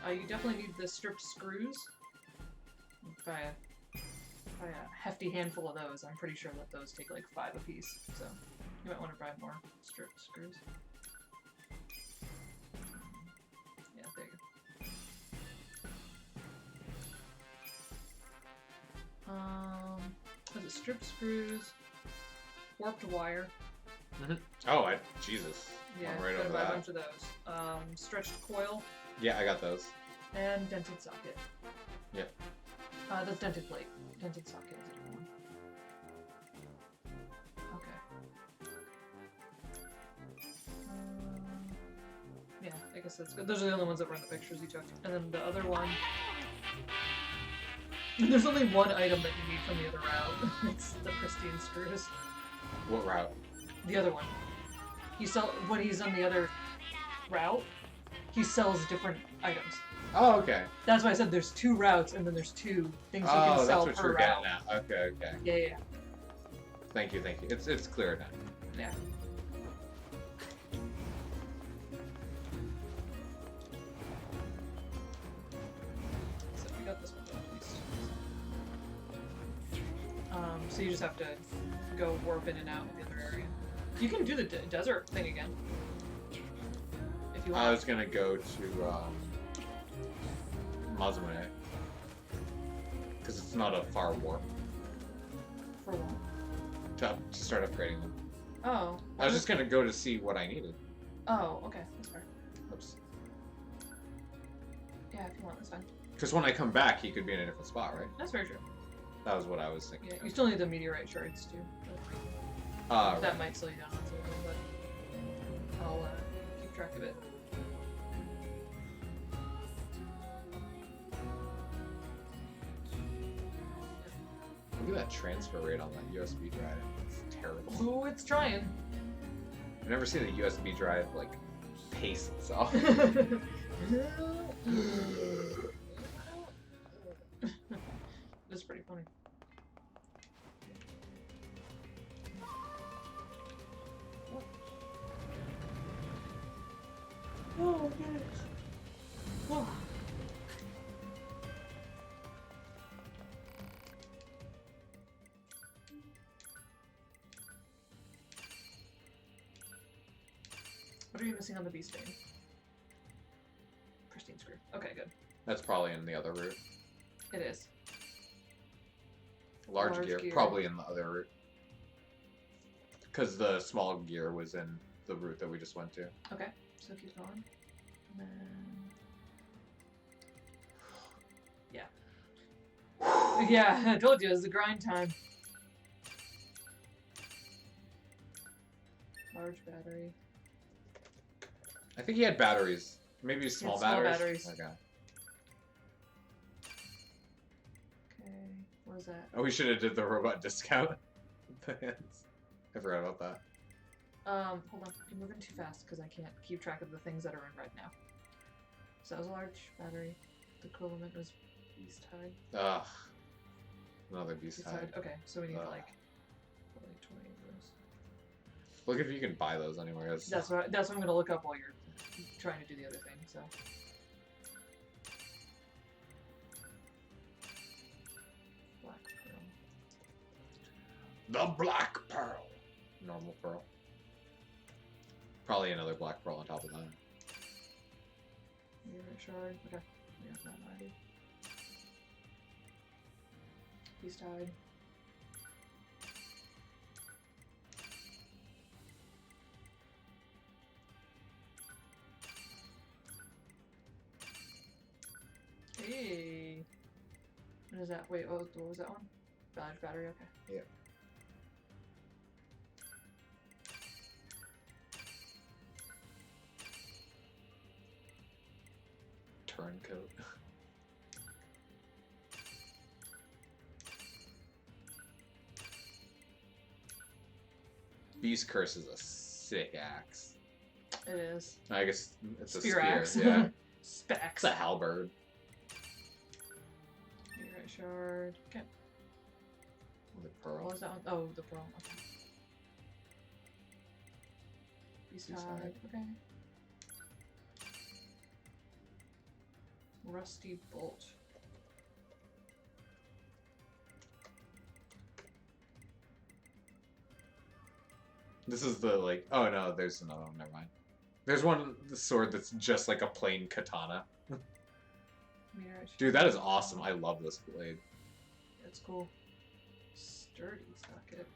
Speaker 2: You definitely need the stripped screws. Buy a hefty handful of those. I'm pretty sure that those take like 5 apiece, so you might want to buy more stripped screws. Yeah, there you go. Was it stripped screws? Warped wire.
Speaker 1: Oh, Jesus.
Speaker 2: Yeah,
Speaker 1: I'm right
Speaker 2: gotta
Speaker 1: over
Speaker 2: buy a
Speaker 1: that.
Speaker 2: bunch of those. Stretched coil
Speaker 1: Yeah, I got those.
Speaker 2: and dented socket.
Speaker 1: Yep.
Speaker 2: That's dented plate. Dented socket is a different one. Okay. Yeah, I guess that's good. Those are the only ones that were in the pictures you took. And then the other one... There's only one item that you need from the other route. It's the pristine screws.
Speaker 1: What route?
Speaker 2: The other one. When he's on the other route, he sells different items.
Speaker 1: Oh, okay.
Speaker 2: That's why I said there's 2 routes, and then there's 2 things you can
Speaker 1: Oh,
Speaker 2: sell
Speaker 1: that's what
Speaker 2: per
Speaker 1: you're
Speaker 2: route.
Speaker 1: getting at. Okay, okay.
Speaker 2: Yeah.
Speaker 1: Thank you, thank you. It's clear now.
Speaker 2: Yeah. So we got this one done at least. So you just have to go warp in and out of the other area. You can do the desert thing again. If you want.
Speaker 1: I was gonna go to Mazumune. Because it's not a far warp
Speaker 2: For what?
Speaker 1: to start upgrading them.
Speaker 2: Oh.
Speaker 1: I was just gonna go to see what I needed.
Speaker 2: Oh, okay. That's fair.
Speaker 1: Oops.
Speaker 2: Yeah, if you want, that's fine.
Speaker 1: Because when I come back, he could be in a different spot, right?
Speaker 2: That's very true.
Speaker 1: That was what I was thinking.
Speaker 2: Yeah, you still need the meteorite shards too. But that might slow you down a little bit, but I'll keep track of it.
Speaker 1: Look at that transfer rate on that USB drive. It's terrible.
Speaker 2: Ooh, it's trying.
Speaker 1: I've never seen a USB drive like pace itself.
Speaker 2: That's pretty funny. Oh, yes. Oh. What are you missing on the bee stain? Pristine screw. Okay, good.
Speaker 1: That's probably in the other route.
Speaker 2: It is.
Speaker 1: Large gear, probably in the other route. Because the small gear was in the route that we just went to.
Speaker 2: Okay, so keep going. And then... Yeah. Yeah, I told you, it's the grind time. Large battery.
Speaker 1: I think he had batteries. Maybe small
Speaker 2: small
Speaker 1: batteries.
Speaker 2: batteries.
Speaker 1: Okay.
Speaker 2: Okay, what is that?
Speaker 1: Oh, we should have did the robot discount. I forgot about that.
Speaker 2: Hold on. You're moving too fast because I can't keep track of the things that are in red now. So that was a large battery. The equivalent was beast hide.
Speaker 1: Ugh. Another beast hide.
Speaker 2: Okay, so we need
Speaker 1: Ugh.
Speaker 2: like 20 of those.
Speaker 1: Look if you can buy those anywhere.
Speaker 2: That's what I'm gonna look up while you're trying to do the other thing. So. Black pearl.
Speaker 1: The Black Pearl. Normal pearl. Probably another black pearl on top of that.
Speaker 2: Meteorite shard. Okay. Yeah, that already. Beast hide. Hey. What is that? Wait, what was that one? Battery, okay.
Speaker 1: Yeah. Turncoat. Beast Curse is a sick axe.
Speaker 2: It is.
Speaker 1: I guess it's a
Speaker 2: Spear
Speaker 1: spear.
Speaker 2: axe.
Speaker 1: Yeah.
Speaker 2: Specs.
Speaker 1: It's a halberd.
Speaker 2: Meteorite shard. Okay.
Speaker 1: The pearl.
Speaker 2: What was that one? Oh, the pearl. Okay. Beast
Speaker 1: Beast
Speaker 2: hide.
Speaker 1: hide.
Speaker 2: Okay. Rusty bolt.
Speaker 1: This is the like. Oh no, there's another one. Never mind. There's one sword that's just like a plain katana.
Speaker 2: Meteorite
Speaker 1: Dude, that is awesome. I love this blade.
Speaker 2: That's cool. Sturdy socket.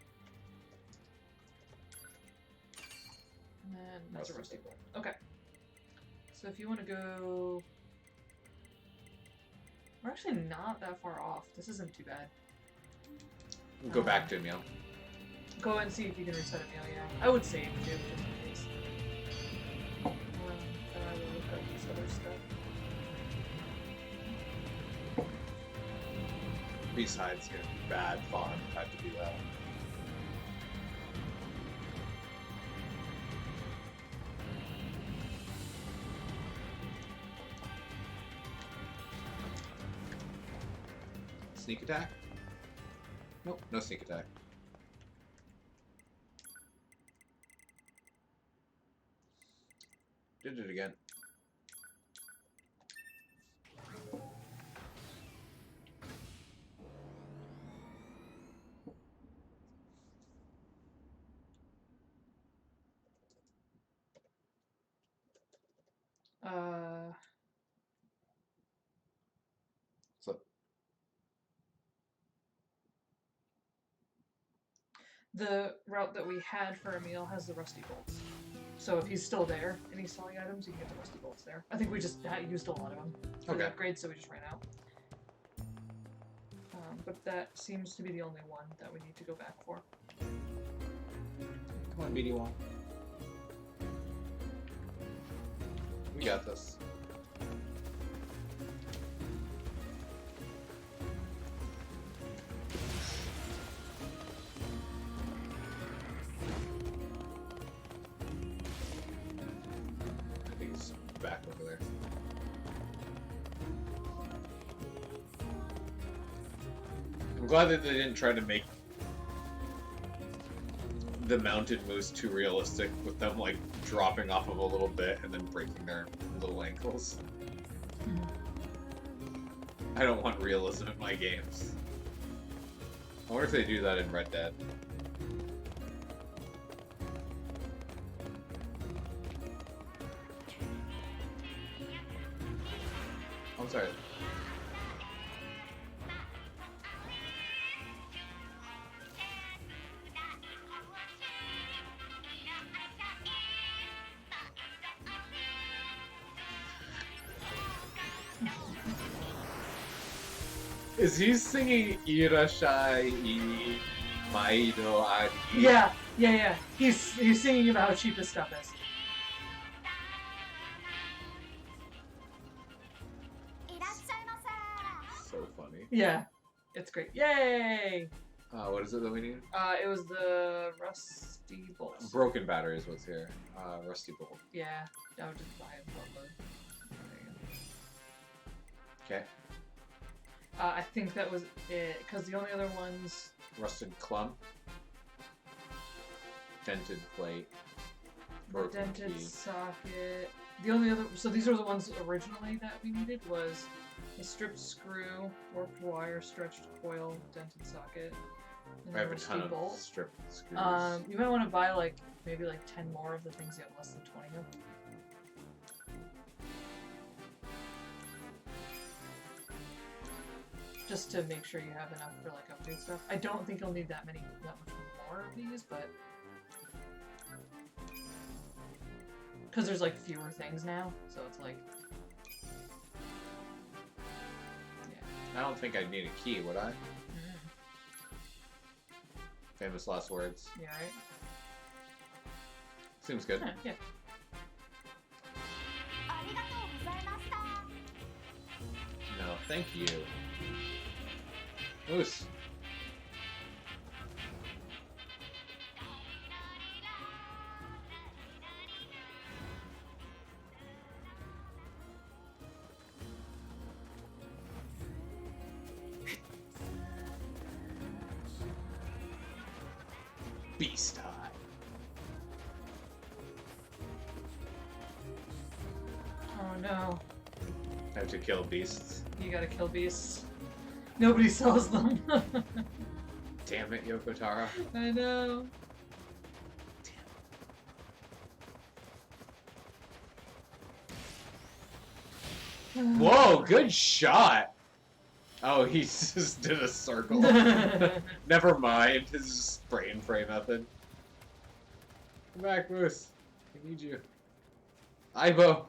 Speaker 2: And then that's a rusty bolt. Okay. So if you want to go... We're actually not that far off. This isn't too bad.
Speaker 1: Go back to Emil.
Speaker 2: Go and see if you can reset it now, yeah. I would save too, just in case. Then I will look up this other stuff.
Speaker 1: Besides, you know, bad farm had to do that. Sneak attack? Nope, no sneak attack. Did it again. So
Speaker 2: The route that we had for Emil has the rusty bolts. So if he's still there and he's selling items, you can get the rusty bolts there. I think we just used a lot of them for the upgrades, so we just ran out. But that seems to be the only one that we need to go back for.
Speaker 1: come on, BD1. We got this. I think he's back over there. I'm glad that they didn't try to make the mounted moose too realistic with them like dropping off of a little bit and then breaking their little ankles. I don't want realism in my games. I wonder if they do that in Red Dead. I'm sorry. Is he singing Irashai Maido Ari?
Speaker 2: Yeah. He's singing about how cheap his stuff is.
Speaker 1: So funny.
Speaker 2: Yeah, it's great. Yay!
Speaker 1: What is it that we need?
Speaker 2: It was the rusty bolts.
Speaker 1: Broken battery is what's here. Rusty bolt.
Speaker 2: Yeah, I would just buy it. There you go.
Speaker 1: Okay.
Speaker 2: I think that was it, because the only other ones...
Speaker 1: Rusted clump. Dented plate. Broken
Speaker 2: dented
Speaker 1: key.
Speaker 2: socket. The only other... So these are the ones originally that we needed was a stripped screw, warped wire, stretched coil, dented socket, and
Speaker 1: I have a
Speaker 2: rusty
Speaker 1: ton of
Speaker 2: bolt.
Speaker 1: stripped screws.
Speaker 2: You might want to buy like maybe like 10 more of the things you have less than 20 of. Just to make sure you have enough for like upgrade stuff. I don't think you'll need that much more of these, but because there's like fewer things now, so it's like
Speaker 1: I don't think I'd need a key, would I?
Speaker 2: Mm.
Speaker 1: Famous last words.
Speaker 2: Yeah, right?
Speaker 1: Seems good.
Speaker 2: Yeah.
Speaker 1: No, thank you. Moose. Beast time.
Speaker 2: Oh no.
Speaker 1: I have to kill beasts.
Speaker 2: You gotta kill beasts. Nobody sells them.
Speaker 1: Damn it, Yoko Taro.
Speaker 2: I know.
Speaker 1: Whoa, good shot! Oh, he just did a circle. Never mind, his spray and pray method. Come back, Moose. I need you. Ibo.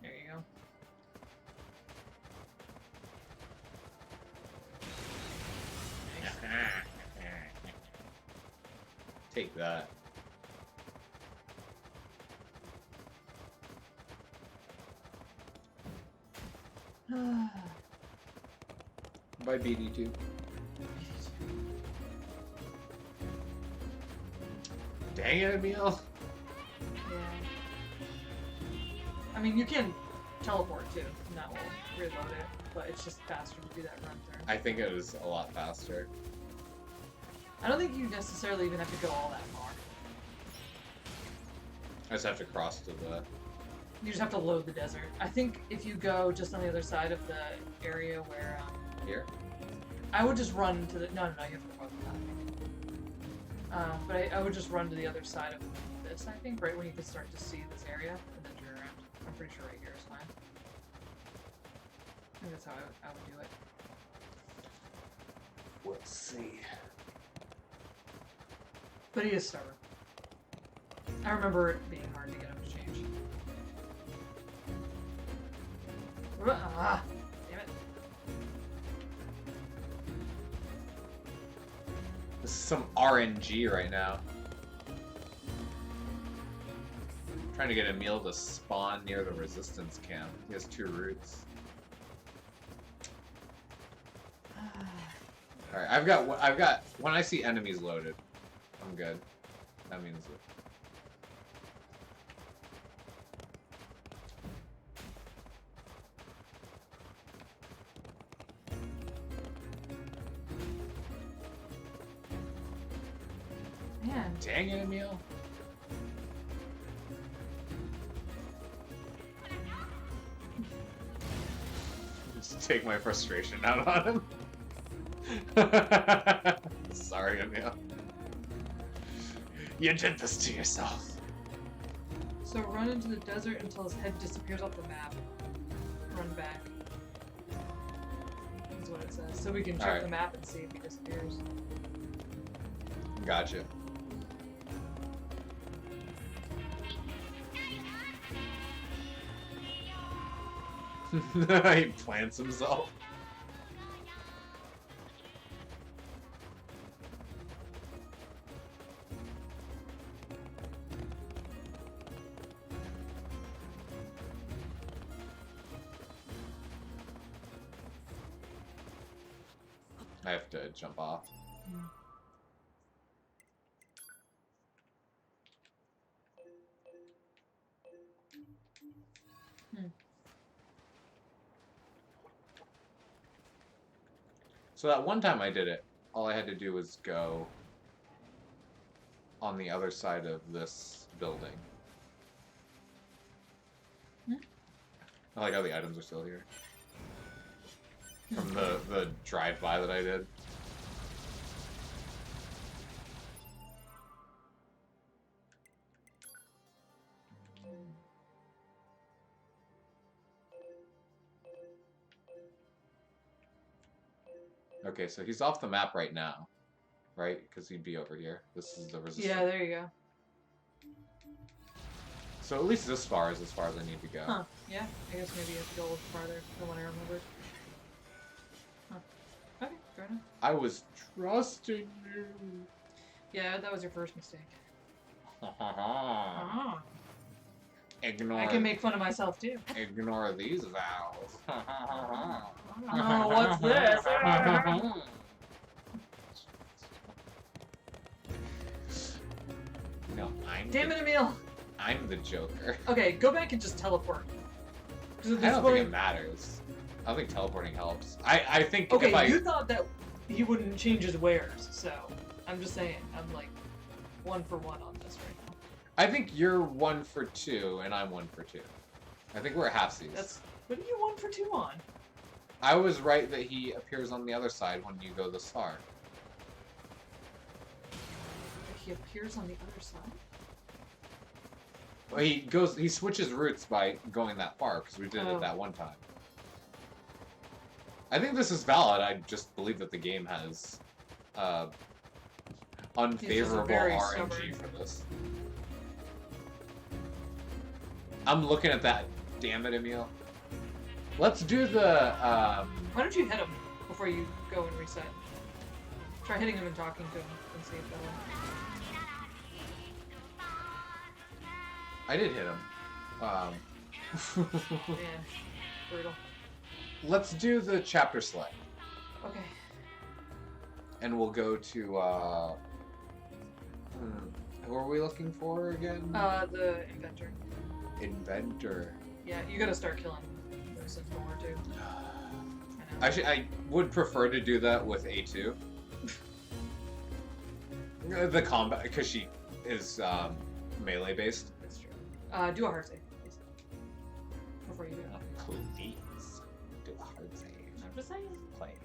Speaker 2: There you go.
Speaker 1: Take that. Bye, BD2. Dang it, Emil.
Speaker 2: Yeah. I mean, you can teleport too, and that will reload it, but it's just faster to do that run through.
Speaker 1: I think it was a lot faster.
Speaker 2: I don't think you necessarily even have to go all that far.
Speaker 1: I just have to cross to the...
Speaker 2: You just have to load the desert. I think if you go just on the other side of the area where,
Speaker 1: Here?
Speaker 2: I would just run to the... No, you have to go farther back. But I would just run to the other side of this, I think, right when you can start to see this area, and then turn around. I'm pretty sure right here is fine. I think that's how I would do it.
Speaker 1: Let's see.
Speaker 2: But he is stubborn. I remember it being hard to get him to change. Ah! Damn it.
Speaker 1: This is some RNG right now. I'm trying to get Emil to spawn near the resistance camp. He has 2 routes. Alright, I've got, when I see enemies loaded, I'm good. That means it.
Speaker 2: Man.
Speaker 1: Dang it, Emil. Just take my frustration out on him. Sorry, Emil. You did this to yourself.
Speaker 2: So run into the desert until his head disappears off the map. Run back. That's what it says. So we can check
Speaker 1: Alright.
Speaker 2: the map and see if he disappears.
Speaker 1: Gotcha. He plants himself. I have to jump off. So that one time I did it, all I had to do was go on the other side of this building. I like how the items are still here. From the drive-by that I did. Okay, so he's off the map right now, right? Because he'd be over here. This is the resistance.
Speaker 2: Yeah, there you go.
Speaker 1: So at least this far is as far as I need to go.
Speaker 2: Huh. Yeah. I guess maybe you have to go a little farther than what I remembered. Huh. Okay, fair enough.
Speaker 1: I was trusting you.
Speaker 2: Yeah, that was your first mistake.
Speaker 1: Uh-huh.
Speaker 2: Oh.
Speaker 1: Ignore.
Speaker 2: I can make fun of myself too.
Speaker 1: Ignore these vowels.
Speaker 2: Oh, what's this?
Speaker 1: No,
Speaker 2: Damn it, Emil!
Speaker 1: I'm the Joker.
Speaker 2: Okay, go back and just teleport. Because at
Speaker 1: I
Speaker 2: this
Speaker 1: don't
Speaker 2: point,
Speaker 1: think it matters. I don't think teleporting helps. I think
Speaker 2: okay,
Speaker 1: if I
Speaker 2: you thought that he wouldn't change his wares, so I'm just saying, I'm like 1 for 1 on this right now.
Speaker 1: I think you're 1 for 2 and I'm 1 for 2. I think we're halfsies.
Speaker 2: That's what are you 1 for 2 on?
Speaker 1: I was right that he appears on the other side when you go this far.
Speaker 2: He appears on the other side.
Speaker 1: Well, he switches routes by going that far because we did it that one time. I think this is valid. I just believe that the game has unfavorable RNG
Speaker 2: stubborn.
Speaker 1: for this. I'm looking at that. Damn it, Emil. Let's do the.
Speaker 2: Why don't you hit him before you go and reset? Try hitting him and talking to him and see if that'll.
Speaker 1: I did hit him.
Speaker 2: Man, brutal.
Speaker 1: Let's do the chapter select,
Speaker 2: Okay.
Speaker 1: and we'll go to. Who are we looking for again?
Speaker 2: The inventor.
Speaker 1: Inventor.
Speaker 2: Yeah, you gotta start killing Lucid more too. I know.
Speaker 1: Actually, I would prefer to do that with A2. The combat, because she is melee based.
Speaker 2: That's true. Do a hard save, please. Before you do that.
Speaker 1: Please do a hard save.
Speaker 2: I'm just saying.
Speaker 1: Please.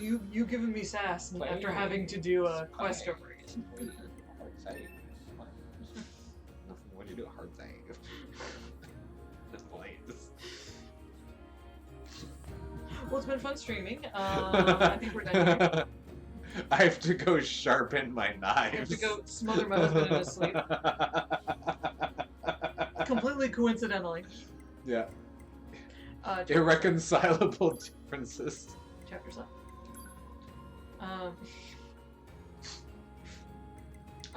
Speaker 2: You giving me sass after having to do a quest over again.
Speaker 1: Hard save. Why'd you do a hard save? Please.
Speaker 2: Well, it's been fun streaming. I think we're done here.
Speaker 1: I have to go sharpen my knives.
Speaker 2: I have to go smother my husband in his sleep. Completely coincidentally.
Speaker 1: Yeah.
Speaker 2: Chapter
Speaker 1: Irreconcilable differences.
Speaker 2: Chapter 7.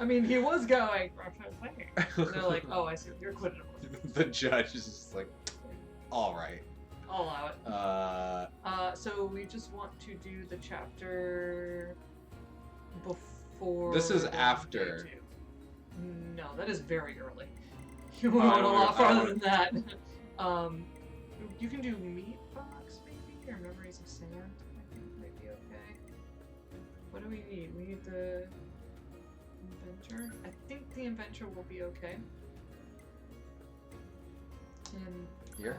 Speaker 2: I mean, he was going. And they're like, oh, I see. You're quitting.
Speaker 1: The judge is just like, all right.
Speaker 2: I'll allow it. So we just want to do the chapter before.
Speaker 1: This is
Speaker 2: the
Speaker 1: after.
Speaker 2: day 2. No, that is very early. You went a lot farther than that. You can do Meat Box maybe, or Memories of Sand. I think might be okay. What do we need? We need the Inventor. I think the Inventor will be okay. And
Speaker 1: Here?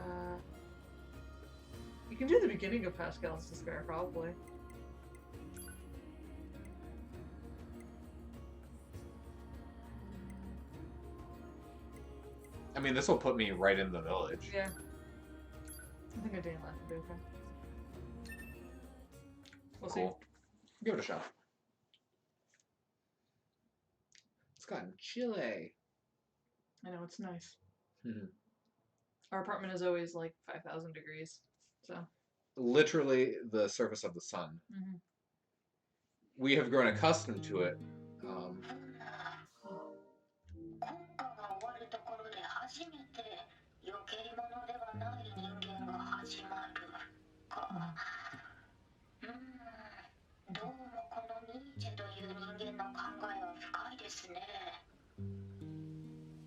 Speaker 2: you can do the beginning of Pascal's Despair, probably.
Speaker 1: I mean, this will put me right in the village.
Speaker 2: Yeah. I think a day left would be okay. We'll
Speaker 1: Cool. Give it a shot. It's gotten chilly.
Speaker 2: see. I know, it's nice.
Speaker 1: Mhm.
Speaker 2: Our apartment is always like 5,000 degrees, so.
Speaker 1: Literally the surface of the sun.
Speaker 2: Mm-hmm.
Speaker 1: We have grown accustomed to it.
Speaker 4: 国家が終わるところで初めて余計者ではない人間が始まるか。どうもこのニーチェという人間の考えは深いですね。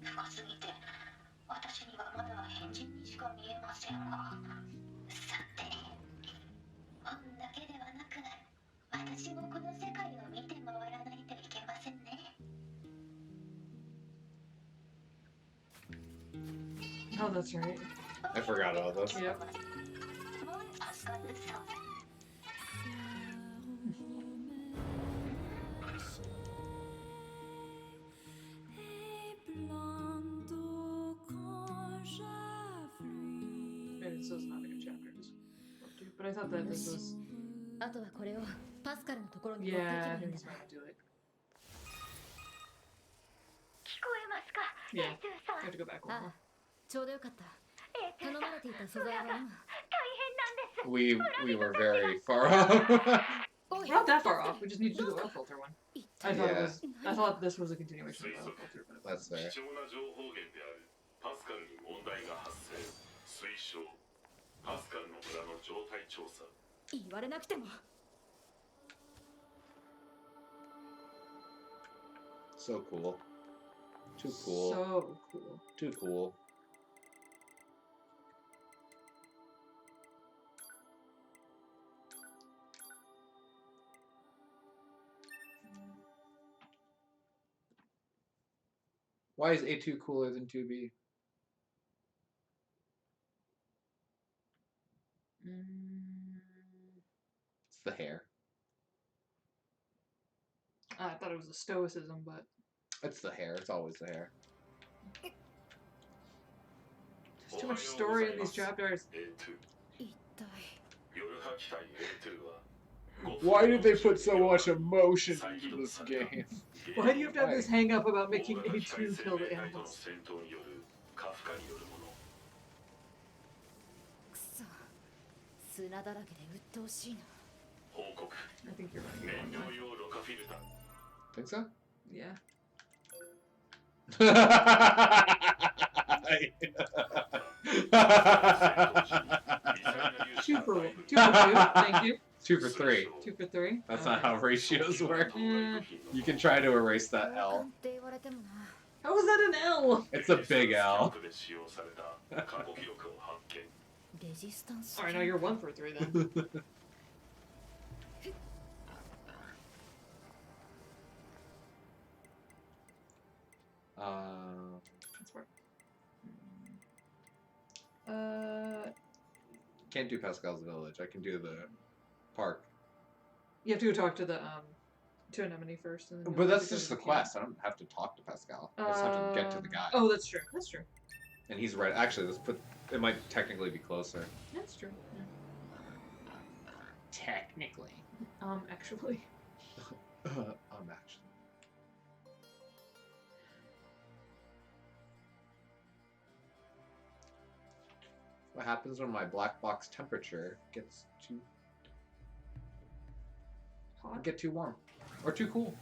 Speaker 4: 深すぎて私にはまだ変人にしか見えませんが。さて、本だけではなく私もこの世界を見て回らないといけませんね。
Speaker 2: Oh, that's right.
Speaker 1: I forgot about this.
Speaker 2: Yep.
Speaker 4: もう助かるそう。
Speaker 2: Maybe this is not a good chapter. But I thought that this was.
Speaker 6: あとはこれをパスカルのところに持っていけ
Speaker 2: Yeah,
Speaker 6: ば
Speaker 2: I
Speaker 6: いいん
Speaker 2: think
Speaker 6: だ
Speaker 2: he's going to do it.
Speaker 4: 聞こえますか？
Speaker 2: Yeah, you have to go back one
Speaker 6: あ
Speaker 2: more.
Speaker 6: ちょうどよかった頼まれていた素材は今
Speaker 1: We were very far off.
Speaker 6: おい
Speaker 2: We're not that far off. We just need to do the oil filter one.
Speaker 6: 一
Speaker 2: I
Speaker 6: 体
Speaker 2: thought
Speaker 1: Yeah.
Speaker 2: it was. I thought this was a continuation of the oil filter. But
Speaker 1: That's fair.
Speaker 7: 貴重な情報源であるパスカルに問題が発生推奨パスカルの村の状態調査
Speaker 6: 言われなくても
Speaker 1: So cool. Too cool.
Speaker 2: So cool.
Speaker 1: Too cool. Why is A2 cooler than 2B? It's the hair.
Speaker 2: I thought it was a stoicism, but
Speaker 1: It's the hair. It's always the hair.
Speaker 2: there's too much story in these chapters.
Speaker 7: A2
Speaker 6: 一体
Speaker 7: 夜破機体 A2 は
Speaker 1: Why did they put so much emotion into this game?
Speaker 2: Why do you have to have this hang up about
Speaker 7: 大
Speaker 2: making
Speaker 7: 型機体
Speaker 2: A2
Speaker 7: 生
Speaker 2: kill the
Speaker 7: 命体との
Speaker 2: animals?
Speaker 7: 戦闘による過負荷によるもの
Speaker 6: くそ砂だらけで鬱陶しいな
Speaker 7: 報告
Speaker 2: I think you're right.
Speaker 7: 燃料用ろ過フィルター
Speaker 1: Think so?
Speaker 2: Yeah. Two for two. Thank you.
Speaker 1: 2 for 3.
Speaker 2: 2 for 3.
Speaker 1: That's not how ratios work.
Speaker 2: Mm.
Speaker 1: You can try to erase that
Speaker 6: 交換
Speaker 1: L.
Speaker 6: って言われてもな
Speaker 2: How was that an L?
Speaker 1: It's a big L.
Speaker 7: で使用された過去記録を発見
Speaker 6: レジスタンス
Speaker 2: Alright, now you're 1 for 3 then. Transport.
Speaker 1: Can't do Pascal's Village. I can do the park.
Speaker 2: You have to go talk to the to Anemone first, and then you'll
Speaker 1: But
Speaker 2: have
Speaker 1: that's
Speaker 2: to go
Speaker 1: just
Speaker 2: to
Speaker 1: the
Speaker 2: camp.
Speaker 1: quest. I don't have to talk to Pascal. I just have to get to the guy.
Speaker 2: Oh, that's true. That's true.
Speaker 1: And he's right. Actually, let's put. It might technically be closer.
Speaker 2: That's true. Yeah.
Speaker 1: Technically.
Speaker 2: Actually.
Speaker 1: Actually. What happens when my black box temperature gets too
Speaker 2: Hot.
Speaker 1: get too warm or too cool?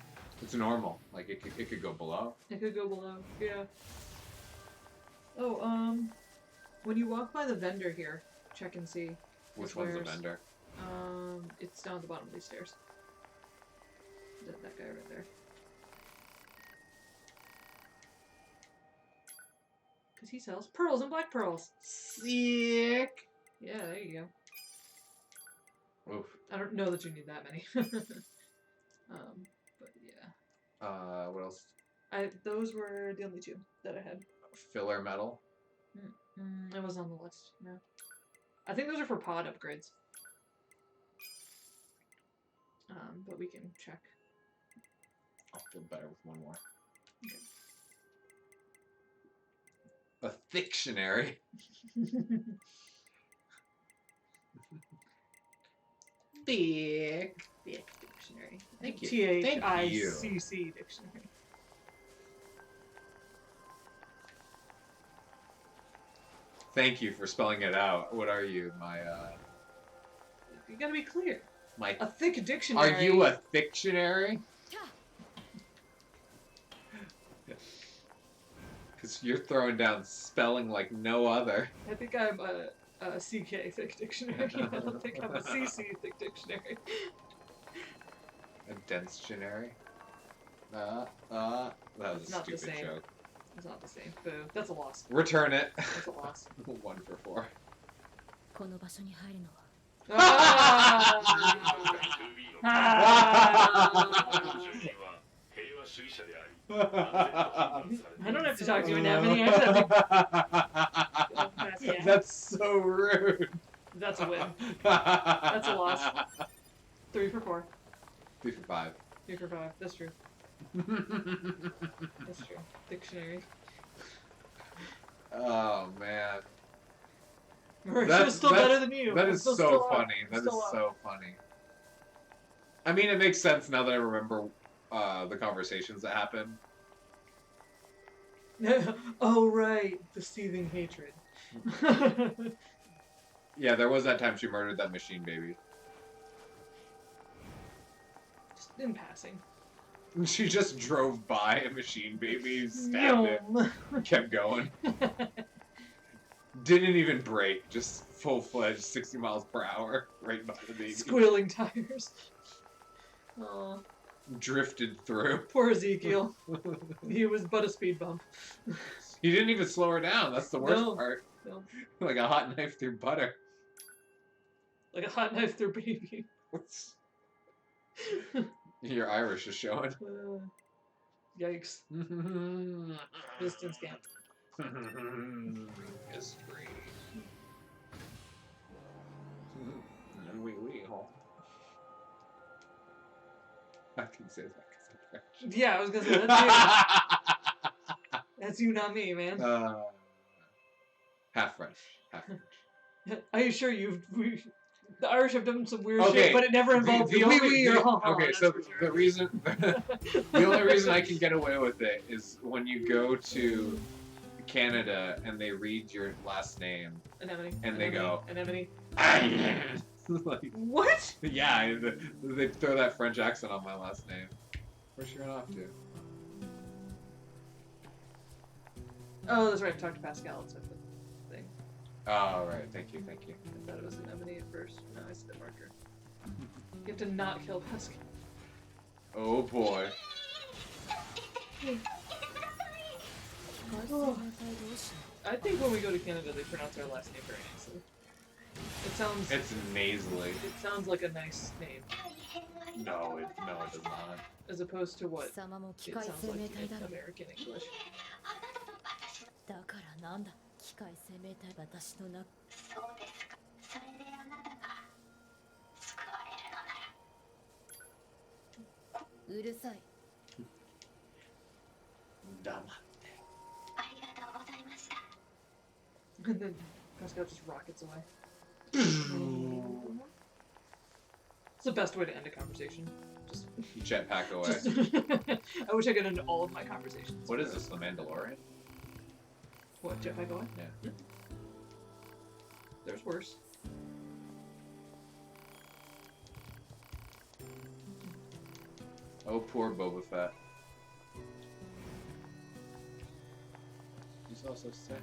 Speaker 1: It's normal. Like it could go below.
Speaker 2: It could go below. Yeah. Oh, when you walk by the vendor here, check and see.
Speaker 1: Which one's the
Speaker 2: Where's-
Speaker 1: vendor?
Speaker 2: It's down at the bottom of these stairs. That guy right there. Because he sells pearls and black pearls.
Speaker 1: Sick.
Speaker 2: Yeah, there you go.
Speaker 1: Oof.
Speaker 2: I don't know that you need that many. But yeah.
Speaker 1: What else?
Speaker 2: Those were the only two that I had.
Speaker 1: Filler metal.
Speaker 2: It was on the list. No. I think those are for pod upgrades. But we can check.
Speaker 1: I'll feel better with one more. A Fictionary. Thick.
Speaker 2: Thick dictionary.
Speaker 1: Thank you.
Speaker 2: T-H-I-C-C dictionary.
Speaker 1: Thank you for spelling it out. What are you, my
Speaker 2: You gotta be clear.
Speaker 1: my?
Speaker 2: A thick dictionary.
Speaker 1: Are you a Fictionary? Because you're throwing down spelling like no other.
Speaker 2: I think I'm a CK thick dictionary. I don't think I'm a CC thick dictionary.
Speaker 1: A dense generic. That was
Speaker 2: It's
Speaker 1: a
Speaker 2: not the
Speaker 1: stupid
Speaker 2: same.
Speaker 1: joke.
Speaker 2: It's not the same. Boo. That's a loss.
Speaker 1: Return it.
Speaker 2: That's a loss.
Speaker 1: 1 for 4.
Speaker 6: この場所に入るのは
Speaker 2: Ah!
Speaker 7: 2B の
Speaker 2: Ah!
Speaker 7: 住人は平和主義者であり安全と判断されて
Speaker 2: I
Speaker 7: い
Speaker 2: don't
Speaker 7: る
Speaker 2: have to talk to you in Anemone. I just have to... Yeah.
Speaker 1: That's so rude.
Speaker 2: That's a win. That's a loss. 3 for 4.
Speaker 1: 3 for 5.
Speaker 2: 3 for 5. That's true. That's true. Dictionary.
Speaker 1: Oh man.
Speaker 2: Mauricio's still better than you.
Speaker 1: That is
Speaker 2: Still
Speaker 1: so
Speaker 2: up.
Speaker 1: funny. That is
Speaker 2: Still up.
Speaker 1: so funny. I mean, it makes sense now that I remember the conversations that happened.
Speaker 2: Oh right, the seething hatred.
Speaker 1: Yeah, there was that time she murdered that machine baby.
Speaker 2: Just in passing.
Speaker 1: She just drove by a machine baby, stabbed it, kept going. Didn't even brake, just full-fledged 60 miles per hour right by the baby.
Speaker 2: Squealing tires. Aw,
Speaker 1: Drifted through.
Speaker 2: poor Ezekiel. He was but a speed bump.
Speaker 1: He didn't even slow her down, that's the worst
Speaker 2: No.
Speaker 1: part.
Speaker 2: No.
Speaker 1: Like a hot knife through butter.
Speaker 2: Like a hot knife through baby.
Speaker 1: Your Irish is showing.
Speaker 2: Yikes. Distance camp.
Speaker 1: History. And we home. I can say that because I'm French.
Speaker 2: Yeah, I was gonna say that's you. That's you, not me, man.
Speaker 1: Half French. Half French.
Speaker 2: Are you sure the Irish have done some weird
Speaker 1: Okay,
Speaker 2: shit, but it never involved
Speaker 1: the
Speaker 2: the
Speaker 1: only
Speaker 2: wee
Speaker 1: the-
Speaker 2: or ha-ha,
Speaker 1: okay,
Speaker 2: that's
Speaker 1: so
Speaker 2: for sure.
Speaker 1: the reason, the only reason I can get away with it is when you go to Canada and they read your last name
Speaker 2: Anemone.
Speaker 1: and they go,
Speaker 2: Anemone.
Speaker 1: like,
Speaker 2: What?
Speaker 1: yeah, they throw that French accent on my last name. Where's she run off to?
Speaker 2: Oh, that's right. I talked to Pascal. It's the thing.
Speaker 1: Oh, right. Thank you.
Speaker 2: I thought it was Anemone at first. No, I see the marker. You have to not kill Pascal.
Speaker 1: Oh boy.
Speaker 2: I think when we go to Canada, they pronounce our last name very nicely. It sounds.
Speaker 1: It's nasally.
Speaker 2: It sounds like a nice name,
Speaker 1: No, it does not.
Speaker 2: as opposed to what
Speaker 6: 貴様も機
Speaker 2: it
Speaker 6: 械
Speaker 2: sounds
Speaker 6: 生命
Speaker 2: like
Speaker 6: 体だ
Speaker 2: in
Speaker 6: ろ
Speaker 2: American English.
Speaker 6: だからなんだ機械生命体私の中
Speaker 4: そうですか。それであなたが救われるのなら
Speaker 6: うるさい
Speaker 5: 黙っ
Speaker 4: ありがとうございました。
Speaker 2: And then Pascal just rockets away. It's the best way to end a conversation. Just,
Speaker 1: Jetpack away.
Speaker 2: just I wish I could end all of my conversations.
Speaker 1: What is this, the Mandalorian?
Speaker 2: What, jetpack away?
Speaker 1: Yeah.
Speaker 2: There's worse.
Speaker 1: Oh, poor Boba Fett. He's also sick.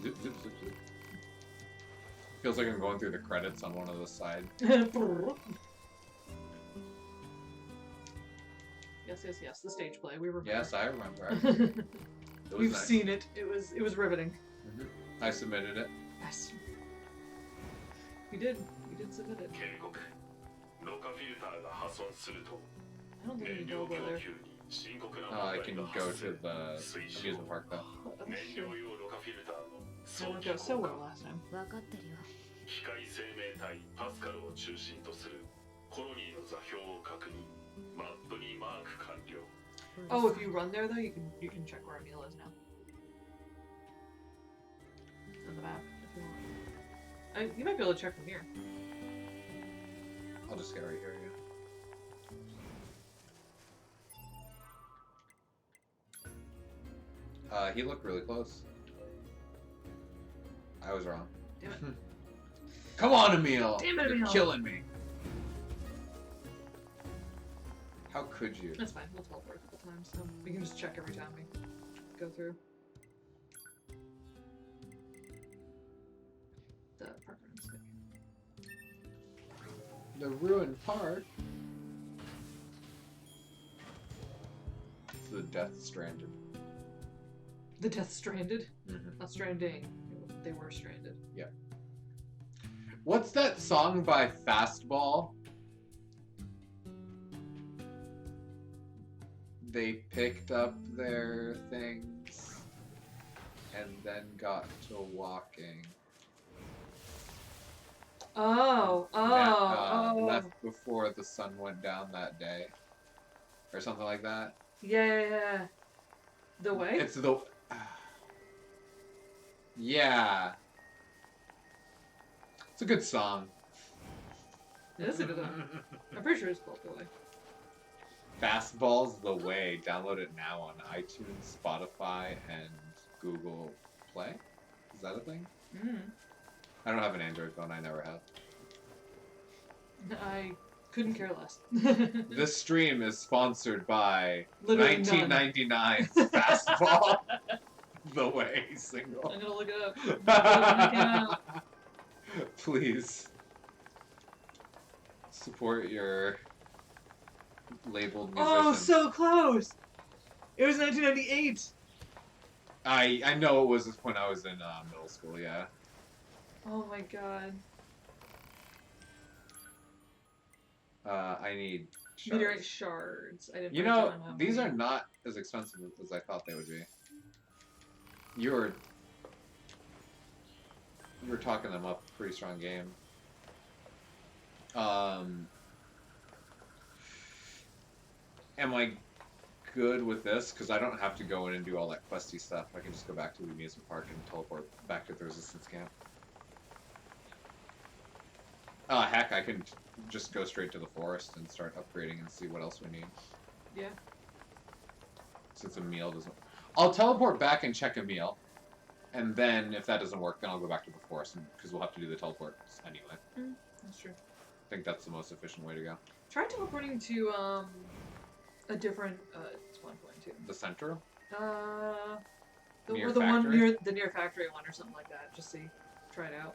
Speaker 1: Zip, zip, zip, zip. Feels like I'm going through the credits on one of the side.
Speaker 2: Yes. The stage play. We remember.
Speaker 1: Yes, I remember. It was
Speaker 2: We've
Speaker 1: nice.
Speaker 2: seen it. It was riveting.
Speaker 1: I submitted it.
Speaker 2: Yes. We did submit it.
Speaker 7: 警告ろ過フィルターが破損すると
Speaker 2: I don't think we
Speaker 7: 燃
Speaker 2: can
Speaker 7: 料
Speaker 2: go
Speaker 7: 供
Speaker 2: there.
Speaker 7: 給に深刻な
Speaker 1: I
Speaker 7: 問題
Speaker 1: can
Speaker 7: が
Speaker 1: go
Speaker 7: 発
Speaker 1: to
Speaker 7: 生
Speaker 1: the amusement park though.
Speaker 7: 燃料用ろ過フィルターの
Speaker 2: That
Speaker 7: 早
Speaker 2: worked
Speaker 7: 期
Speaker 2: out so
Speaker 7: 交
Speaker 2: well
Speaker 7: 換
Speaker 2: last time.
Speaker 6: 分かってるよ
Speaker 7: 機械生命体パスカルを中心とするコロニーの座標を確認マップにマーク完了
Speaker 2: Oh, if you run there though, you can check where Emil is now. On the map, if you want. You might be able to check from here.
Speaker 1: I'll just get right here. Yeah. He looked really close. I was wrong.
Speaker 2: Damn it.
Speaker 1: Come on, Emil!
Speaker 2: Damn it,
Speaker 1: You're
Speaker 2: Emil.
Speaker 1: killing me. How could you?
Speaker 2: That's fine. We'll teleport a couple times, so we can just check every time we go through. The park runs.
Speaker 1: The ruined park. It's the Death Stranded.
Speaker 2: The Death Stranded?
Speaker 1: Mm-hmm.
Speaker 2: Not stranding. They were stranded.
Speaker 1: Yeah. What's that song by Fastball? They picked up their things and then got to walking. Left before the sun went down that day. Or something like that.
Speaker 2: Yeah. The way?
Speaker 1: It's the... yeah. It's a good song.
Speaker 2: It is a good one. I'm pretty sure it's called The Way.
Speaker 1: Fastball's the way. Download it now on iTunes, Spotify, and Google Play. Is that a thing?
Speaker 2: Mm.
Speaker 1: I don't have an Android phone. I never have.
Speaker 2: I couldn't care less.
Speaker 1: This stream is sponsored by
Speaker 2: Literally
Speaker 1: 1999's Fastball the Way single.
Speaker 2: I'm gonna look it up. Look it up when it came out.
Speaker 1: Please support your labeled musicians.
Speaker 2: Oh, so close! It was 1998!
Speaker 1: I know it was when I was in middle school, yeah.
Speaker 2: Oh my god.
Speaker 1: I need shards.
Speaker 2: Meteorite shards. I didn't
Speaker 1: You
Speaker 2: write
Speaker 1: know,
Speaker 2: down how
Speaker 1: these
Speaker 2: many.
Speaker 1: are not as expensive as I thought they would be. You were talking them up. Pretty strong game. Am I good with this? Because I don't have to go in and do all that questy stuff. I can just go back to the amusement park and teleport back to the resistance camp. Heck, I can just go straight to the forest and start upgrading and see what else we need.
Speaker 2: Yeah.
Speaker 1: Since a meal doesn't... I'll teleport back and check a meal. And then, if that doesn't work, then I'll go back to the forest, because we'll have to do the teleports anyway.
Speaker 2: That's true.
Speaker 1: I think that's the most efficient way to go.
Speaker 2: Try teleporting to, a different, it's 1.2.
Speaker 1: The central?
Speaker 2: Or
Speaker 1: Nier
Speaker 2: the one
Speaker 1: factory?
Speaker 2: near the Near Factory one or something like that. Just see. Try it out.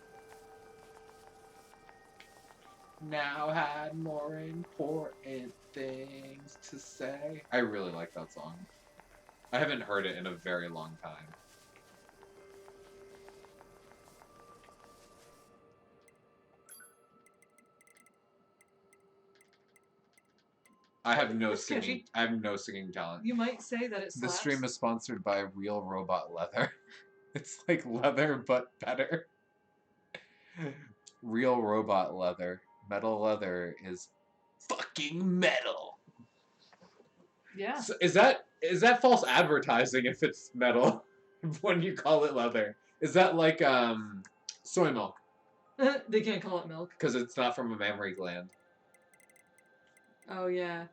Speaker 1: Now had more important things to say. I really like that song. I haven't heard it in a very long time. I have no
Speaker 2: It's
Speaker 1: singing.
Speaker 2: catchy.
Speaker 1: I have no singing talent.
Speaker 2: You might say that it slaps.
Speaker 1: The stream is sponsored by Real Robot Leather. It's like leather, but better. Real Robot Leather. Metal leather is fucking metal.
Speaker 2: Yeah.
Speaker 1: So is that false advertising if it's metal when you call it leather? Is that like soy milk
Speaker 2: They can't call it milk.
Speaker 1: because it's not from a mammary gland?
Speaker 2: Oh yeah.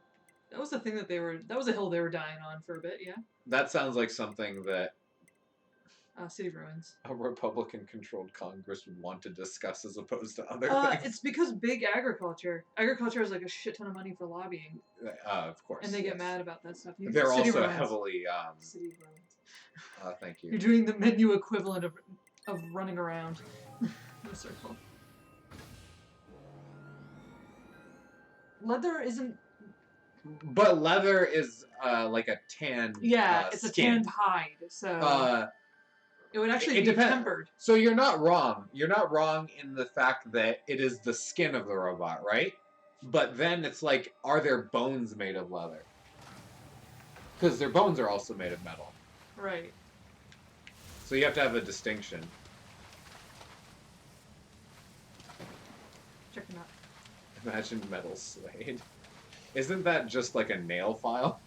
Speaker 2: That was the thing that that was a hill they were dying on for a bit, yeah.
Speaker 1: That sounds like something that
Speaker 2: City ruins.
Speaker 1: a Republican-controlled Congress would want to discuss as opposed to other things.
Speaker 2: It's because big agriculture. Agriculture has like a shit ton of money for lobbying.
Speaker 1: Of course.
Speaker 2: And they get
Speaker 1: yes.
Speaker 2: mad about that stuff.
Speaker 1: They're
Speaker 2: City
Speaker 1: also
Speaker 2: ruins.
Speaker 1: heavily.
Speaker 2: City ruins.
Speaker 1: Thank you.
Speaker 2: You're doing the menu equivalent of running around in a circle. Leather isn't.
Speaker 1: But leather is like a tan.
Speaker 2: Yeah, it's
Speaker 1: skin.
Speaker 2: a tanned hide, so it would actually
Speaker 1: it
Speaker 2: be
Speaker 1: depends.
Speaker 2: tempered.
Speaker 1: So you're not wrong. You're not wrong in the fact that it is the skin of the robot, right? But then it's like, are their bones made of leather? Because their bones are also made of metal.
Speaker 2: Right.
Speaker 1: So you have to have a distinction.
Speaker 2: Check them out.
Speaker 1: Imagine metal suede. Isn't that just like a nail file?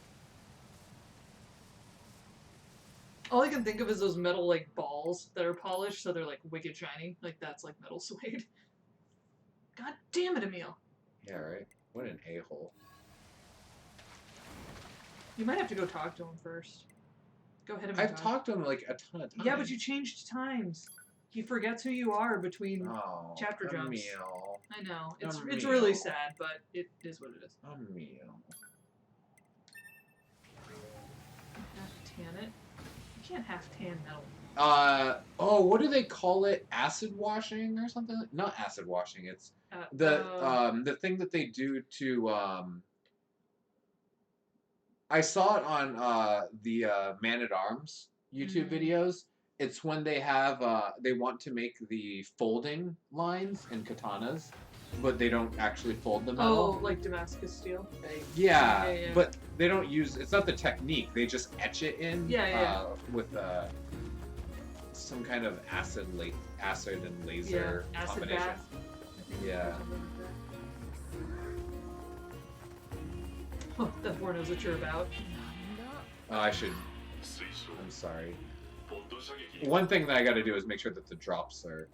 Speaker 2: All I can think of is those metal like balls that are polished, so they're like wicked shiny. Like that's like metal suede. God damn it, Emil!
Speaker 1: Yeah, right. What an a-hole.
Speaker 2: You might have to go talk to him first. Go ahead and
Speaker 1: I've talked to him like a ton of times.
Speaker 2: Yeah, but you changed times. He forgets who you are between chapter jumps.
Speaker 1: Emil.
Speaker 2: I know. It's
Speaker 1: Emil.
Speaker 2: really sad, but it is what it is.
Speaker 1: Emil.
Speaker 2: Half tan it. You can't half tan metal.
Speaker 1: What do they call it? Acid washing or something? Not acid washing. It's the thing that they do to I saw it on the Man at Arms YouTube videos. It's when they have they want to make the folding lines in katanas, but they don't actually fold the metal.
Speaker 2: Oh, like Damascus steel.
Speaker 1: Yeah,
Speaker 2: Yeah.
Speaker 1: but they don't use. It's not the technique. They just etch it in.
Speaker 2: Yeah.
Speaker 1: With some kind of acid and laser
Speaker 2: Acid
Speaker 1: combination.
Speaker 2: bath.
Speaker 1: Yeah.
Speaker 2: Oh, that board knows what you're about.
Speaker 1: I should.
Speaker 7: 推奨
Speaker 1: I'm sorry.
Speaker 7: ポッド射撃
Speaker 1: One thing that I got to do is make sure that the drops are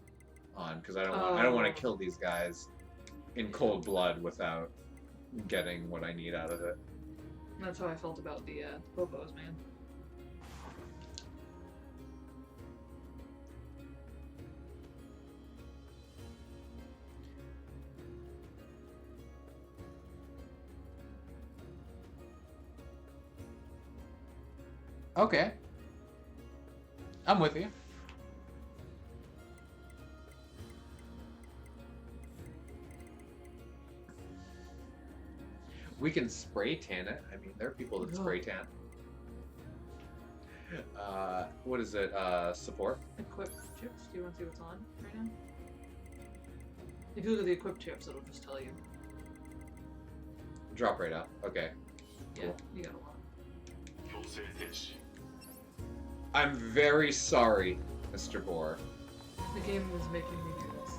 Speaker 1: on, because I don't want to kill these guys in cold blood without getting what I need out of it.
Speaker 2: That's how I felt about the popos, man.
Speaker 1: Okay. I'm with you. We can spray tan it. I mean, there are people that spray tan. What is it? Support?
Speaker 2: Equip chips. Do you want to see what's on right now? If you look at the equip chips, it'll just tell you.
Speaker 1: Drop right out. Okay.
Speaker 2: Yeah,
Speaker 1: Cool.
Speaker 2: you got a lot.
Speaker 7: 強制停止
Speaker 1: I'm very sorry, Mr. Boar.
Speaker 2: The game was making me do this.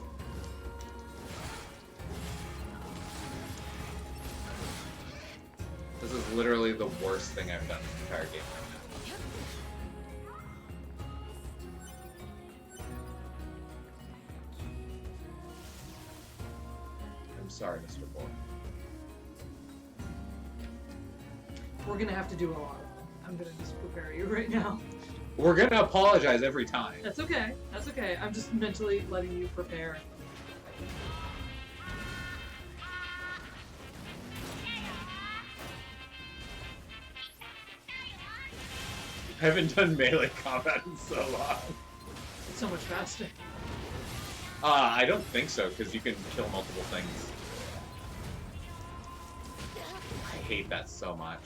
Speaker 1: This is literally the worst thing I've done in the entire game right now. I'm sorry, Mr. Boar.
Speaker 2: We're gonna have to do a lot of them. I'm gonna just prepare you right now.
Speaker 1: We're gonna apologize every time.
Speaker 2: That's okay. That's okay. I'm just mentally letting you prepare.
Speaker 1: I haven't done melee combat in so long.
Speaker 2: It's so much faster.
Speaker 1: I don't think so, because you can kill multiple things. I hate that so much.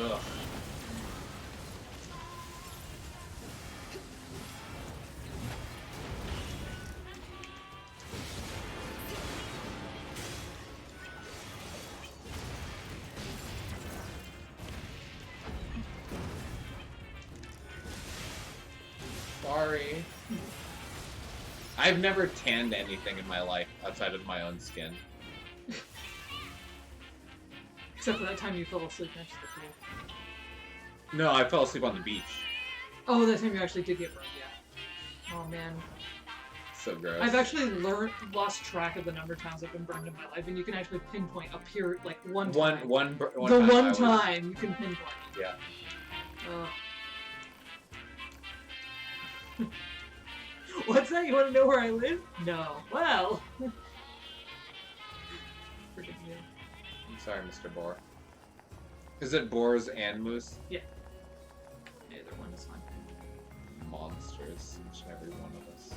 Speaker 1: Ugh. Sorry. I've never tanned anything in my life outside of my own skin.
Speaker 2: Except for that time you fell asleep next to the pool.
Speaker 1: No, I fell asleep on the beach.
Speaker 2: Oh, that time you actually did get burned, yeah. Oh man.
Speaker 1: So gross.
Speaker 2: I've actually lost track of the number of times I've been burned in my life, and you can actually pinpoint a period, like one time.
Speaker 1: One
Speaker 2: time you can pinpoint.
Speaker 1: Yeah.
Speaker 2: What's that? You want to know where I live? No. Well. Freaking you.
Speaker 1: I'm sorry, Mr. Boar. Is it boars and moose?
Speaker 2: Yeah. Either one is fine.
Speaker 1: Monsters, each and every one of us.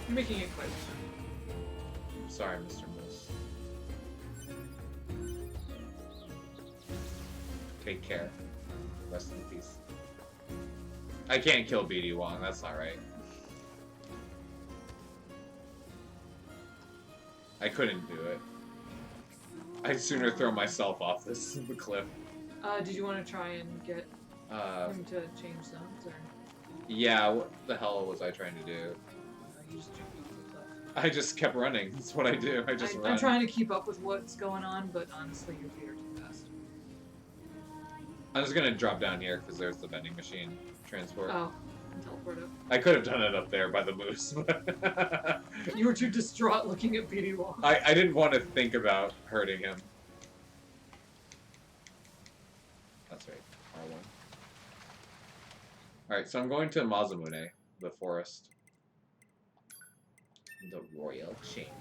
Speaker 2: You're making it quick.
Speaker 1: I'm sorry, Mr. Moose. Take care. Rest in peace. I can't kill BD Wong, that's not right. I couldn't do it. I'd sooner throw myself off this cliff.
Speaker 2: Did you want to try and get him to change zones, or?
Speaker 1: Yeah, what the hell was I trying to do?
Speaker 2: You just jumped off the cliff.
Speaker 1: I just kept running. That's what I do. I just run.
Speaker 2: I'm trying to keep up with what's going on, but honestly, your feet are too fast.
Speaker 1: I'm just gonna drop down here because there's the vending machine transport.
Speaker 2: Oh, and teleport up.
Speaker 1: I could have done it up there by the moose, but
Speaker 2: You were too distraught looking at BD Wong.
Speaker 1: I didn't want to think about hurting him. That's right, R1. Alright, so I'm going to Mazamune, the forest. The Royal Chamber.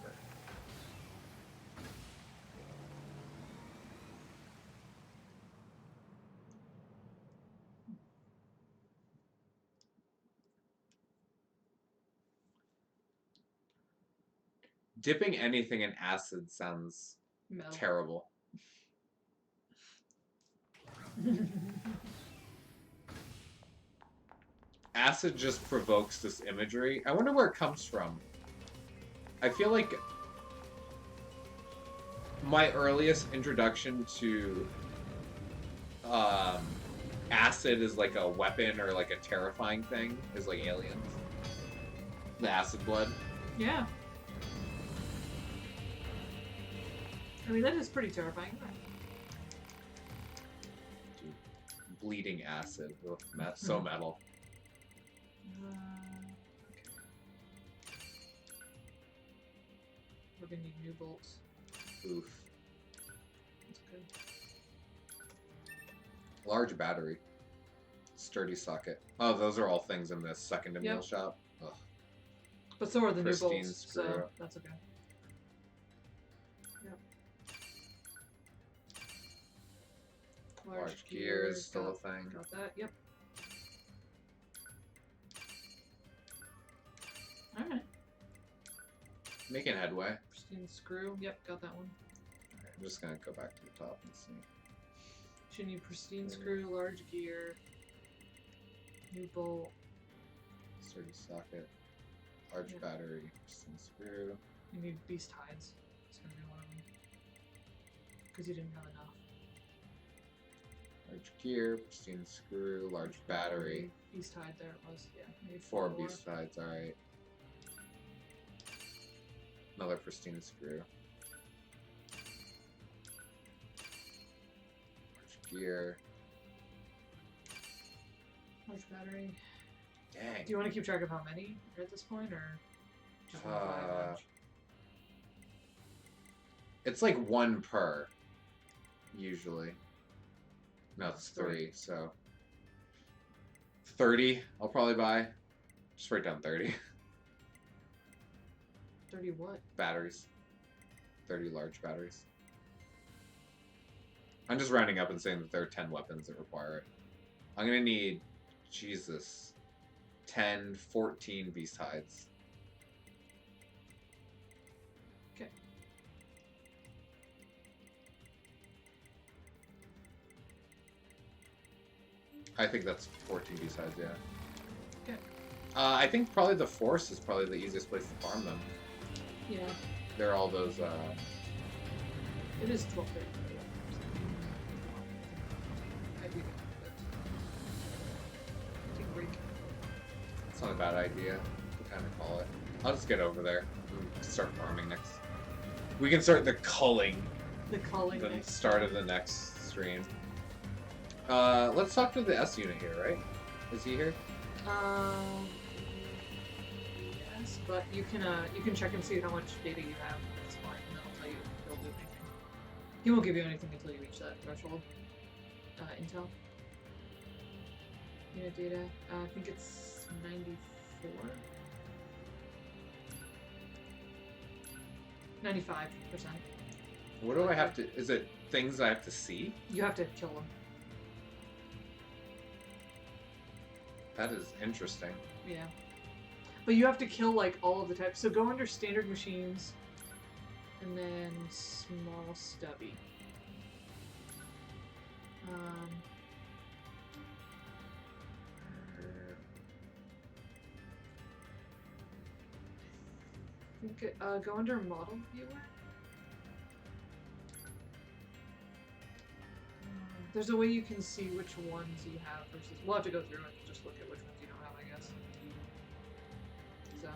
Speaker 1: Dipping anything in acid sounds
Speaker 2: Mel.
Speaker 1: terrible. Acid just provokes this imagery. I wonder where it comes from. I feel like my earliest introduction to acid is like a weapon or like a terrifying thing is like Aliens. The acid blood.
Speaker 2: Yeah. I mean, that is pretty terrifying.
Speaker 1: Dude, bleeding acid. Ugh, so metal.
Speaker 2: Okay. We're gonna need new bolts.
Speaker 1: Oof.
Speaker 2: That's good.
Speaker 1: Large battery. Sturdy socket. Oh, those are all things in this second meal shop. Ugh.
Speaker 2: But so are the new
Speaker 1: Pristine
Speaker 2: bolts,
Speaker 1: screw.
Speaker 2: so that's okay. Yep.
Speaker 1: Large gears, still a thing.
Speaker 2: Got that, yep. Alright.
Speaker 1: Making headway.
Speaker 2: Pristine screw, yep, got that one.
Speaker 1: Okay, I'm just gonna go back to the top and see.
Speaker 2: Should need pristine screw, large gear, new bolt.
Speaker 1: Sturdy socket. Large battery. Pristine screw.
Speaker 2: You need beast hides. It's gonna be one of them. Because you didn't have enough.
Speaker 1: Large gear. Pristine screw. Large battery.
Speaker 2: Beast hide, there it was. Yeah. You need
Speaker 1: 4
Speaker 2: more.
Speaker 1: beast sides, alright. Another pristine screw. Large gear.
Speaker 2: Large battery.
Speaker 1: Dang.
Speaker 2: Do you want to keep track of how many are at this point, or just 1 5 each?
Speaker 1: It's like 1 per, usually. No, it's 3, so 30 I'll probably buy. Just write down 30.
Speaker 2: 30 what?
Speaker 1: Batteries. 30 large batteries. I'm just rounding up and saying that there are 10 weapons that require it. I'm gonna need, Jesus, 10, 14 beast hides.
Speaker 2: Okay.
Speaker 1: I think that's 14 beast hides, yeah.
Speaker 2: Okay.
Speaker 1: I think probably the force is probably the easiest place to farm them.
Speaker 2: Yeah.
Speaker 1: They're all those,
Speaker 2: It is 12:30. I do. Take a break.
Speaker 1: it's not a bad idea to kind of call it. I'll just get over there and start farming next. We can start the culling.
Speaker 2: The calling.
Speaker 1: The
Speaker 2: next.
Speaker 1: start of the next stream. Let's talk to the S unit here, right? Is he here?
Speaker 2: Yes, but you can check and see how much data you have at this point, and that'll tell you if he'll do anything. He won't give you anything until you reach that threshold. Intel. Unit data. I think it's 94. 95%.
Speaker 1: What do I have to? Is it things I have to see?
Speaker 2: You have to kill them.
Speaker 1: That is interesting.
Speaker 2: Yeah. But you have to kill like all of the types. So go under standard machines and then small stubby. I think go under model viewer. There's a way you can see which ones you have versus. We'll have to go through and just look at which ones you don't have, I guess. So,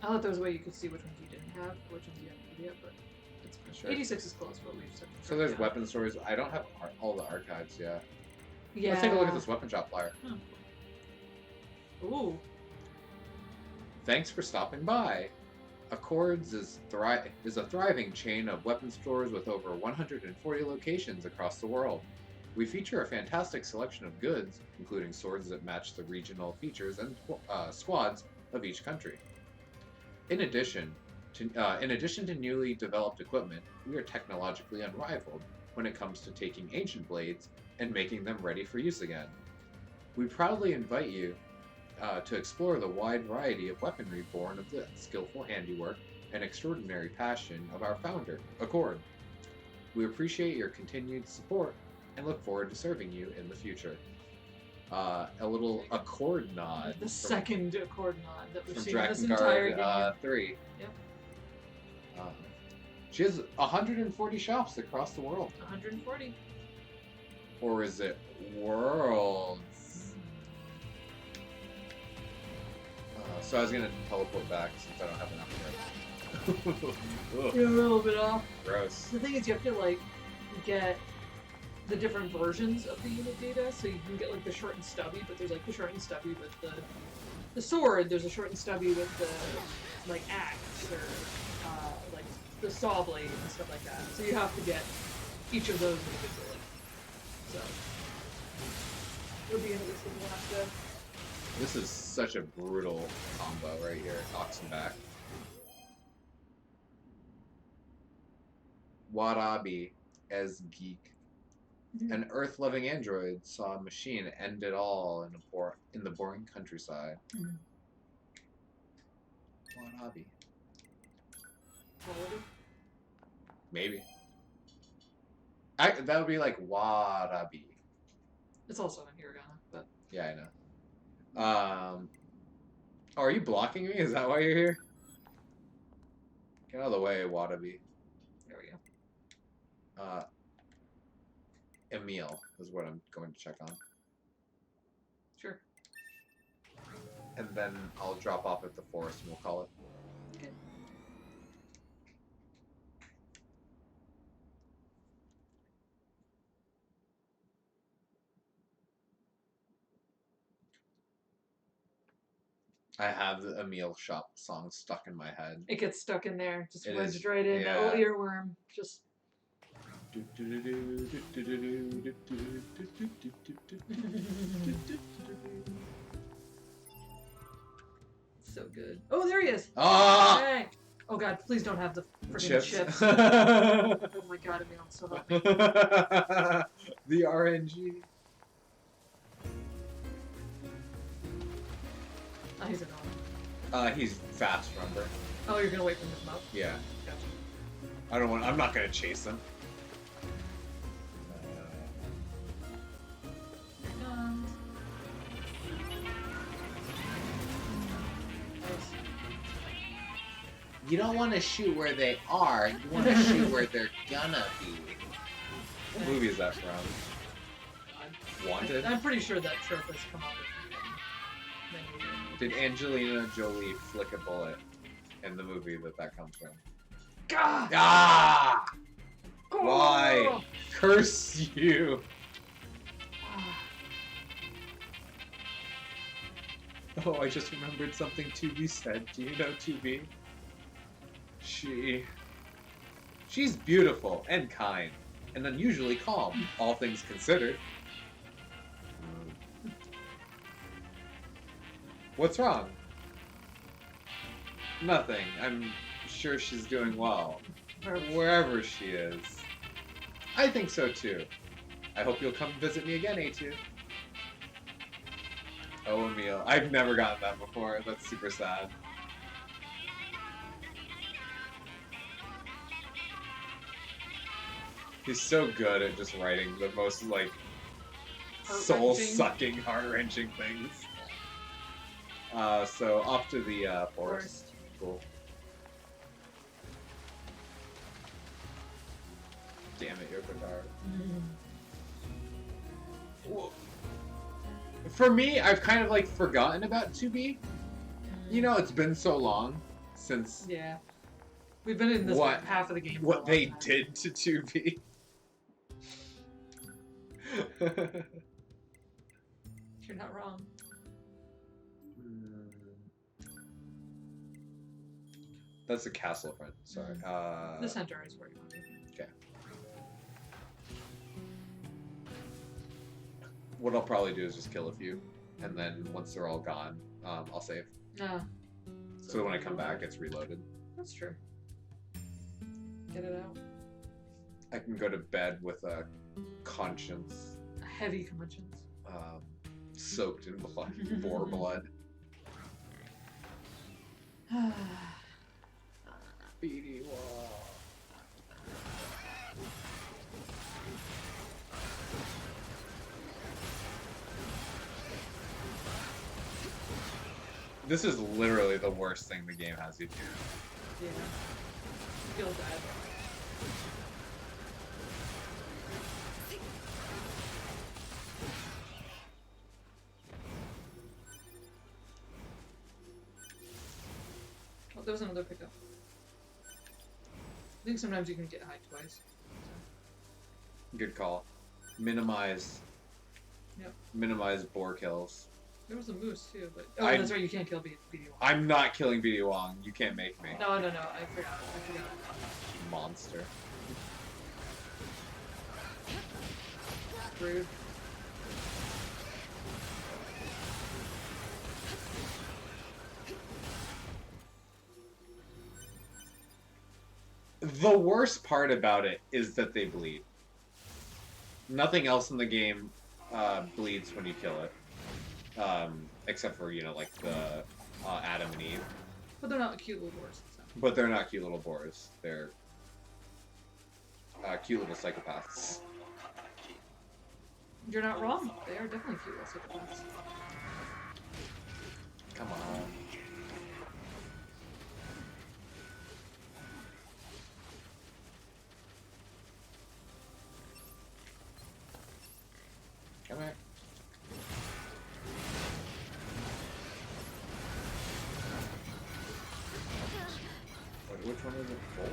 Speaker 2: I thought there was a way you could see which ones you didn't have, which ones you haven't yet, but it's fine.
Speaker 1: Sure.
Speaker 2: 86 is close, but we've said.
Speaker 1: So there's weapon stores. I don't have all the archives yet.
Speaker 2: Yeah.
Speaker 1: Let's take a look at this weapon shop flyer.
Speaker 2: Ooh.
Speaker 1: Thanks for stopping by. Accords is a thriving chain of weapon stores with over 140 locations across the world. We feature a fantastic selection of goods, including swords that match the regional features and squads of each country. In addition to newly developed equipment, we are technologically unrivaled when it comes to taking ancient blades and making them ready for use again. We proudly invite you to explore the wide variety of weaponry born of the skillful handiwork and extraordinary passion of our founder, Accord. We appreciate your continued support and look forward to serving you in the future. A little Accord nod.
Speaker 2: The second Accord nod that we've
Speaker 1: from
Speaker 2: seen in this entire game.
Speaker 1: Drakengard 3.
Speaker 2: Yep.
Speaker 1: She has 140 shops across the world.
Speaker 2: 140.
Speaker 1: Or is it worlds? So I was gonna teleport back since I don't have enough here.
Speaker 2: You're a little bit off.
Speaker 1: Gross.
Speaker 2: The thing is, you have to like get the different versions of the unit data, so you can get like the short and stubby, but there's like the short and stubby with the sword. There's a short and stubby with the like axe or like the saw blade and stuff like that. So you have to get each of those individually. So it'll be interesting. We'll have to.
Speaker 1: This is such a brutal combo right here. Oxen back. Warabi as geek. An earth-loving android saw a machine end it all in the boring countryside. Warabi. Maybe. That would be like Warabi.
Speaker 2: It's also in hiragana, but
Speaker 1: Yeah, I know. Oh, are you blocking me? Is that why you're here? Get out of the way, Warabi.
Speaker 2: there we go.
Speaker 1: Emil is what I'm going to check on.
Speaker 2: Sure.
Speaker 1: And then I'll drop off at the forest and we'll call it.
Speaker 2: Okay.
Speaker 1: I have the Emil Shop song stuck in my head.
Speaker 2: It gets stuck in there, just
Speaker 1: It
Speaker 2: wedged
Speaker 1: is,
Speaker 2: right in. That little
Speaker 1: yeah.
Speaker 2: earworm, just. So good. Oh, there he is!
Speaker 1: Ah!
Speaker 2: Hey! Oh god, please don't have the freaking
Speaker 1: Chips.
Speaker 2: chips. Oh my god, Emil, I'm so happy.
Speaker 1: The RNG.
Speaker 2: Oh, he's annoying.
Speaker 1: He's fast, remember?
Speaker 2: Oh, you're gonna wait for him to come up?
Speaker 1: Yeah.
Speaker 2: Gotcha.
Speaker 1: I'm not gonna chase him. You don't want to shoot where they are. You want to shoot where they're gonna be. What movie is that from? Wanted?
Speaker 2: I'm pretty sure that trope has come up.
Speaker 1: Did Angelina Jolie flick a bullet in the movie that comes from?
Speaker 2: God!
Speaker 1: Ah!
Speaker 2: Oh!
Speaker 1: Why? Curse you! Oh, I just remembered something 2B said. Do you know 2B? She's beautiful and kind, and unusually calm, all things considered. What's wrong? Nothing. I'm sure she's doing well. Wherever she is. I think so too. I hope you'll come visit me again, A2. Oh, Emil. I've never gotten that before. That's super sad. He's so good at just writing the most, like, soul-sucking, heart-wrenching things. So, off to the forest. Cool. Damn it, Yokotaro. Well, for me, I've kind of, like, forgotten about 2B. You know, it's been so long since...
Speaker 2: Yeah. We've been in this half of the game.
Speaker 1: What they did to 2B.
Speaker 2: You're not wrong.
Speaker 1: That's the castle front. Sorry.
Speaker 2: The center is where you want to be.
Speaker 1: Okay. What I'll probably do is just kill a few, and then once they're all gone, I'll save. So when I come back, it's reloaded.
Speaker 2: That's true. Get it out.
Speaker 1: I can go to bed with a conscience.
Speaker 2: A heavy conscience.
Speaker 1: Soaked in blood, boar blood. Beady wall. This is literally the worst thing the game has you do.
Speaker 2: Yeah. Feel bad. Oh, there was another pickup. think sometimes you can get high twice.
Speaker 1: Good call. Minimize.
Speaker 2: Yep.
Speaker 1: Minimize boar kills.
Speaker 2: There was a moose too, but that's right. You can't kill BD1.
Speaker 1: I'm not killing BD Wong. You can't make me.
Speaker 2: No. I forgot.
Speaker 1: Monster.
Speaker 2: Rude.
Speaker 1: The worst part about it is that they bleed. Nothing else in the game bleeds when you kill it. Except for, like the Adam and Eve.
Speaker 2: But they're not cute little boars. So.
Speaker 1: But they're not cute little boars. They're cute little psychopaths.
Speaker 2: You're not wrong. They are definitely cute little psychopaths.
Speaker 1: Come on. Come here. Wait, which one is it? Both?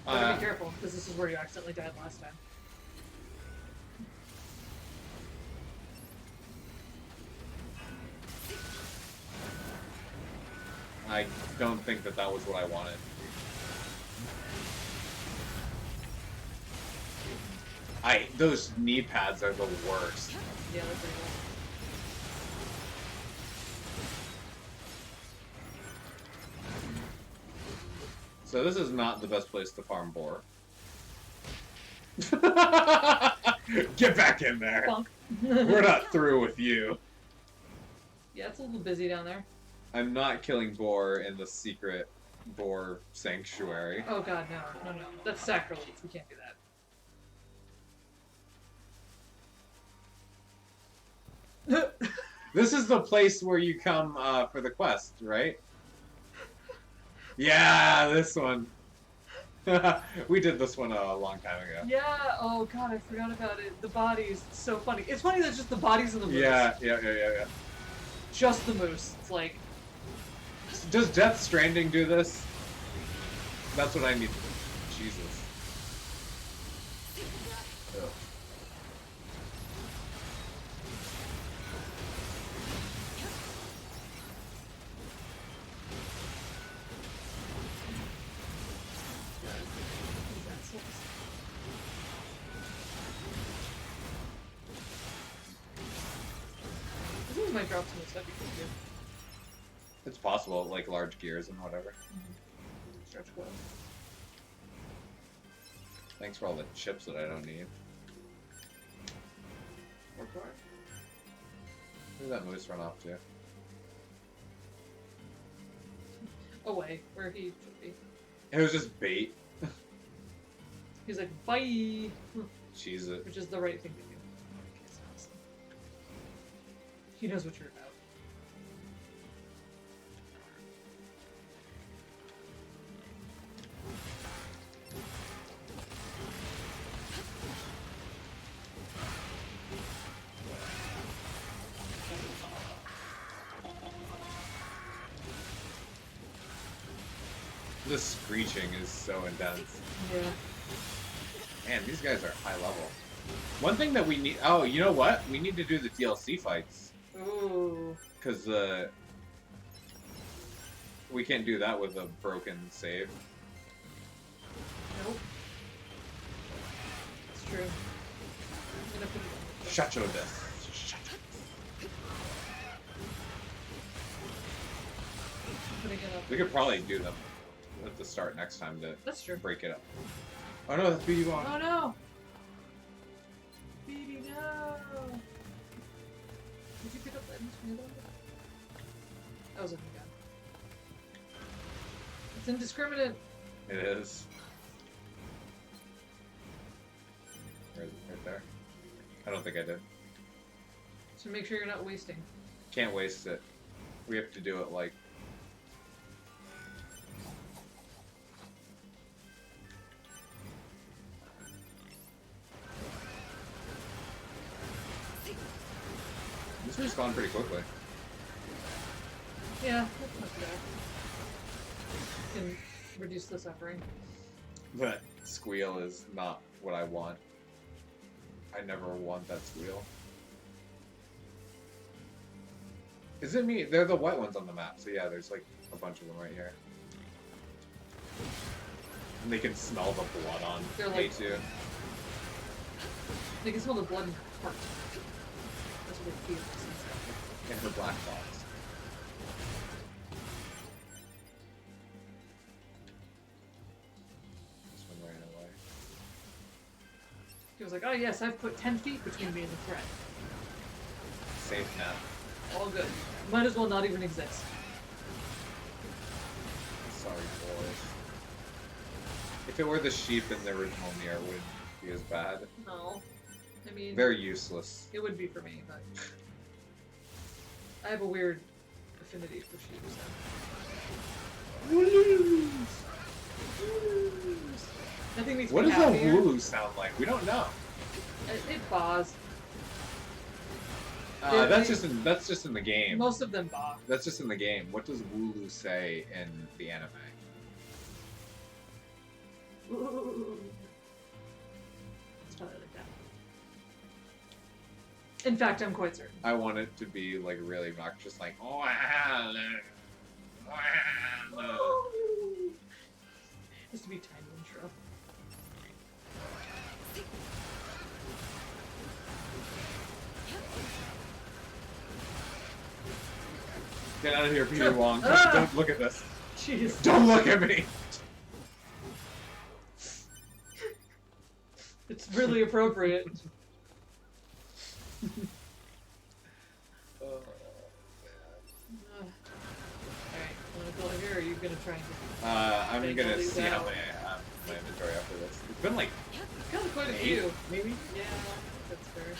Speaker 2: Better be careful, because this is where you accidentally died last time.
Speaker 1: I don't think that was what I wanted. Those knee pads are the worst.
Speaker 2: Yeah, they're pretty cool.
Speaker 1: So this is not the best place to farm boar. Get back in there.
Speaker 2: Bonk.
Speaker 1: We're not through with you.
Speaker 2: Yeah, it's a little busy down there.
Speaker 1: I'm not killing boar in the secret boar sanctuary.
Speaker 2: Oh god, no. That's sacrilege. We can't do that.
Speaker 1: This is the place where you come for the quest, right? Yeah, this one. We did this one a long time ago.
Speaker 2: Yeah, oh god, I forgot about it. The bodies, it's so funny. It's funny that it's just the bodies of the moose.
Speaker 1: Yeah.
Speaker 2: Just the moose. It's like...
Speaker 1: Does Death Stranding do this? That's what I need. Jesus. Ugh.
Speaker 2: I think we might drop some of the stuff you can do.
Speaker 1: It's possible, like large gears and whatever.
Speaker 2: Stretch goal.
Speaker 1: Thanks for all the chips that I don't need.
Speaker 2: Work hard.
Speaker 1: Where did that moose run off to?
Speaker 2: Away, where he should be.
Speaker 1: It was just bait.
Speaker 2: He's like, bye!
Speaker 1: Cheese it.
Speaker 2: Which is the right thing to do. He knows what you're about.
Speaker 1: The screeching is so intense.
Speaker 2: Yeah.
Speaker 1: Man, these guys are high level. One thing that we need... Oh, you know what? We need to do the DLC fights.
Speaker 2: Ooh.
Speaker 1: Because we can't do that with a broken save.
Speaker 2: Nope. It's true. I'm gonna put it on the
Speaker 1: Shut your death.
Speaker 2: putting it up.
Speaker 1: We could probably do them at the start next time to
Speaker 2: That's true.
Speaker 1: break it up. Oh no, that's BD Wong.
Speaker 2: Oh no! Baby, no! Did you pick up that one? That was a new gun. It's indiscriminate.
Speaker 1: It is. Where is it? Right there? I don't think I did.
Speaker 2: So make sure you're not wasting.
Speaker 1: Can't waste it. We have to do it like... It's respawned pretty quickly.
Speaker 2: Yeah, that's not bad. Can reduce the suffering.
Speaker 1: That squeal is not what I want. I never want that squeal. Is it me? They're the white ones on the map, so yeah, there's like a bunch of them right here. And they can smell the blood on
Speaker 2: They're
Speaker 1: me
Speaker 2: like-
Speaker 1: too.
Speaker 2: They can smell the blood in her heart. That's what they feel.
Speaker 1: In her black box. This one ran away.
Speaker 2: He was like, oh yes, I've put 10 feet between me and the threat.
Speaker 1: Safe map.
Speaker 2: All good. Might as well not even exist.
Speaker 1: Sorry, boys. If it were the sheep in the original Nier, it wouldn't be as bad.
Speaker 2: No. I mean,
Speaker 1: Very useless.
Speaker 2: it would be for me, but I have a weird affinity for sheep. So. Nothing makes
Speaker 1: What
Speaker 2: me
Speaker 1: does a
Speaker 2: happier.
Speaker 1: Wooloo sound like? We don't know.
Speaker 2: It bows.
Speaker 1: That's just in the game.
Speaker 2: Most of them bow.
Speaker 1: That's just in the game. What does Wooloo say in the anime?
Speaker 2: It's probably like that. In fact, I'm quite certain.
Speaker 1: I want it to be like really obnoxious, like
Speaker 2: Just to be tiny intro.
Speaker 1: Get out of here, Peter Wong.
Speaker 2: Ah!
Speaker 1: Don't look at this.
Speaker 2: Jeez.
Speaker 1: Don't look at me.
Speaker 2: It's really appropriate. Alright, wanna go in here, or are you gonna try and
Speaker 1: I'm
Speaker 2: Take
Speaker 1: gonna
Speaker 2: all these
Speaker 1: see how
Speaker 2: out.
Speaker 1: many I have in my inventory after this. It's been like
Speaker 2: got quite a
Speaker 1: 8,
Speaker 2: few.
Speaker 1: maybe?
Speaker 2: Yeah, that's fair.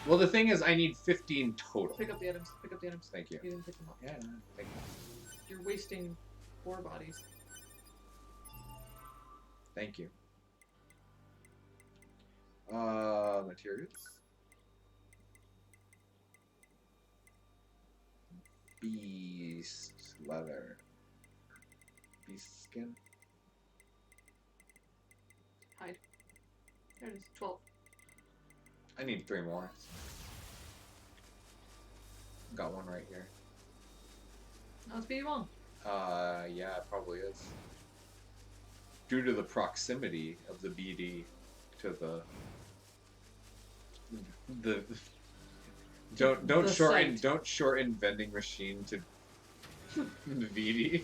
Speaker 1: Well, the thing is, I need 15 total.
Speaker 2: Pick up the items. Pick up the items.
Speaker 1: Thank you.
Speaker 2: You didn't pick them up.
Speaker 1: Yeah, thank you.
Speaker 2: You're wasting 4 bodies.
Speaker 1: Thank you. Materials. Beast leather. Beast skin.
Speaker 2: Hide. There it is. 12.
Speaker 1: I need 3 more. Got one right here.
Speaker 2: Now it's BD Wong.
Speaker 1: Yeah, it probably is. Due to the proximity of the BD to the don't
Speaker 2: The
Speaker 1: shorten
Speaker 2: site.
Speaker 1: don't shorten vending machine to the VD.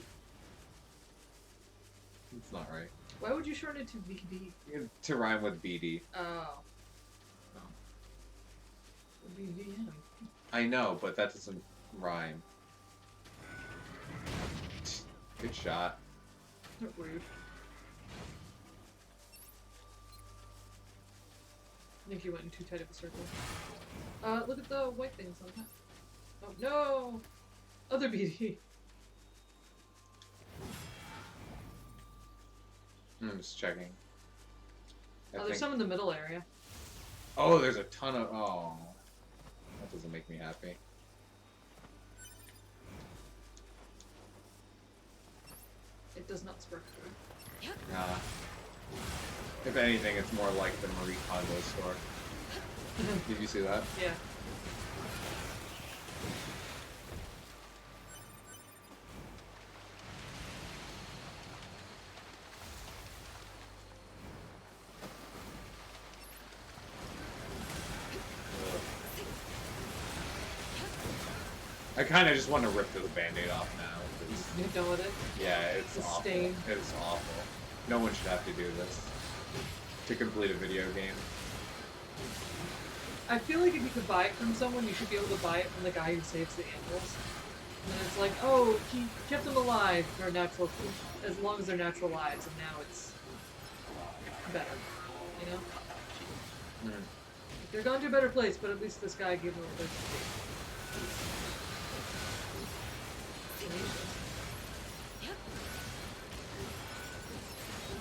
Speaker 1: It's not right.
Speaker 2: Why would you shorten it to VD?
Speaker 1: To rhyme with BD.
Speaker 2: Oh. VDM.
Speaker 1: I know, but that doesn't rhyme. Good shot.
Speaker 2: Rude. I think you went in too tight of a circle. Look at the white things on top. Oh no! Other BD.
Speaker 1: I'm just checking.
Speaker 2: Oh, there's some in the middle area.
Speaker 1: Oh, there's a ton of. Oh, that doesn't make me happy.
Speaker 2: It does not spark through.
Speaker 1: Nah. If anything, it's more like the Marie Kondo store. Did you see that?
Speaker 2: Yeah.
Speaker 1: I kind of just want to rip the band-aid off now.
Speaker 2: You're done with it?
Speaker 1: Yeah, it's
Speaker 2: The
Speaker 1: awful.
Speaker 2: stain.
Speaker 1: It's awful. No one should have to do this to complete a video game.
Speaker 2: I feel like if you could buy it from someone, you should be able to buy it from the guy who saves the animals. And then it's like, oh, he kept them alive for natural, as long as they're natural lives, and now it's better. You know?
Speaker 1: Mm.
Speaker 2: They're gone to a better place, but at least this guy gave them a place to be.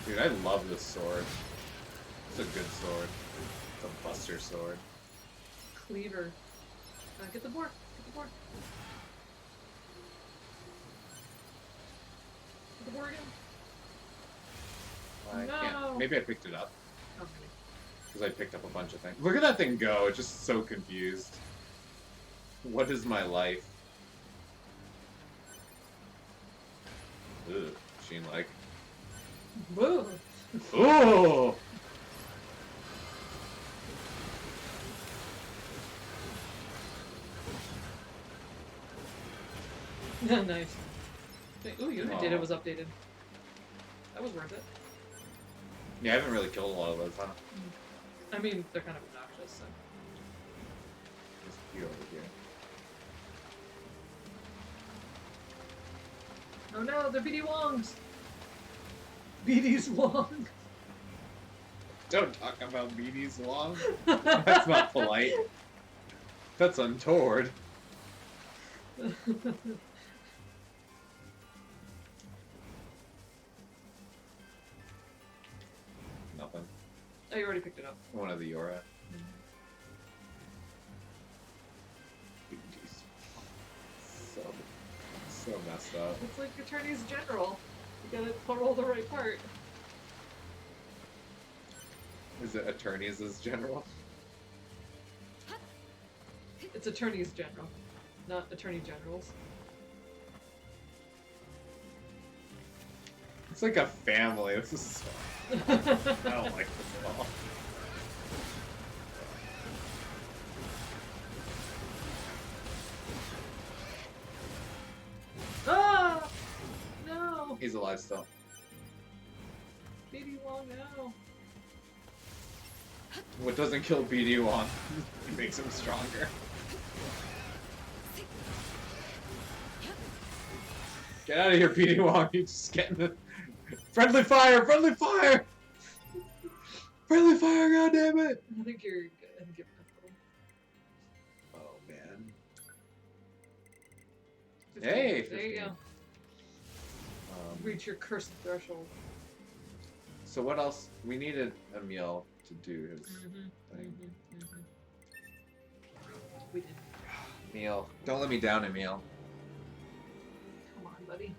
Speaker 1: Dude, I love this sword. It's a good sword. It's a buster sword.
Speaker 2: cleaver. Get the board. Get the board. Get the board again.
Speaker 1: I
Speaker 2: No.
Speaker 1: can't. Maybe I picked it up.
Speaker 2: Okay.
Speaker 1: Because I picked up a bunch of things. Look at that thing go. It's just so confused. What is my life? Ugh. Sheen-like.
Speaker 2: Whoa.
Speaker 1: Oh!
Speaker 2: Nice. Ooh, unit data was updated. That was worth it.
Speaker 1: Yeah, I haven't really killed a lot of those, huh?
Speaker 2: I mean, they're kind of obnoxious, so.
Speaker 1: Just you over here.
Speaker 2: Oh no, they're BD Wongs! BD's Wong!
Speaker 1: Don't talk about BD's long. That's not polite. That's untoward. Nothing.
Speaker 2: Oh, you already picked it up.
Speaker 1: One of the Yora. BD's so messed up.
Speaker 2: It's like Attorney's General. You gotta roll the right part.
Speaker 1: Is it attorneys as general?
Speaker 2: It's Attorneys General, not Attorney Generals.
Speaker 1: It's like a family. This is so... I don't like this at all.
Speaker 2: Ah! No!
Speaker 1: He's alive still.
Speaker 2: BD Wong, no.
Speaker 1: What doesn't kill BD Wong makes him stronger. Get out of here, BD Wong. You're just getting the... Friendly fire! Friendly fire! Friendly fire, goddammit!
Speaker 2: I think you're good. I think you're good.
Speaker 1: Oh, man.
Speaker 2: 15.
Speaker 1: Hey!
Speaker 2: There you
Speaker 1: 15.
Speaker 2: go. Reach your cursed threshold.
Speaker 1: So what else? We needed Emil to do his thing.
Speaker 2: We did.
Speaker 1: Emil. Don't let me down, Emil.
Speaker 2: Come on, buddy.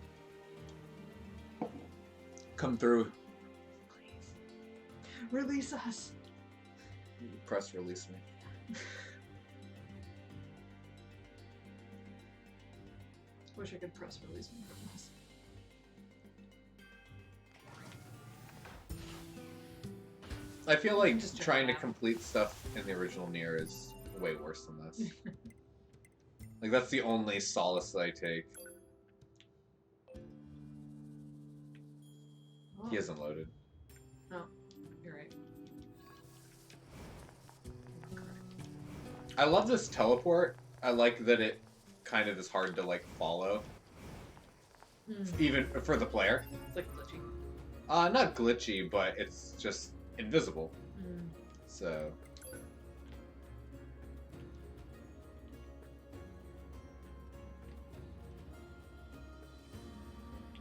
Speaker 1: Come through.
Speaker 2: Please. Release us.
Speaker 1: Press release me.
Speaker 2: Wish I could press release me.
Speaker 1: I feel like
Speaker 2: Just check
Speaker 1: trying
Speaker 2: it
Speaker 1: to
Speaker 2: out.
Speaker 1: complete stuff in the original Nier is way worse than this. Like, that's the only solace that I take.
Speaker 2: Oh.
Speaker 1: He hasn't loaded.
Speaker 2: Oh, you're right.
Speaker 1: I love this teleport. I like that it kind of is hard to, like, follow. Even for the player.
Speaker 2: It's like glitchy.
Speaker 1: Not glitchy, but it's just invisible. So...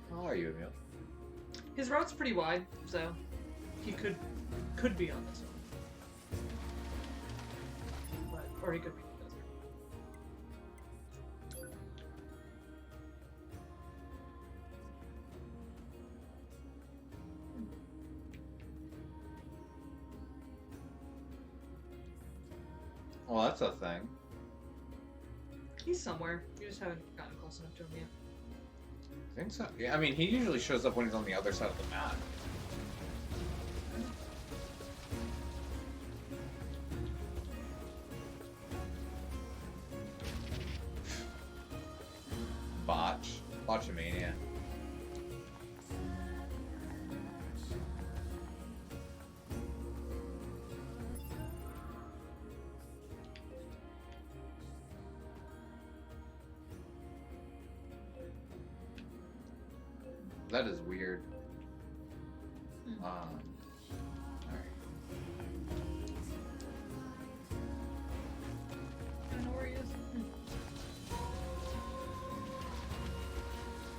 Speaker 1: How are you, Emil?
Speaker 2: His route's pretty wide, so he could be on this one. But, or he could be in the desert.
Speaker 1: Well, that's a thing.
Speaker 2: He's somewhere. You just haven't gotten close enough to him yet.
Speaker 1: I think so. Yeah, I mean, he usually shows up when he's on the other side of the map. Botchamania. That is weird. Alright.
Speaker 2: I don't know where he is.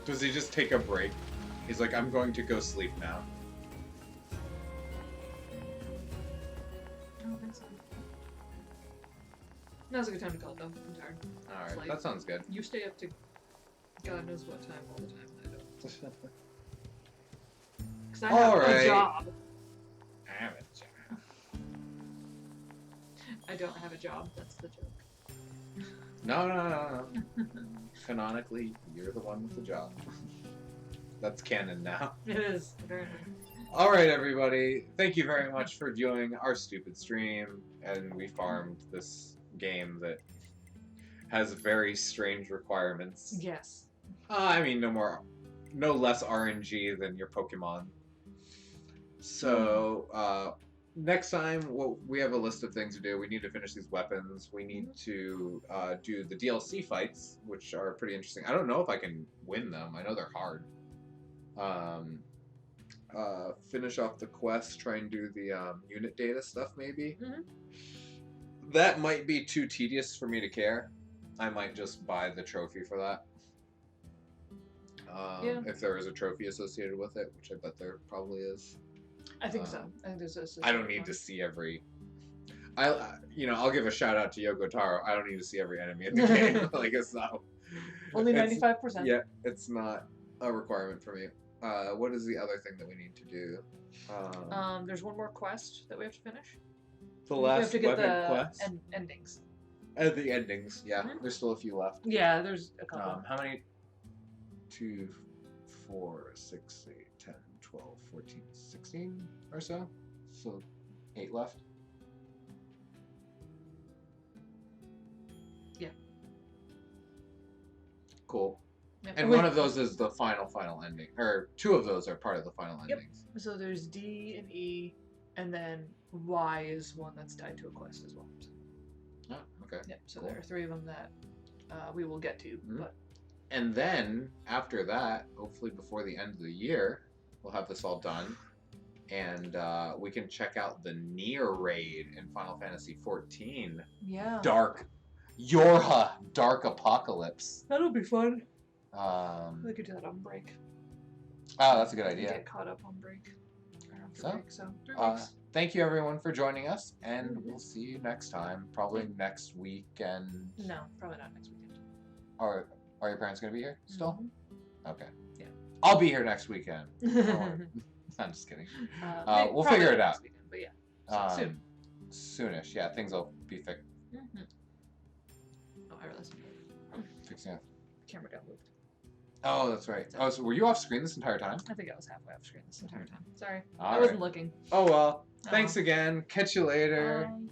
Speaker 1: Does he just take a break? He's like, I'm going to go sleep now.
Speaker 2: I don't think so. Now's a good time to call it though. I'm tired.
Speaker 1: All
Speaker 2: It's
Speaker 1: right,
Speaker 2: like-
Speaker 1: that sounds good.
Speaker 2: You stay up to God knows what time all the time. I don't. Because I have
Speaker 1: Alright.
Speaker 2: a job.
Speaker 1: I have a job.
Speaker 2: I don't have a job. That's the joke.
Speaker 1: No. Canonically, you're the one with the job. That's canon now.
Speaker 2: It is apparently.
Speaker 1: All right, everybody. Thank you very much for viewing our stupid stream, and we farmed this game that has very strange requirements.
Speaker 2: Yes.
Speaker 1: I mean, no less RNG than your Pokemon. So, next time, we have a list of things to do. We need to finish these weapons. We need to do the DLC fights, which are pretty interesting. I don't know if I can win them. I know they're hard. Finish off the quest, try and do the unit data stuff, maybe.
Speaker 2: Mhm.
Speaker 1: That might be too tedious for me to care. I might just buy the trophy for that.
Speaker 2: Yeah.
Speaker 1: If there is a trophy associated with it, which I bet there probably is.
Speaker 2: I think so. I think there's a.
Speaker 1: I don't need to see every. I'll give a shout out to Yoko Taro. I don't need to see every enemy in the game. Like it's not.
Speaker 2: Only
Speaker 1: it's-
Speaker 2: 95%.
Speaker 1: Yeah, it's not a requirement for me. What is the other thing that we need to do?
Speaker 2: There's one more quest that we have to finish.
Speaker 1: The
Speaker 2: We have
Speaker 1: last
Speaker 2: to get
Speaker 1: weapon
Speaker 2: the
Speaker 1: quest.
Speaker 2: endings.
Speaker 1: The endings. Yeah,
Speaker 2: Mhm.
Speaker 1: there's still a few left.
Speaker 2: Yeah, there's a couple.
Speaker 1: How many? 2, 4, 6, 8, 10, 12, 14, 16 or so. So 8 left.
Speaker 2: Yeah.
Speaker 1: Cool.
Speaker 2: Yep.
Speaker 1: And one of those is the final ending, or 2 of those are part of the final
Speaker 2: Yep.
Speaker 1: endings.
Speaker 2: So there's D and E, and then Y is one that's tied to a quest as well.
Speaker 1: Oh, okay.
Speaker 2: Yep. So
Speaker 1: Cool.
Speaker 2: there are 3 of them that we will get to.
Speaker 1: Mhm.
Speaker 2: But
Speaker 1: And then after that, hopefully before the end of the year, we'll have this all done, and we can check out the Nier raid in Final Fantasy XIV.
Speaker 2: yeah,
Speaker 1: Dark Apocalypse.
Speaker 2: that'll be fun.
Speaker 1: Um,
Speaker 2: We could do that on break.
Speaker 1: oh, that's a good idea.
Speaker 2: Get caught up on break. Or after
Speaker 1: So,
Speaker 2: break, so 3
Speaker 1: Uh,
Speaker 2: weeks.
Speaker 1: thank you everyone for joining us, and
Speaker 2: Mhm.
Speaker 1: we'll see you next time. Probably next weekend.
Speaker 2: No, probably not next weekend.
Speaker 1: Or are your parents gonna be here still?
Speaker 2: Mhm.
Speaker 1: Okay.
Speaker 2: Yeah.
Speaker 1: I'll be here next weekend. Don't worry. I'm just kidding. We'll
Speaker 2: Probably
Speaker 1: figure it
Speaker 2: not
Speaker 1: out.
Speaker 2: next weekend, but yeah, soon.
Speaker 1: Soonish. Yeah, things will be fixed.
Speaker 2: Mhm. Oh, I realized
Speaker 1: Fixing up.
Speaker 2: the camera got moved.
Speaker 1: Oh, that's right. Oh, so were you off screen this entire time?
Speaker 2: I think I was halfway off screen this entire time. Sorry,
Speaker 1: All
Speaker 2: I wasn't
Speaker 1: right.
Speaker 2: looking.
Speaker 1: Oh well.
Speaker 2: Oh.
Speaker 1: Thanks again. Catch you later.
Speaker 2: Bye.